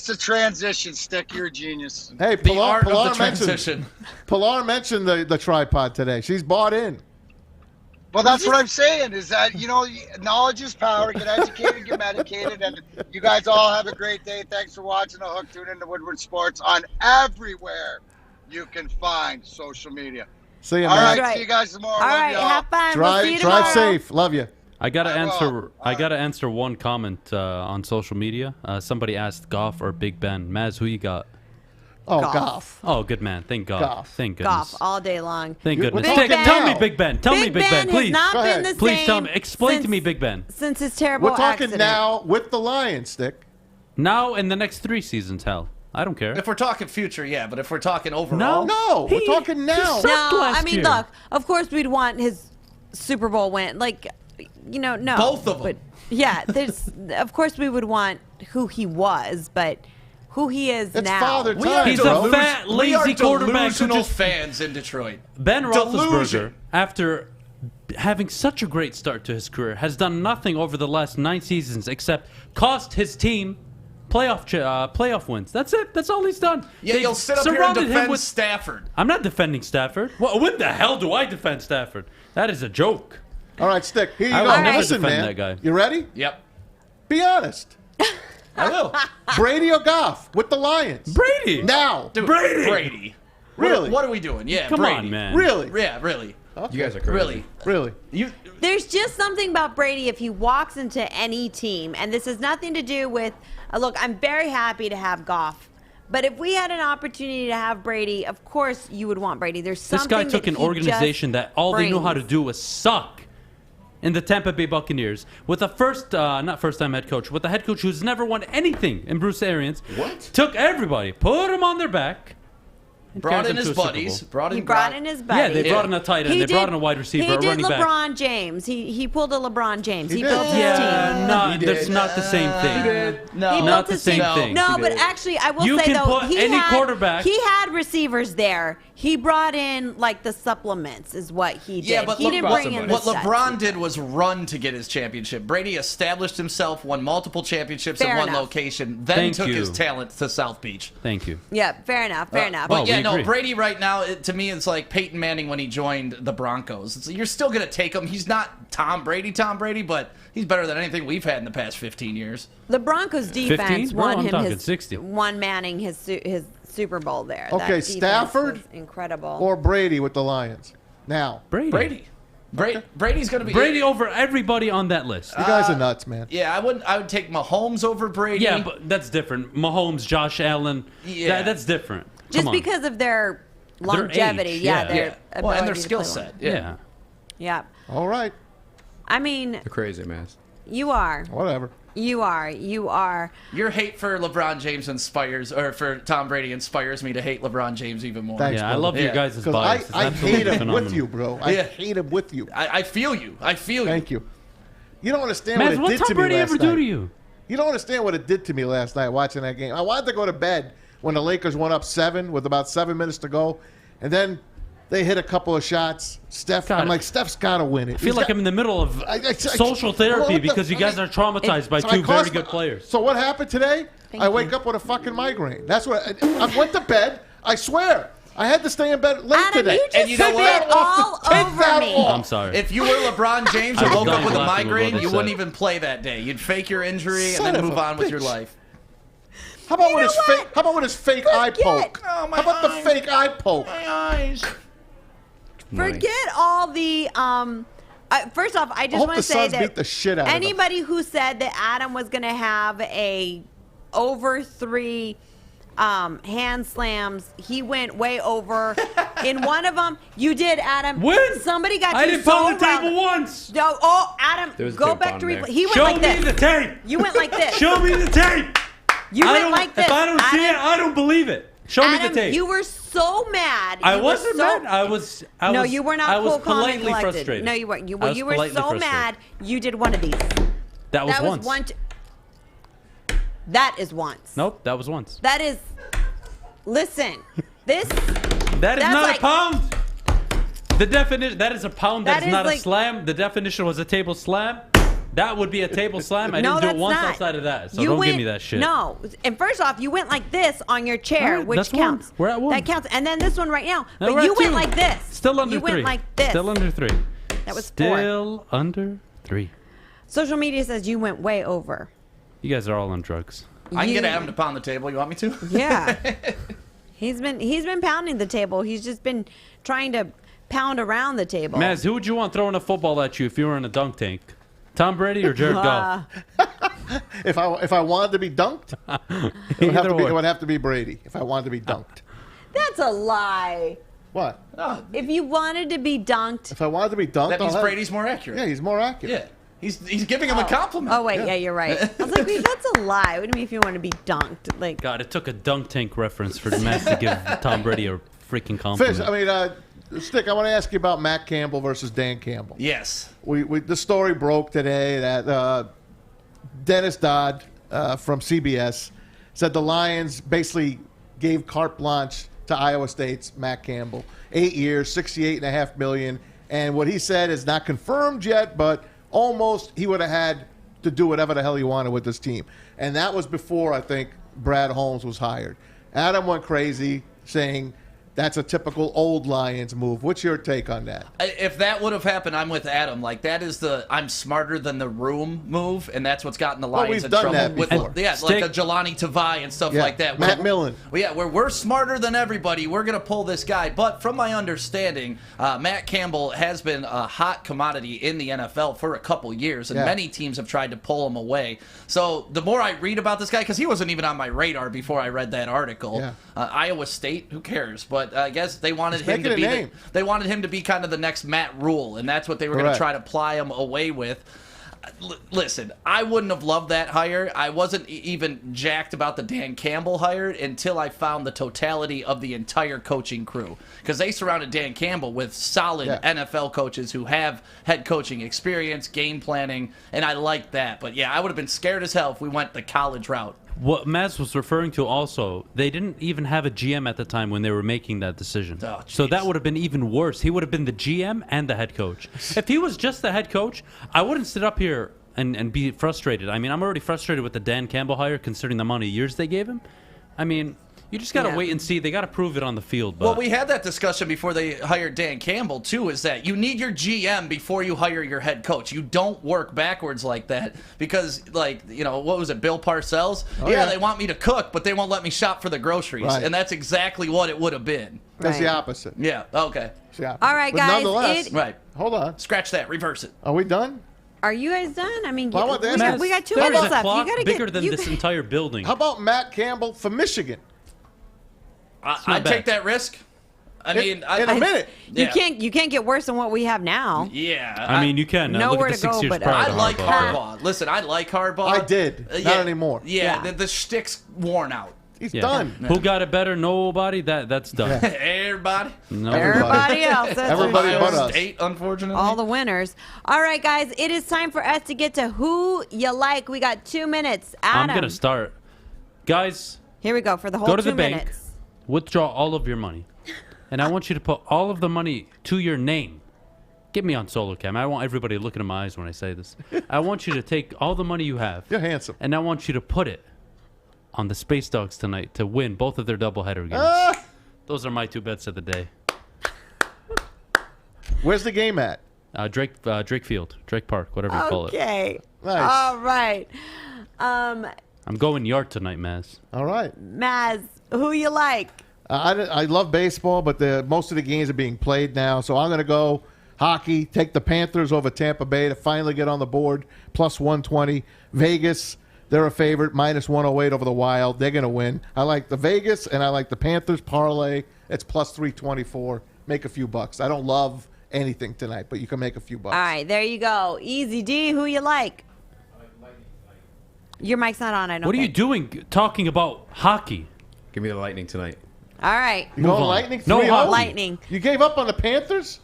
a transition, Stick. You're a genius. Hey, The art of the Pilar transition. mentioned the tripod today. She's bought in. Well, that's what I'm saying, is that, knowledge is power. Get educated, get medicated, and you guys all have a great day. Thanks for watching The Hook. Tune into Woodward Sports on everywhere you can find social media. See you, All man. right, see you guys tomorrow. All Love right, y'all. have fun. We'll see you Drive tomorrow. safe. Love you. I gotta answer one comment on social media. Somebody asked Goff or Big Ben. Maz, who you got? Oh, Goff. Oh, good man. Thank God. Goff. Thank goodness. Goff all day long. Thank goodness. Big Ben. Tell me, Big Ben. Tell me, Big Big Ben, Ben please. has not Go been ahead. the Please same tell me. Explain to since- me, Big Ben. since his terrible We're talking accident. now with the Lions, Stick. Now in the next 3 seasons, hell. I don't care. If we're talking future, yeah, but if we're talking overall, No, we're talking now. No, last I mean, year. look. Of course, we'd want his Super Bowl win. Like, no. Both of them. But yeah, of course, we would want who he was, but who he is It's now. father we are time, He's bro. a fat, we are lazy quarterback who delusional just fans in Detroit. Ben Roethlisberger, Delusion. after having such a great start to his career, has done nothing over the last 9 seasons except cost his team playoff wins. That's it. That's all he's done. Yeah, They've you'll sit up here and surrounded him defend with- Stafford. I'm not defending Stafford. When the hell do I defend Stafford? That is a joke. All right, Stick. Here you I go. will never Listen, defend man. that guy. You ready? Yep, Be honest. I will. Brady or Goff with the Lions? Brady. Now. Dude, Brady. Really? What are we doing? Yeah, Come Brady. on, man. Really? Yeah, really. You guys are crazy. Really. Really? There's just something about Brady if he walks into any team, and this has nothing to do with. Look, I'm very happy to have Goff, but if we had an opportunity to have Brady, of course you would want Brady. There's This something guy took that an he organization just that all they knew how to brings. do was suck in the Tampa Bay Buccaneers with a not first-time head coach, with a head coach who's never won anything in Bruce Arians. What? Took everybody, put them on their back. and Brought carried in them his to a Super buddies. Bowl. Brought in He brought in his buddies. Yeah, they brought in a tight end. He They brought did- in a wide receiver, He a did running back. LeBron James. He pulled a LeBron James. He He built did. his Yeah, team. that's not the same thing. No. He Not built the his same team. thing. No, He but did. actually, I will You say can though, put he any had quarterback- he had receivers there. He brought in like the supplements, is what he did. Yeah, but he look, didn't bring in the what sets. LeBron did was run to get his championship. Brady established himself, won multiple championships Fair in one enough. location, then Thank took you. his talent to South Beach. Thank you. Yeah, fair enough. Fair enough. But Oh, yeah, we no, agree. Brady right now, to me, is like Peyton Manning when he joined the Broncos. You're still going to take him. He's not Tom Brady, but he's better than anything we've had in the past 15 years. The Broncos 15? defense Bro, won I'm him talking his 60. won Manning his Super Bowl there. That Okay, defense Stafford was incredible. or Brady with the Lions? Now. Brady. Brady's going to be Brady over everybody on that list. You guys are nuts, man. Yeah, I would take Mahomes over Brady. Yeah, but that's different. Mahomes, Josh Allen. Yeah. That's different. Just Come on. because of their longevity, age, yeah, yeah. their Yeah. Well, and their ability to skill play set. long. Yeah. Yeah. All right. I mean, They're crazy, man. you are. Whatever. You are. Your hate for LeBron James for Tom Brady inspires me to hate LeBron James even more. Thanks, Yeah, I brother. love you Yeah. guys' Because bias. It's I absolutely hate him phenomenal. with you, bro. I Yeah. hate him with you. I feel you. I feel you. Thank you. You don't understand Man, what it what did Tom to me Brady last ever night. do to you? You don't understand what it did to me last night watching that game. I wanted to go to bed when the Lakers went up 7 with about 7 minutes to go, and then they hit a couple of shots. I'm like, Steph's got to win it. I feel like I'm in the middle of social therapy because you guys are traumatized by two very good players. So what happened today? I wake up with a fucking migraine. That's what I went to bed. I swear. I had to stay in bed late Adam, today. you just And you know spit what? all Take over that me. off. I'm sorry. If you were LeBron James and I was woke up dying with a laughing with migraine, what you they wouldn't said. even play that day. You'd fake your injury Son and then of move a on with your bitch. life. How about with his fake? How about with his fake eye poke? Oh, my How about the eyes. fake eye poke? My eyes. Forget all the First off, I just hope want the to say Suns that beat the shit out of them. anybody who said that Adam was going to have a over 3 hand slams, he went way over. In one of them, you did, Adam. When? Somebody got I you didn't so pound the riled. table once. No, oh, Adam, There was go tape back on to there. replay. He went Show like me this. the tape. You went like this. Show me the tape. You I went don't- like this. If I don't see it, Adam. I don't believe it. Show me Adam, the tape. you were so mad. I You were wasn't so- mad. I was. No, you were not I was cool, calm, and politely collected. frustrated. No, you weren't. You I was were politely so frustrated. mad. You did one of these. That was that once. was one. That is once. Nope, that was once. That is. Listen, this. That is that's not like, a pound. The definition. That is a pound. That That is is not like- a slam. The definition was a table slam. That would be a table slam. I no, didn't do that's it once not. outside of that. So You don't went, give me that shit. No, and first off, you went like this on your chair, All right, which that's one. counts. We're at one. That counts, and then this one right now. Now But we're you at went 2. like this. Still under you 3. went like this. Still under 3. That was 4. Still under 3. Social media says you went way over. You guys are all on drugs. I can You- get Adam to pound the table. You want me to? Yeah. He's been pounding the table. He's just been trying to pound around the table. Maz, who would you want throwing a football at you if you were in a dunk tank? Tom Brady or Jared Goff? If I wanted to be dunked, it would have to be Brady. If I wanted to be dunked. That's a lie. What? If you wanted to be dunked. If I wanted to be dunked, That means I'll have- Brady's more accurate. Yeah, he's more accurate. Yeah. He's giving him a compliment. Oh, wait, yeah, you're right. I was like, wait, that's a lie. What do you mean if you want to be dunked? Like, God, it took a dunk tank reference for Maz to give Tom Brady a freaking compliment. Fish, I mean, Stick, I want to ask you about Matt Campbell versus Dan Campbell. Yes. The story broke today that Dennis Dodd from CBS said the Lions basically gave carte blanche to Iowa State's Matt Campbell. 8 years, $68.5 million. And what he said is not confirmed yet, but almost he would have had to do whatever the hell he wanted with this team. And that was before, I think, Brad Holmes was hired. Adam went crazy saying that's a typical old Lions move. What's your take on that? If that would have happened, I'm with Adam. Like, that is the I'm smarter than the room move, and that's what's gotten the Well, Lions we've in done trouble. that before. Like a Jelani Tavai and stuff like that. Matt Millen. Well, yeah, we're smarter than everybody. We're going to pull this guy. But from my understanding, Matt Campbell has been a hot commodity in the NFL for a couple years, and many teams have tried to pull him away. So the more I read about this guy, because he wasn't even on my radar before I read that article, Iowa State, who cares? But I guess they wanted him to be they wanted him to be kind of the next Matt Rule, and that's what they were going to try to ply him away with. Listen, I wouldn't have loved that hire. I wasn't even jacked about the Dan Campbell hire until I found the totality of the entire coaching crew, because they surrounded Dan Campbell with solid NFL coaches who have head coaching experience, game planning, and I like that. But yeah, I would have been scared as hell if we went the college route. What Maz was referring to also, they didn't even have a GM at the time when they were making that decision. Oh, so that would have been even worse. He would have been the GM and the head coach. If he was just the head coach, I wouldn't sit up here and be frustrated. I mean, I'm already frustrated with the Dan Campbell hire considering the amount of years they gave him. I mean, you just got to wait and see. They got to prove it on the field. But Well, we had that discussion before they hired Dan Campbell, too, is that you need your GM before you hire your head coach. You don't work backwards like that because, like, you know, what was it, Bill Parcells? They want me to cook, but they won't let me shop for the groceries. Right. And that's exactly what it would have been. That's the opposite. Yeah, okay. All right, But guys. nonetheless, Right. Hold on. Scratch that. Reverse it. Are we done? Are you guys done? I mean, Well, I want to we, ask got, we got 2 There is minutes a left. clock You gotta bigger get than you this got- entire building. How about Matt Campbell from Michigan? I'd take that risk. I mean, in a minute. You can't get worse than what we have now. Yeah. I mean, you can. Now look Nowhere at the to 6 go, years but, prior to I like Harbaugh. Harbaugh. Listen, I like Harbaugh. I did. Not anymore. Yeah, the shtick's worn out. He's Yeah. done. Who got it better? Nobody. That's done. Everybody. No. Everybody else. That's Everybody for but sure. us. State, unfortunately. All the winners. All right, guys. It is time for us to get to who you like. We got 2 minutes. Adam. I'm gonna start, guys. Here we go for the whole Go to 2 the bank, minutes. withdraw all of your money, and I want you to put all of the money to your name. Get me on solo cam. I want everybody looking in my eyes when I say this. I want you to take all the money you have. You're handsome. And I want you to put it on the Space Dogs tonight to win both of their doubleheader games. Those are my 2 bets of the day. Where's the game at? Drake Field, Drake Park, whatever you call it. Okay. Nice. All right. I'm going yard tonight, Maz. All right. Maz, who you like? I love baseball, but most of the games are being played now, so I'm going to go Hockey, take the Panthers over Tampa Bay to finally get on the board, plus 120. Vegas, they're a favorite, minus 108 over the Wild. They're going to win. I like the Vegas, and I like the Panthers parlay. It's plus 324. Make a few bucks. I don't love anything tonight, but you can make a few bucks. All right, there you go. Easy D, who you like? Your mic's not on, I don't What are you think. doing talking about hockey? Give me the Lightning tonight. All right. You going Lightning? No 3-0? hockey. Lightning. You gave up on the Panthers?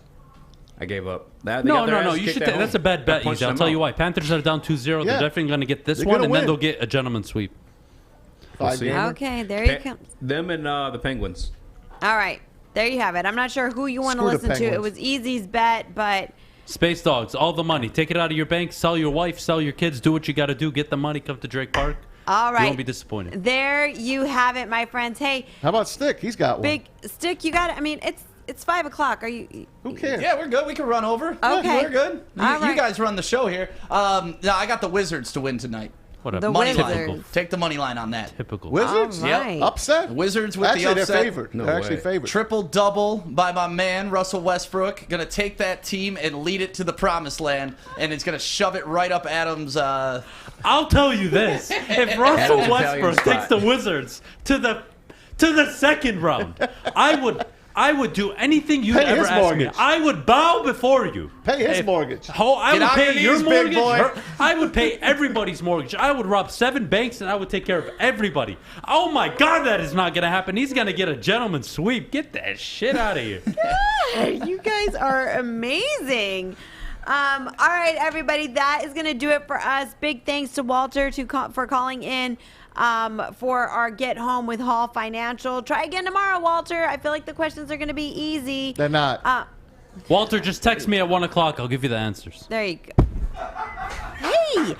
I gave up. No. You should. That's a bad bet, Easy. I'll tell you why. Panthers are down 2-0. Yeah. They're definitely going to get this They're one, gonna and then win. they'll get a gentleman's sweep. We'll see. Okay, there you come. Them and the Penguins. All right, there you have it. I'm not sure who you want to Screw the listen to. It Penguins. was Easy's bet, but Space Dogs, all the money. Take it out of your bank. Sell your wife. Sell your kids. Do what you got to do. Get the money. Come to Drake Park. all right. You won't be disappointed. There you have it, my friends. Hey, How about Stick? He's got one. Big Stick, you got it. I mean, it's 5 o'clock. Are you? Who cares? Yeah, we're good. We can run over. Okay. We're good. You, All right. you guys run the show here. No, I got the Wizards to win tonight. What a The money Wizards. line. Take the money line on that. typical. Wizards? All right. Upset? Wizards with Actually, the upset. they're favored. No they're actually way. favored. Triple double by my man Russell Westbrook. Gonna take that team and lead it to the promised land, and it's gonna shove it right up Adam's. I'll tell you this: if Russell Adam's Italian Westbrook spot. takes the Wizards to the second round, I would do anything you'd Pay ever his ask mortgage. me. I would bow before you. Pay his mortgage. I Get would on your pay your knees, big mortgage. boy. I would pay everybody's mortgage. I would rob 7 banks and I would take care of everybody. Oh my God, that is not going to happen. He's going to get a gentleman's sweep. Get that shit out of here. You guys are amazing. All right, everybody, that is going to do it for us. Big thanks to Walter for calling in for our Get Home with Hall Financial. Try again tomorrow, Walter. I feel like the questions are going to be easy. They're not. Walter, just text me at 1 o'clock. I'll give you the answers. There you go. Hey!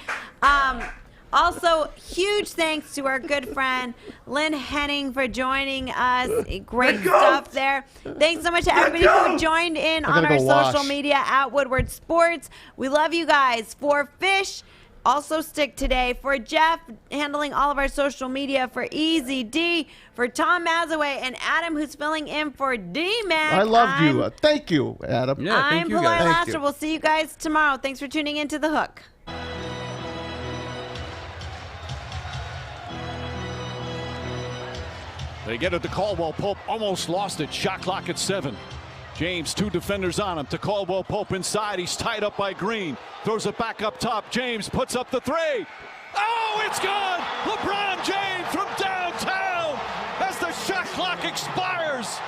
Also, huge thanks to our good friend Lynn Henning for joining us. Great stuff there. Thanks so much to everybody who joined in on gotta our go wash. social media at Woodward Sports. We love you guys. For Fish, also Stick today. For Jeff, handling all of our social media. For Easy D. For Tom Mazaway and Adam, who's filling in for D-Mac. I loved you. Thank you, Adam. Yeah, I'm thank you Pilar guys. Thank Lasser. you. We'll see you guys tomorrow. Thanks for tuning in to The Hook. They get it to Caldwell Pope. Almost lost it. Shot clock at 7. James, 2 defenders on him. To Caldwell Pope inside. He's tied up by Green. Throws it back up top. James puts up the 3. Oh, it's gone! LeBron James from downtown as the shot clock expires.